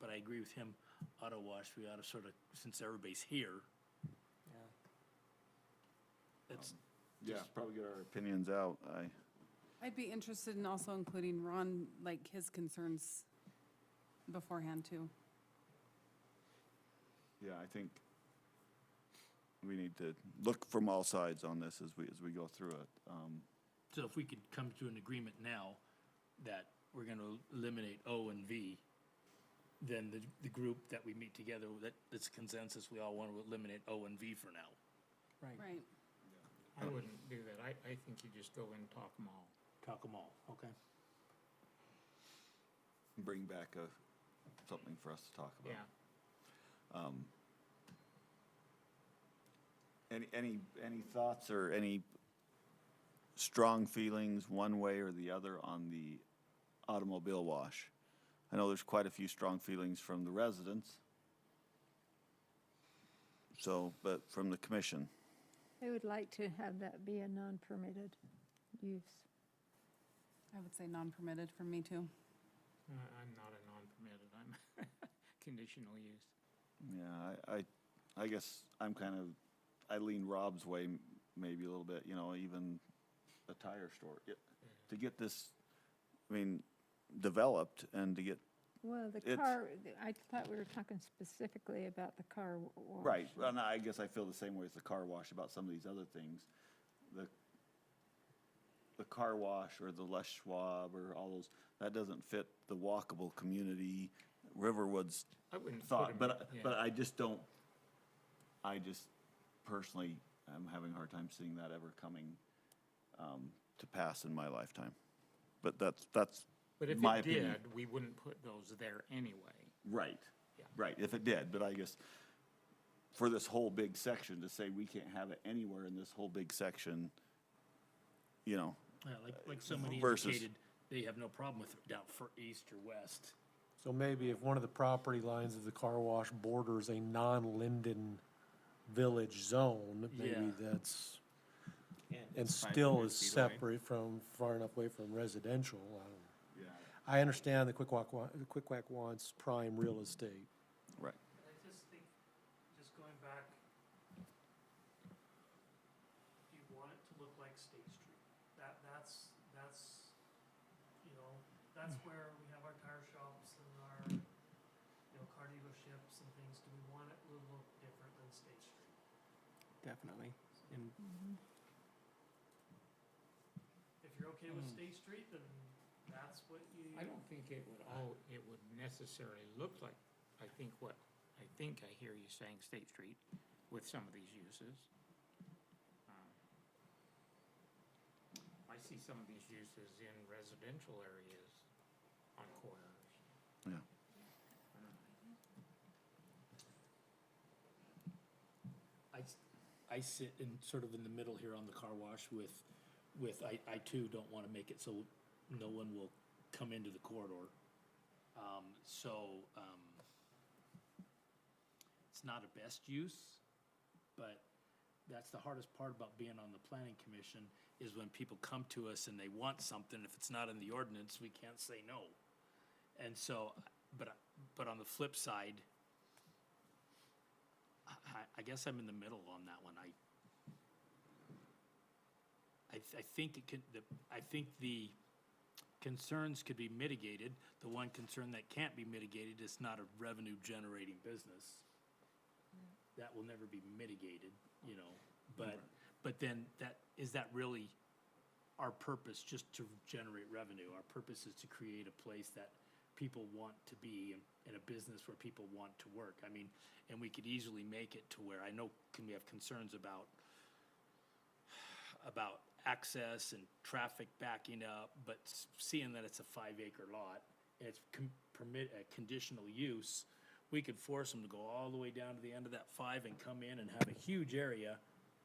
But I agree with him, auto wash, we ought to sort of, since everybody's here, it's, Yeah, probably get our opinions out, I'd be interested in also including Ron, like his concerns beforehand too. yeah, I think we need to look from all sides on this as we go through it. so if we could come to an agreement now that we're gonna eliminate O and V, then the group that we meet together, that's consensus, we all want to eliminate O and V for now. Right. I wouldn't do that. I think you just go in and talk them all. Talk them all, okay? Bring back something for us to talk about. Yeah. Any thoughts or any strong feelings one way or the other on the automobile wash? I know there's quite a few strong feelings from the residents. So, but from the commission, I would like to have that be a non-permitted use. I would say non-permitted for me too. I'm not a non-permitted, I'm conditional use. yeah, I guess I lean Rob's way maybe a little bit, even a tire store. To get this, developed and to get, Well, the It's- car, I thought we were talking specifically about the car wash. right, and I guess I feel the same way as the car wash about some of these other things. The car wash or the Les Schwab or all those, that doesn't fit the walkable community, Riverwood's I wouldn't put thought, 'em but in, yeah. I just personally, I'm having a hard time seeing that ever coming to pass in my lifetime. But that's But if my it opinion. did, we wouldn't put those there anyway. Right, Yeah. right, if it did, but I guess for this whole big section, to say we can't have it anywhere in this whole big section, Yeah, like somebody Versus- indicated, they have no problem with it down for east or west. So maybe if one of the property lines of the car wash borders a non-Lindon village zone, maybe Yeah. that's, and 500 still is feet away. separate from, far enough away from residential. I don't know. Yeah. I understand the Quick Quack wants prime real estate. Right. And I just think, just going back, you want it to look like State Street. That's, you know, that's where we have our tire shops and our, you know, car dealerships and things. Do we want it to look different than State Street? Definitely. And If you're okay with State Street, then that's what you. I don't think it would necessarily look like, I think I hear you saying State Street with some of these uses. I see some of these uses in residential areas on corners. Yeah. I sit in, sort of in the middle here on the car wash I too don't wanna make it so no one will come into the corridor. It's not a best use, but that's the hardest part about being on the planning commission, is when people come to us and they want something, if it's not in the ordinance, we can't say no. And so, but on the flip side, I guess I'm in the middle on that one. I think it could, I think the concerns could be mitigated. The one concern that can't be mitigated is not a revenue generating business. That will never be mitigated, you know, but then is that really our purpose, just to generate revenue? Our purpose is to create a place that people want to be in a business where people want to work. I mean, and we could easily make it to where, I know, we have concerns about access and traffic backing up, but seeing that it's a 5-acre lot, and it's a conditional use, we could force them to go all the way down to the end of that 5 and come in and have a huge area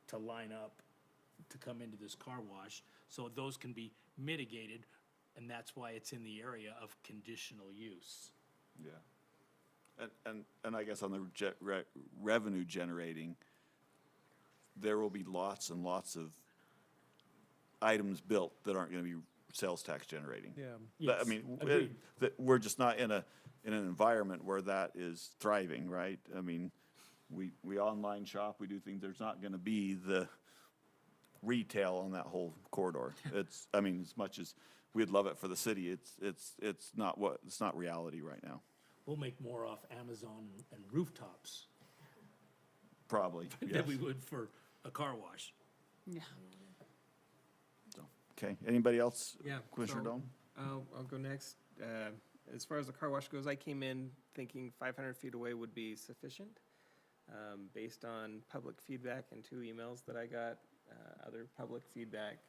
to line up to come into this car wash. So those can be mitigated, and that's why it's in the area of conditional use. Yeah. And I guess on the revenue generating, there will be lots and lots of items built that aren't gonna be sales tax generating. Yeah. But, I Yes, mean, agreed. that we're just not in an environment where that is thriving, right? I mean, we online shop, we do things, there's not gonna be the retail on that whole corridor. It's, I mean, as much as we'd love it for the city, it's not reality right now, We'll make more off Amazon and rooftops probably, yes. than we would for a car wash. Yeah. So, okay, anybody else? Yeah. Commissioner so Doan? I'll go next. As far as the car wash goes, I came in thinking 500 feet away would be sufficient. Based on public feedback and 2 emails that I got, other public feedback,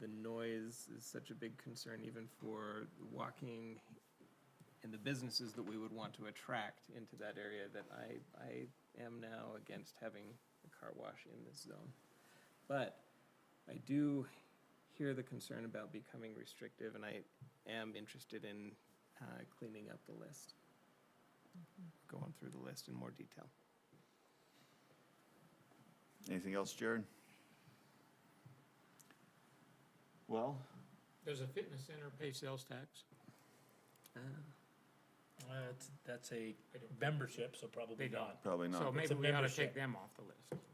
the noise is such a big concern even for walking and the businesses that we would want to attract into that area, that I am now against having a car wash in this zone. But I do hear the concern about becoming restrictive, and I am interested in cleaning up the list, going through the list in more detail. Anything else, Jared? Well, Does a fitness center pay sales tax? That's a membership, so probably They don't. not. probably So not. It's a maybe we ought to membership. take them off the list.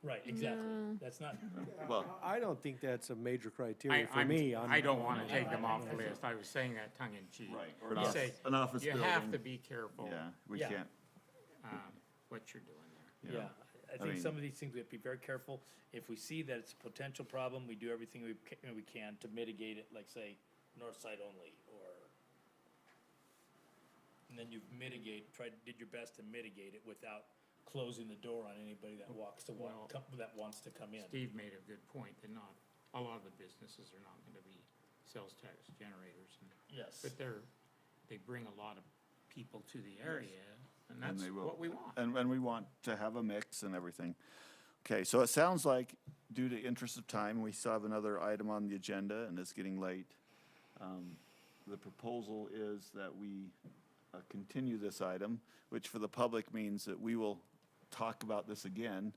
Right, exactly. No. That's not, Well, I don't think that's a major criteria for I'm- me. I don't want to take them off the list. I was saying that tongue in cheek. right, or You say, an office you building. have to be careful Yeah, we Yeah. can't, what you're doing there. yeah. I think mean- some of these things we have to be very careful. If we see that it's a potential problem, we do everything we can to mitigate it, like say, north side only, or, and then you've did your best to mitigate it without closing the door on anybody that Well- that wants to come in. Steve made a good point, that not, a lot of the businesses are not going to be sales tax generators. Yes. But they bring a lot of people to the area, and And that's they will. what we want. and we want to have a mix and everything. Okay, so it sounds like, due to interest of time, we still have another item on the agenda, and it's getting late. the proposal is that we continue this item, which for the public means that we will talk about this again.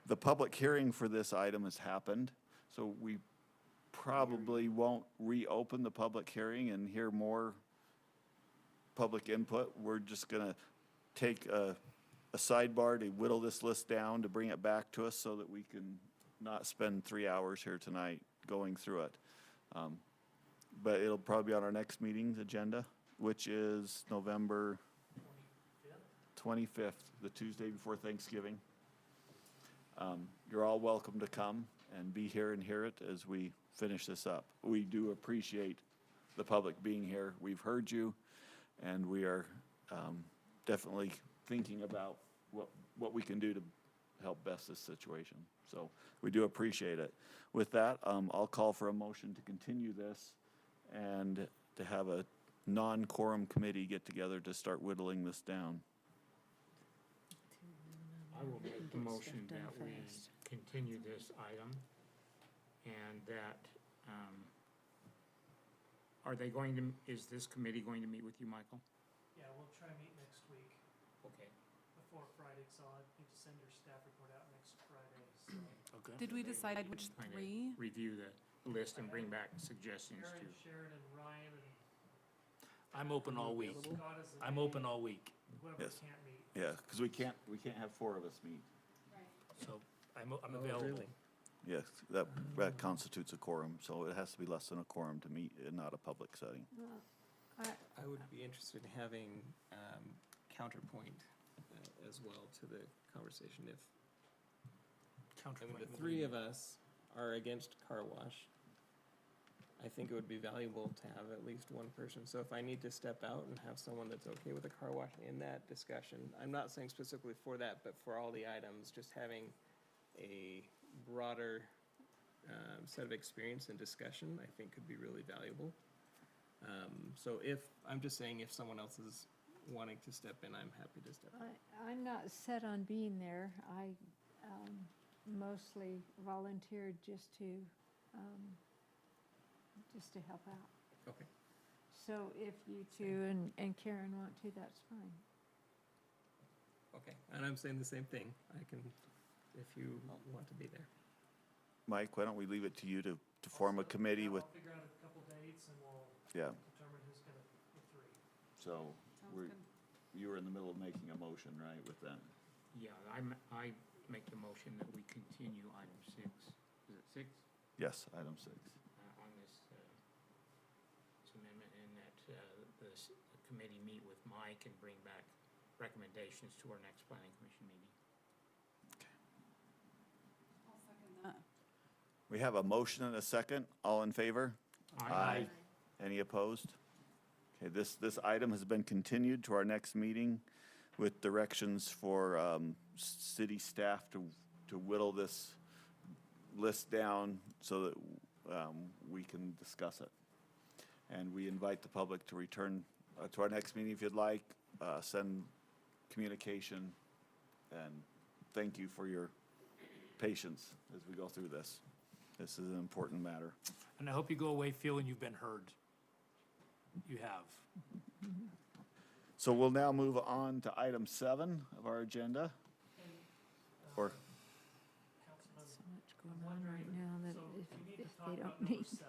The public hearing for this item has happened, so we probably won't reopen the public hearing and hear more public input. We're just gonna take a sidebar to whittle this list down, to bring it back to us so that we can not spend 3 hours here tonight going through it. But it'll probably be on our next meeting's agenda, which is November 25th, the Tuesday before Thanksgiving. You're all welcome to come and be here and hear it as we finish this up. We do appreciate the public being here. We've heard you, and we are definitely thinking about what we can do to help best this situation. So we do appreciate it. With that, I'll call for a motion to continue this and to have a non-quorum committee get together to start whittling this down. I will make the motion that we continue this item, and that, is this committee going to meet with you, Michael? Yeah, we'll try to meet next week Okay. before Friday, so I need to send your staff report out next Friday, so. Okay. Did we decide which Kind of 3? review the list and bring back suggestions Aaron, to. Sharon, and Ryan, and I'm open all week. Scott is the I'm open all week, whoever Yes. can't meet. Yeah, because we can't have 4 of us meet. so I'm Oh, available. really? Yes, that constitutes a quorum, so it has to be less than a quorum to meet in not a public setting. I would be interested in having counterpoint as well to the conversation. If, I mean, Counterpoint. the 3 of us are against car wash, I think it would be valuable to have at least one person. So if I need to step out and have someone that's okay with a car wash in that discussion, I'm not saying specifically for that, but for all the items, just having a broader set of experience and discussion, I think could be really valuable. So I'm just saying if someone else is wanting to step in, I'm happy to step in. I'm not set on being there. I mostly volunteered just to help out. Okay. So if you two and Karen want to, that's fine. Okay, and I'm saying the same thing. I can, if you want to be there. Mike, why don't we leave it to you to form a committee with, I'll figure out a couple dates and we'll yeah, determine who's gonna, the 3. so you were in the middle of making a motion, right, with that? Yeah, I make the motion that we continue item 6. Is it 6? Yes, item 6. On this amendment, and that the committee meet with Mike and bring back recommendations to our next planning commission meeting. I'll second that. We have a motion and a second. All in favor? Aye. Any opposed? Okay, this item has been continued to our next meeting with directions for city staff to whittle this list down so that we can discuss it. And we invite the public to return to our next meeting if you'd like, send communication, and thank you for your patience as we go through this. This is an important matter. And I hope you go away feeling you've been heard. You have. So we'll now move on to item 7 of our agenda. Or, Councilman, So much going on right now that so if you need to they talk don't about number meet. 7.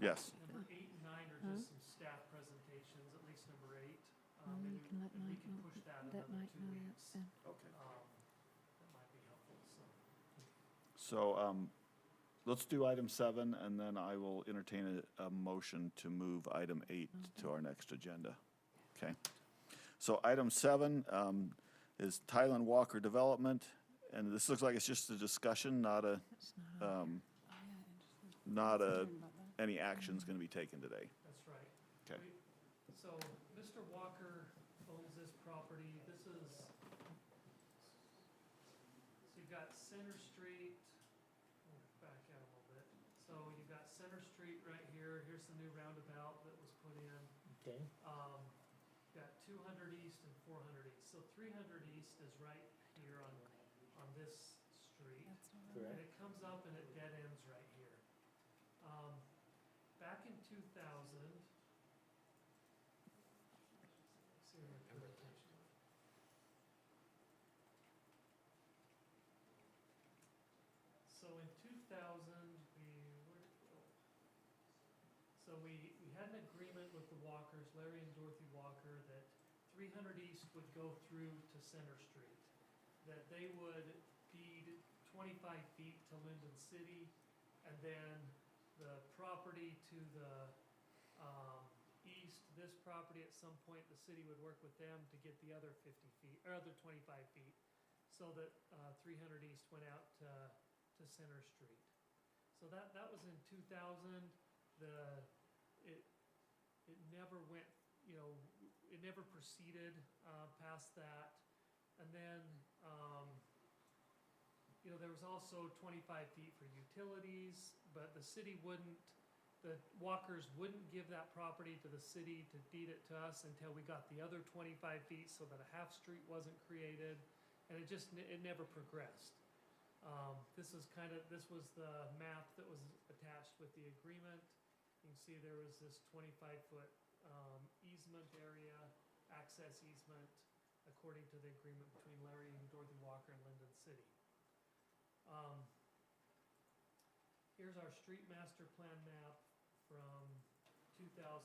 yes, Number 8 and 9 are just some staff presentations, at least number 8. Well, you can let And we Mike can know push that that another Mike 2 know that weeks. then. okay. That might be helpful, so. So let's do item 7, and then I will entertain a motion to move item 8 to our next agenda. Okay. So item 7 is Tylen Walker Development, and this looks like it's just a discussion, not a, That's not on not a, Concerned about that. any action's going to be taken today. That's right. Okay. So, Mr. Walker owns this property, this is, so you've got Center Street, back out a little bit. So you've got Center Street right here, here's the new roundabout that was put in. Okay. Got 200 East and 400 East, so 300 East is right here on this street. That's not Correct. And it comes up and it dead ends right here. Back in 2000, 2000, we had an agreement with the Walkers, Larry and Dorothy Walker, that 300 East would go through to Center Street, that they would deed 25 feet to Lindon City, and then the property to the east, this property, at some point, the city would work with them to get the other 50 feet, or other 25 feet, so that 300 East went out to Center Street. So that was in 2000. It never went, it never proceeded past that. And then, there was also 25 feet for utilities, but the city the Walkers wouldn't give that property to the city to deed it to us until we got the other 25 feet so that a half street wasn't created, and it never progressed. This was the map that was attached with the agreement. You can see there was this 25-foot easement area, access easement, according to the agreement between Larry and Dorothy Walker and Lindon City. Here's our street master plan map from 2002.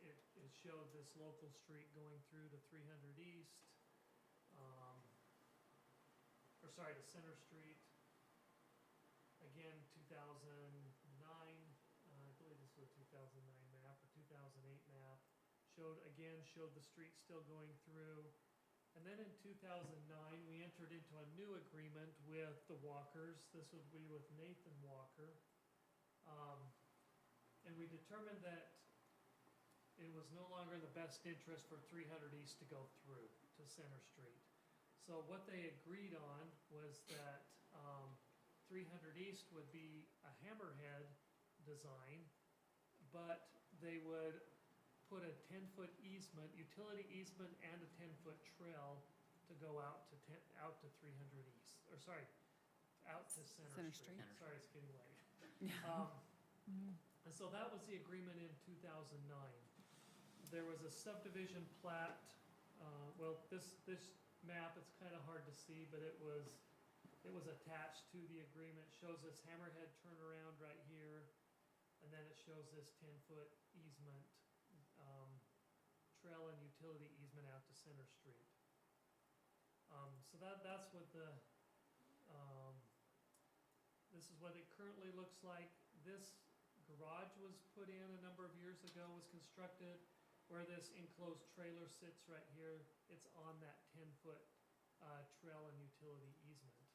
It showed this local street going through to 300 East, to Center Street. Again, 2009, I believe this was a 2009 map or 2008 map, showed the street still going through. And then in 2009, we entered into a new agreement with the Walkers. This would be with Nathan Walker. And we determined that it was no longer in the best interest for 300 East to go through to Center Street. So what they agreed on was that 300 East would be a hammerhead design, but they would put a 10-foot easement, utility easement, and a 10-foot trail to go out to 300 East, out to Center Street. Sorry, it's getting late. And so that was the agreement in 2009. There was a subdivision plat. This map, it's kind of hard to see, but it was attached to the agreement. It shows this hammerhead turnaround right here, and then it shows this 10-foot easement, trail and utility easement out to Center Street. So that's what this is what it currently looks like. This garage was put in a number of years ago, was constructed. Where this enclosed trailer sits right here, it's on that 10-foot trail and utility easement.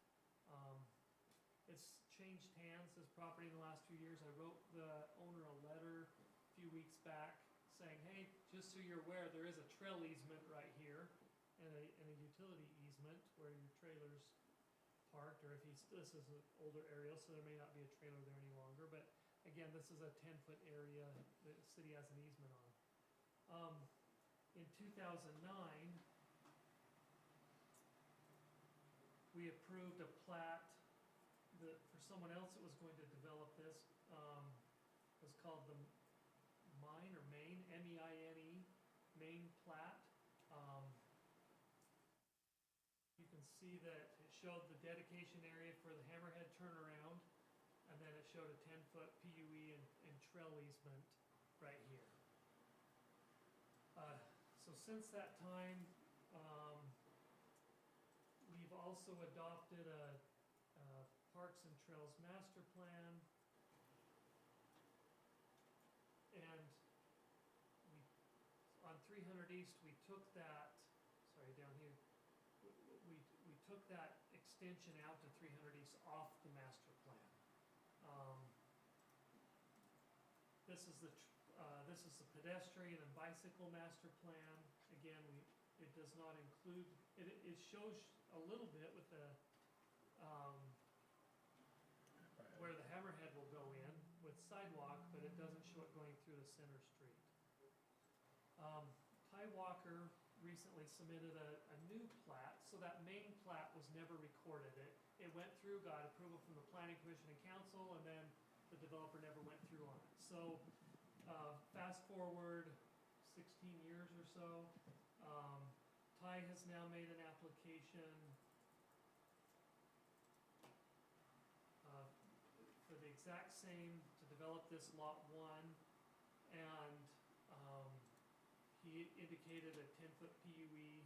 It's changed hands, this property, in the last few years. I wrote the owner a letter a few weeks back saying, hey, just so you're aware, there is a trail easement right here and a utility easement where your trailer's parked, or this is an older area, so there may not be a trailer there any longer. But again, this is a 10-foot area that the city has an easement on. In 2009, we approved a plat that for someone else that was going to develop this, was called the Maine, M-E-I-N-E, Maine plat. You can see that it showed the dedication area for the hammerhead turnaround, and then it showed a 10-foot PUE and trail easement right here. So since that time, we've also adopted a Parks and Trails Master Plan, and on 300 East, we took that, down here, we took that extension out to 300 East off the master plan. This is the pedestrian and bicycle master plan. Again, it does not include, it shows a little bit with the, where the hammerhead will go in with sidewalk, but it doesn't show it going through the Center Street. Ty Walker recently submitted a new plat, so that main plat was never recorded. It went through, got approval from the Planning Commission and Council, and then the developer never went through on it. So fast forward 16 years or so, Ty has now made an application exact same to develop this lot one, and, he indicated a 10-foot PUE,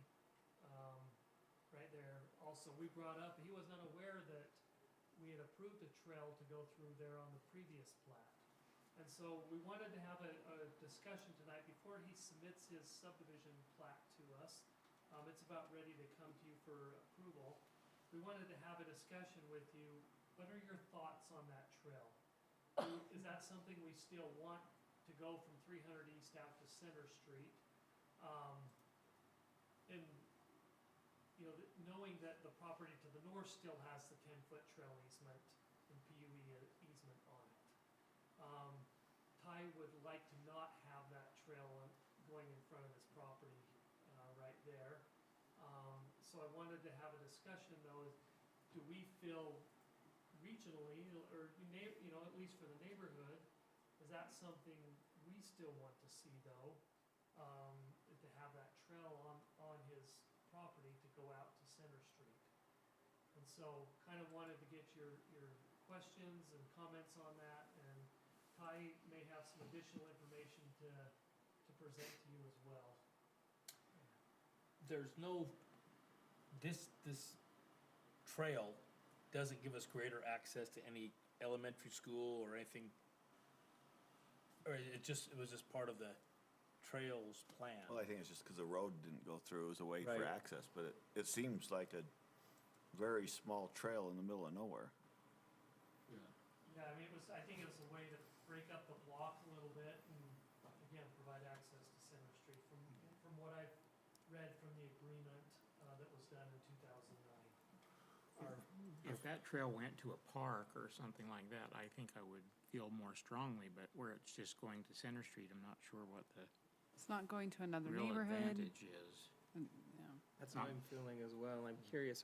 right there. Also, we brought up, he was unaware that we had approved a trail to go through there on the previous plat. And so we wanted to have a discussion tonight before he submits his subdivision plat to us. It's about ready to come to you for approval. We wanted to have a discussion with you. What are your thoughts on that trail? Is that something we still want to go from 300 East out to Center Street? And, you know, knowing that the property to the north still has the 10-foot trail easement and PUE easement on it. Ty would like to not have that trail going in front of his property, right there. So I wanted to have a discussion though, is do we feel regionally, or you know, at least for the neighborhood, is that something we still want to see though? To have that trail on his property to go out to Center Street. And so kind of wanted to get your questions and comments on that, and Ty may have some additional information to present to you as well. There's no, this trail doesn't give us greater access to any elementary school or anything, or it was just part of the trails plan. Well, I think it's just because the road didn't go through as a way for Right. access, but it seems like a very small trail in the middle of nowhere. Yeah, I mean, I think it was a way to break up the block a little bit and, again, provide access to Center Street from what I've read from the agreement, that was done in 2009. If that trail went to a park or something like that, I think I would feel more strongly, but where it's just going to Center Street, I'm not sure what the It's not going to another real neighborhood. advantage is. Yeah. That's how I'm feeling as well. I'm curious,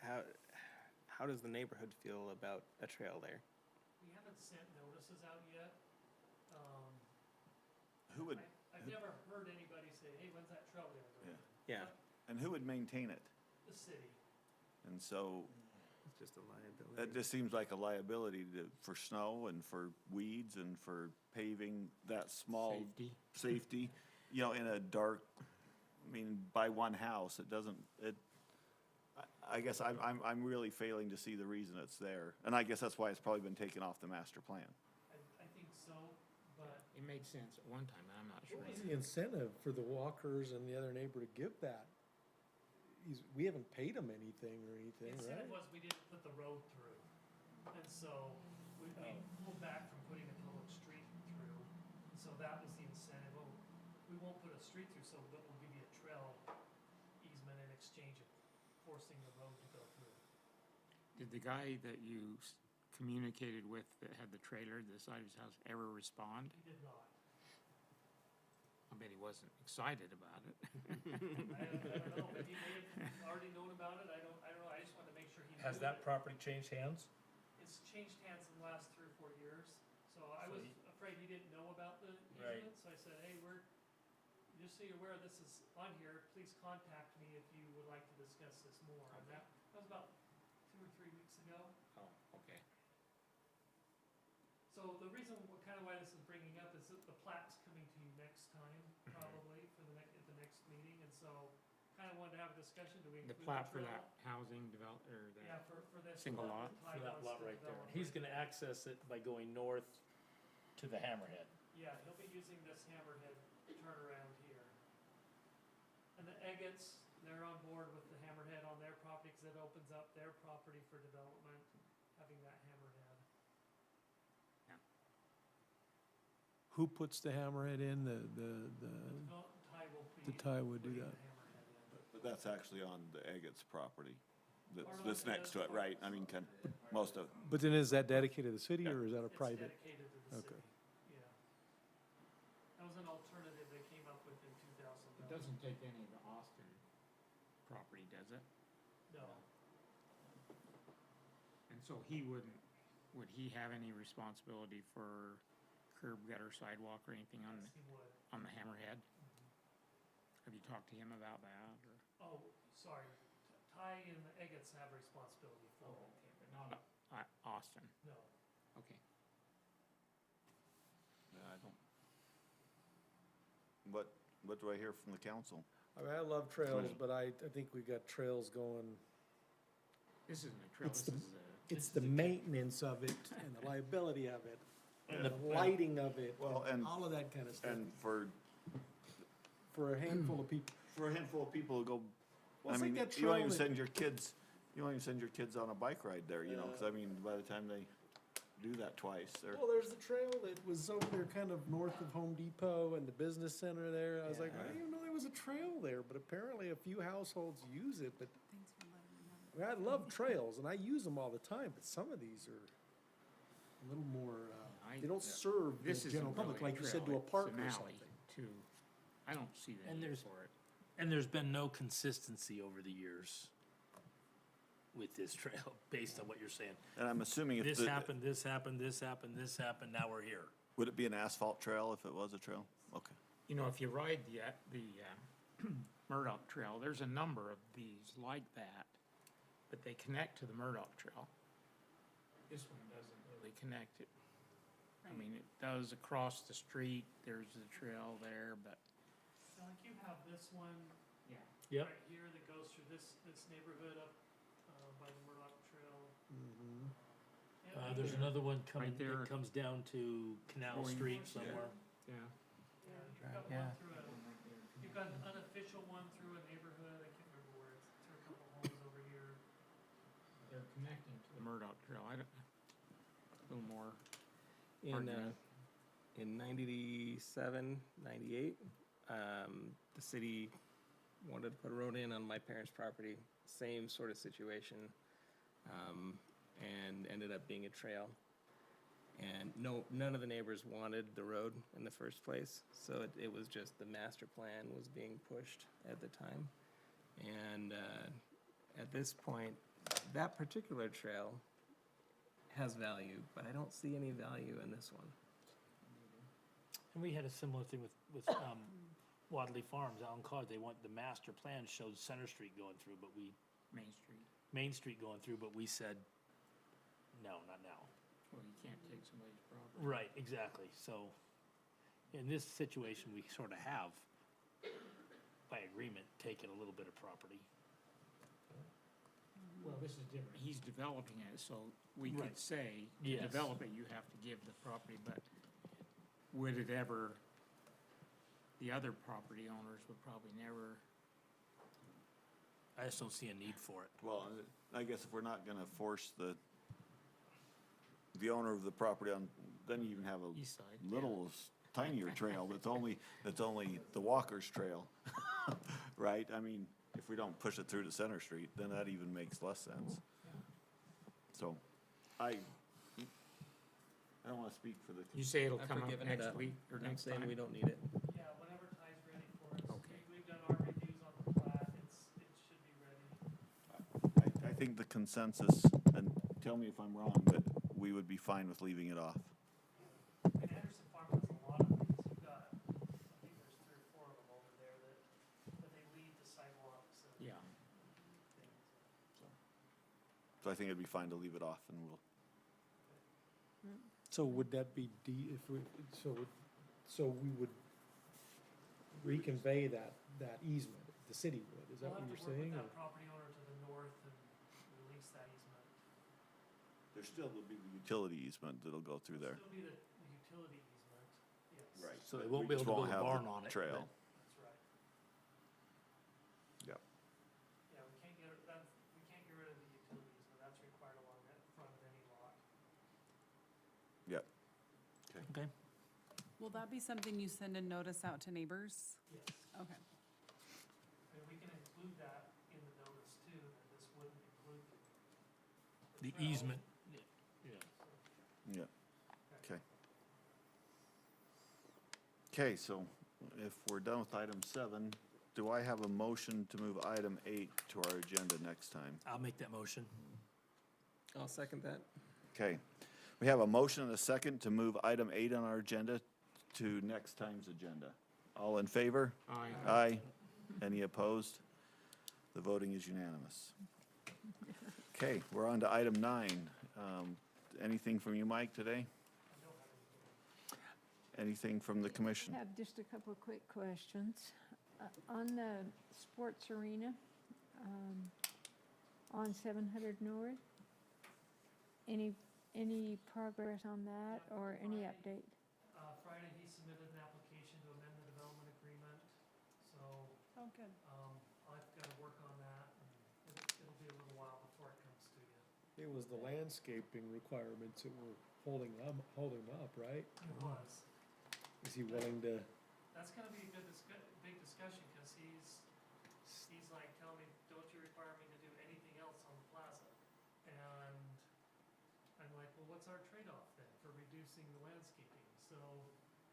how does the neighborhood feel about a trail there? We haven't sent notices out yet. Who would, I've never heard anybody say, hey, when's that trail gonna go? Yeah. Yeah, and who would maintain it? The city. And so it's just a liability. that just seems like a liability for snow and for weeds and for paving that small safety, you know, in a dark, I mean, by one house, I guess I'm really failing to see the reason it's there. And I guess that's why it's probably been taken off the master plan. I think so, but It made sense at one time, but I'm not sure. What was the incentive for the Walkers and the other neighbor to give that? We haven't paid them anything or the anything, incentive right? was we didn't put the road through. And so we pulled back from putting a public street through. And so that was the incentive. Oh, we won't put a street through, but we'll give you a trail easement in exchange of forcing the road to go through. Did the guy that you communicated with that had the trailer to the side of his house ever respond? He did not. I bet he wasn't excited about it. I don't know, but he may have already known about it. I don't know. I just wanted to make sure he knew. Has that property changed hands? It's changed hands in the last 3 or 4 years. So I was afraid he didn't know about the Right. easement, so I said, hey, just so you're aware, this is on here, please contact me if you would like to discuss this more. And that was about 2 or 3 weeks ago. Oh, okay. So the reason, kind of why this is bringing up is that the plat's coming to you next time, probably, for at the next meeting, and so kind of wanted to have a discussion, do we The include plat the for trail? that housing Yeah, that for this. single lot lot? Ty For that wants lot to right there. develop He's right gonna access it by going north to the Hammerhead. Yeah, he'll be using this hammerhead turnaround here. And the Eggets, they're on board with the hammerhead on their property, because it opens up their property for development, having that hammerhead. Who puts the hammerhead in? No, Ty will be. The Ty would do putting that. the hammerhead in. But that's actually on the Eggets property Or that's no, next to it, right? I mean, most of, But then is that dedicated to the city or is that a It's private? dedicated to the Okay. city, yeah. That was an alternative they came up with in 2009. It doesn't take any of the Austin property, does it? No, And so would he have any responsibility for curb, gutter, sidewalk, or anything yes, he would. on the Hammerhead? Have you talked to him about that, or? Oh, sorry, Ty and the Eggets have responsibility for it. But not Austin. No, Okay. I don't. What do I hear from the council? I mean, I love trails, but I think we got trails going. This isn't a trail, It's this the- is a. It's the maintenance of it and the liability of it, and the lighting of it, Well, and and- all of that kind of stuff. And for For a handful of people. a handful of people who go, Well, I it's like mean, that you don't trail even that- send your kids, you don't even send your kids on a bike ride there, you know, because I mean, by the time they do that twice, they're. Well, there's the trail that was over there kind of north of Home Depot and the business center there. I was like, I didn't even know there was a trail there, but apparently a few households use it, but Thanks for letting me know. I mean, I love trails and I use them all the time, but some of these are a little more, they don't serve the This isn't general public, really like you said, to trail, a park it's an or alley something. To, I don't see the And need there's- for it. And there's been no consistency over the years with this trail, based on what you're saying. And I'm assuming if This the, happened, this happened, this happened, this happened, now we're here. would it be an asphalt trail if it was a trail? Okay. You know, if you ride the Murdoch Trail, there's a number of these like that, but they connect to the Murdoch Trail. This one doesn't really connect it. I mean, it does across the street, there's the trail there, but. So like you have this one Yeah. Yep. right here that goes through this neighborhood up by the Murdoch Trail. Mhm. Yeah, There's another one coming, Right there. that comes down to Canal Going- Street Yeah. somewhere. Yeah. Yeah, you've got Yeah. one through you've got an unofficial one through a neighborhood, I can't remember where, it's through a couple homes over here. They're connecting to the Murdoch Trail. I don't, a little more. In 97, 98, the city wanted to put a road in on my parents' property, same sort of situation, and ended up being a trail. And none of the neighbors wanted the road in the first place, so it was just the master plan was being pushed at the time. And at this point, that particular trail has value, but I don't see any value in this one. And we had a similar thing with Wadley Farms out in College. They want, the master plan showed Center Street going through, but Main Street going through, but we said, no, not now. Well, you can't take somebody's property. Right, exactly. So in this situation, we sort of have, by agreement, taken a little bit of property. Well, this is different. He's developing it, so we could Right. say, to Yes. develop it, you have to give the property, but would it ever, the other property owners would probably never. I just don't see a need for it. Well, I guess if we're not gonna force the owner of the property on, then you even have a East side, little tinier trail that's only the walker's trail, right? I mean, if we don't push it through to Center Street, then that even makes less sense. So, I don't wanna speak for the. You say it'll I've come up forgiven it next up. week or I'm next saying time? we don't need it. Yeah, whenever Ty's ready for us. Okay. We've done our reviews on the plat, it should be ready. I think the consensus, and tell me if I'm wrong, but we would be fine with leaving it off. And Anderson Farm has a lot of these, you've got, I think there's 3 or 4 of them over there that they lead the sidewalks and Yeah. things. So I think it'd be fine to leave it off, and we'll. So would that be so we would reconvey that easement, the city would, is that We'll what have you're to work saying? with or- that property owner to the north and release that easement. There still will be the utility easement that'll go through there. Still be the utility easement, yes. So They won't be able to build a barn on it, Trail. That's right. Yeah. Yeah, we can't get rid of the utility easement, that's required along that front of any lot. Yep. Okay. Will that be something you send a notice out to neighbors? Yes. Okay. And we can include that in the notice too, that this wouldn't include The trail. easement, yeah. Yeah. Okay. Okay, so if we're done with item 7, do I have a motion to move item 8 to our agenda next time? I'll make that motion. I'll second that. Okay. We have a motion and a second to move item 8 on our agenda to next time's agenda. All in favor? Aye. Aye. Any opposed? The voting is unanimous. Okay, we're on to item 9. Anything from you, Mike, today? Anything from the commission? I have just a couple of quick questions. On the sports arena, on 700 North, any progress on that or any update? Friday, he submitted an application to amend the development agreement, so, Oh, good. I've gotta work on that, and it'll be a little while before it comes to you. It was the landscaping requirements that were holding up, right? It was. Is he willing to, That's gonna be a good big discussion, cause he's like, telling me, don't you require me to do anything else on the plaza? And I'm like, well, what's our trade-off then for reducing the landscaping? So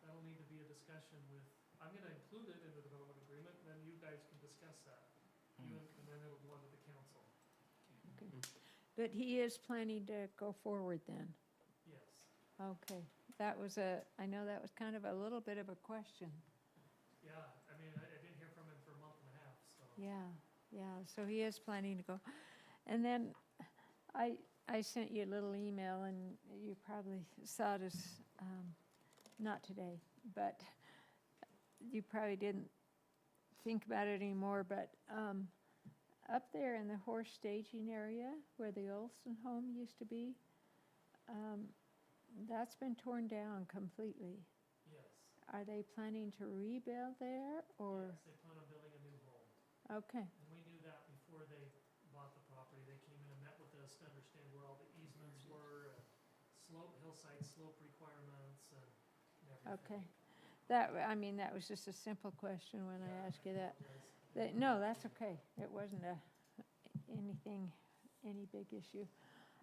that'll need to be a discussion with, I'm gonna include it in the development agreement, and then you guys can discuss that. And then it'll go under the council. Okay. But he is planning to go forward then? Yes. Okay. I know that was kind of a little bit of a question. Yeah, I mean, I didn't hear from him for a month and a half, so. Yeah, so he is planning to go. And then I sent you a little email, and you probably saw it as, not today, but you probably didn't think about it anymore, but up there in the horse staging area where the Olson home used to be, that's been torn down completely. Yes. Are they planning to rebuild there, or? Yes, they plan on building a new home. Okay, And we knew that before they bought the property. They came in and met with us to understand where all the easements were, hillside slope requirements and everything. okay. That was just a simple question when I asked you that. No, that's okay. It wasn't any big issue.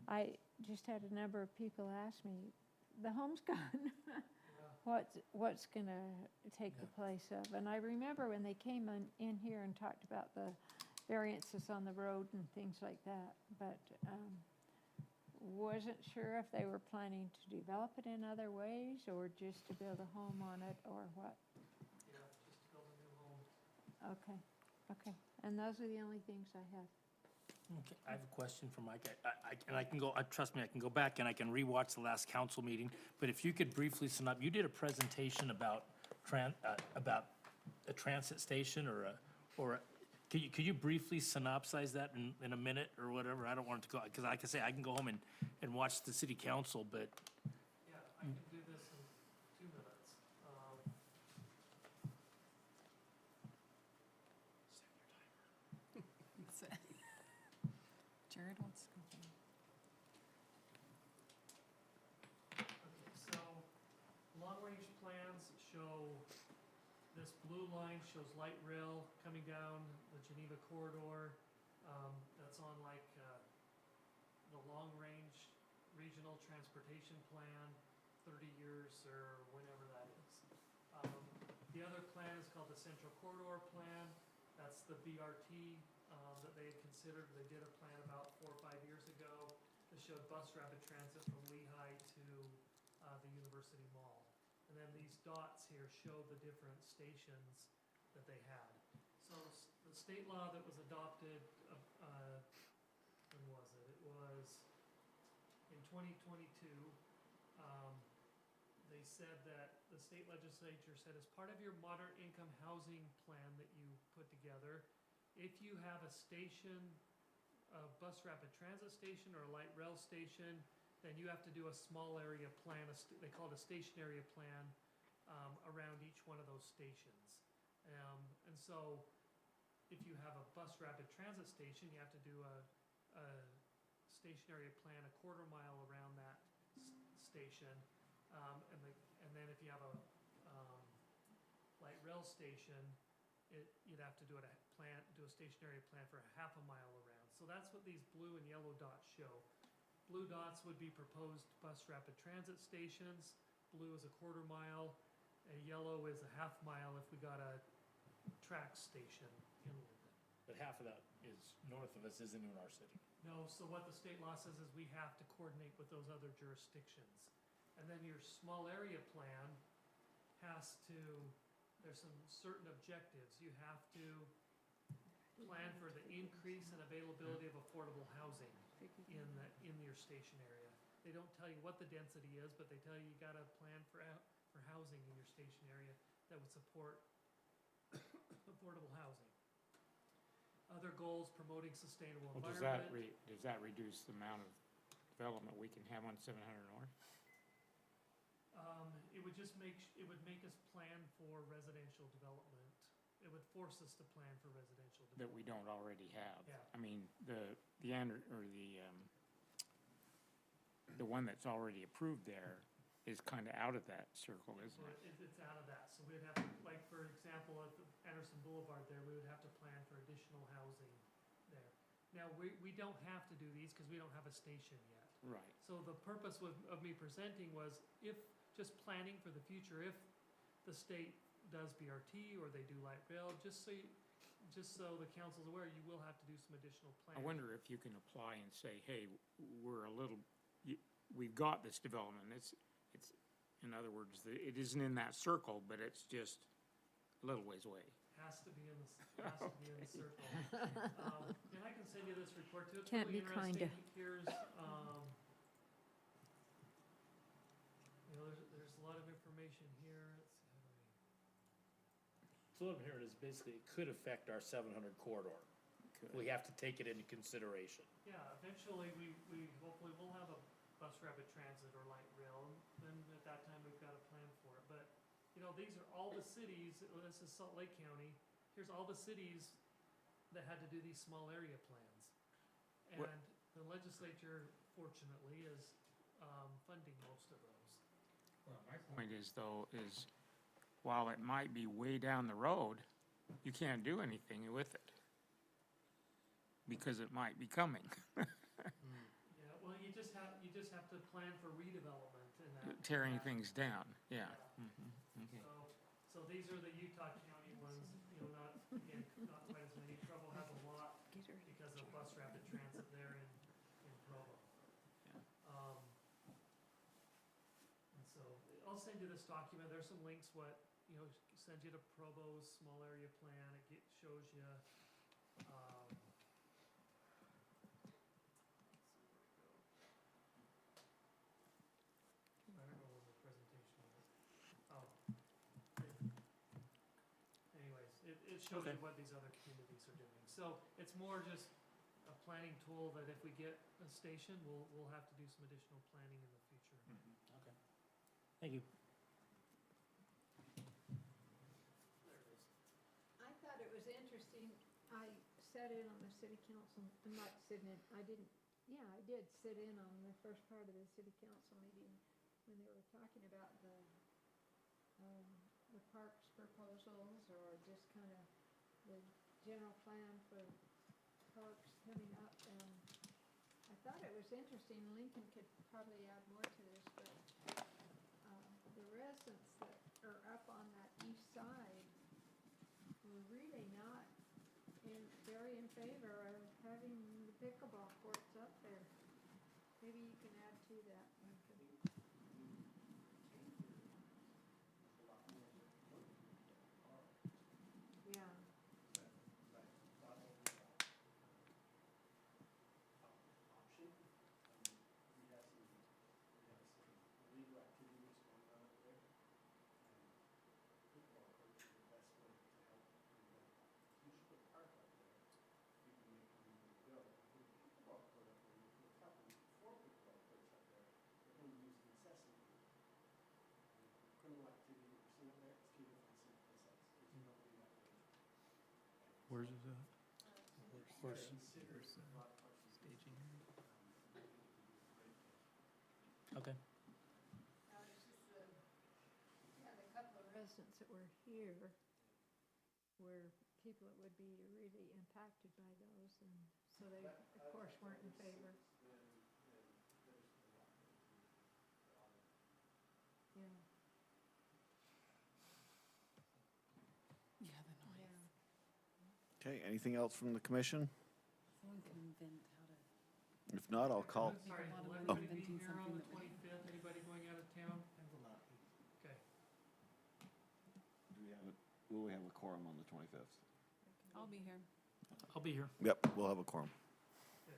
I just had a number of people ask me, the home's gone. What's gonna take the place of? And I remember when they came in here and talked about the variances on the road and things like that, but wasn't sure if they were planning to develop it in other ways or just to build a home on it or what. Yeah, just to build a new home. Okay. And those are the only things I have. Okay, I have a question for Mike. And I can go, trust me, I can go back and I can rewatch the last council meeting. But if you could briefly sum up, you did a presentation about a transit station could you briefly synopsize that in a minute or whatever? I don't want it to go, because like I say, I can go home and watch the city council, but Yeah, I can do this in 2 minutes. Jared wants to go home. Okay, so long-range plans show, this blue line shows light rail coming down the Geneva corridor. That's on the long-range regional transportation plan, 30 years or whenever that is. The other plan is called the Central Corridor Plan. That's the BRT that they had considered. They did a plan about 4 or 5 years ago that showed bus rapid transit from Lehigh to the University Mall. And then these dots here show the different stations that they had. So the state law that was adopted, when was it? It was in 2022. They said that the state legislature said as part of your moderate income housing plan that you put together, if you have a station, a bus rapid transit station or a light rail station, then you have to do a small area plan, they call it a station area plan, around each one of those stations. And so if you have a bus rapid transit station, you have to do a station area plan a quarter mile around that station. And then if you have a light rail station, you'd have to do a station area plan for a half a mile around. So that's what these blue and yellow dots show. Blue dots would be proposed bus rapid transit stations. Blue is a quarter mile, and yellow is a half mile if we got a track station in Lindon. But half of that is north of us, isn't in our city. No, so what the state law says is we have to coordinate with those other jurisdictions. And then your small area plan there's some certain objectives. You have to plan for the increase in availability of affordable housing in your station area. they don't tell you what the density is, but they tell you gotta plan for housing in your station area that would support affordable housing. Other goals, promoting sustainable Well, environment. does that reduce the amount of development we can have on 700 North? It would just it would make us plan for residential development. It would force us to plan for residential That development. we don't already have? Yeah. I mean, the one that's already approved there is kind of out of that circle, isn't So it? it's out of that, so we'd have to, like, for example, at the Anderson Boulevard there, we would have to plan for additional housing there. Now, we don't have to do these because we don't have a station yet. Right. So the purpose of me presenting was if, just planning for the future, if the state does BRT or they do light rail, just so the council's aware, you will have to do some additional I planning. wonder if you can apply and say, hey, we've got this development, it's, in other words, it isn't in that circle, but it's just a little ways away. Has to be in the circle. And I can send you this report too, it's Can't really be kinda. interesting. Here's, there's a lot of information here. Let's see, how do we? So what I'm hearing is basically it could affect our 700 corridor. Could. We have to take it into consideration. Yeah, eventually, we hopefully will have a bus rapid transit or light rail, and then at that time, we've got a plan for it. But, these are all the cities, this is Salt Lake County, here's all the cities that had to do these small area plans. What- And the legislature, fortunately, is funding most of those. Well, my point is, though, while it might be way down the road, you can't do anything with it. Because it might be coming. Yeah, well, you just have to plan for redevelopment in that. Tearing that- things down, yeah. Yeah. Mhm, okay. So these are the Utah County ones, not quite as many. Provo has a lot because of bus rapid transit there in Provo. Yeah. And so, I'll send you this document, there's some links, send you to Provo's small area plan, shows you, I don't know what the presentation was. Oh. Anyways, it shows you what these other communities are doing. So it's more just a planning tool that if we get a station, we'll have to do some additional planning in the future. Okay. Thank you. There it is. I thought it was interesting, I sat in on the city council, I'm not sitting in, I did sit in on the first part of the city council meeting when they were talking about the parks proposals or just kind of the general plan for parks coming up, and I thought it was interesting, Lincoln could probably add more to this, but the residents that are up on that east side were really not very in favor of having the pickleball courts up there. Maybe you can add to that, Lincoln. Yeah. option. We have some illegal activities going on up there. And football coach is the best way to help bring that up. You should put a park up there. You can make everybody go. Put a pickleball court up there. You put a couple, 4 pickleball courts up there. They're going to use incessantly. Criminal activity that we're seeing up there, it's too different than someplace else. Because you don't do that. Where's it at? Okay. It's just we had a couple of residents that were here where people that would be really impacted by those, and so they, of course, weren't in favor. Yeah. Yeah, the noise. Yeah. Okay, anything else from the commission? Someone can invent how to. If not, I'll call. Sorry, a lot will of everybody be inventing here on something the that we- 25th? Anybody going out of town? I will not be. Okay. Will we have a quorum on the 25th? I'll be here. I'll be here. Yep, we'll have a quorum. Good.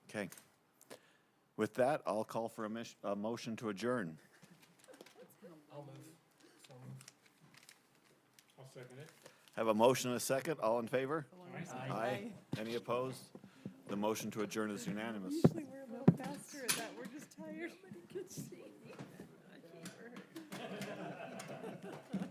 Okay. With that, I'll call for a motion to adjourn. I'll move. So moved. I'll second it. Have a motion and a second. All in favor? Aye. Aye. Any opposed? The motion to adjourn is unanimous. Usually we're a little faster at that, we're just tired. Nobody could see me. I can't hurt.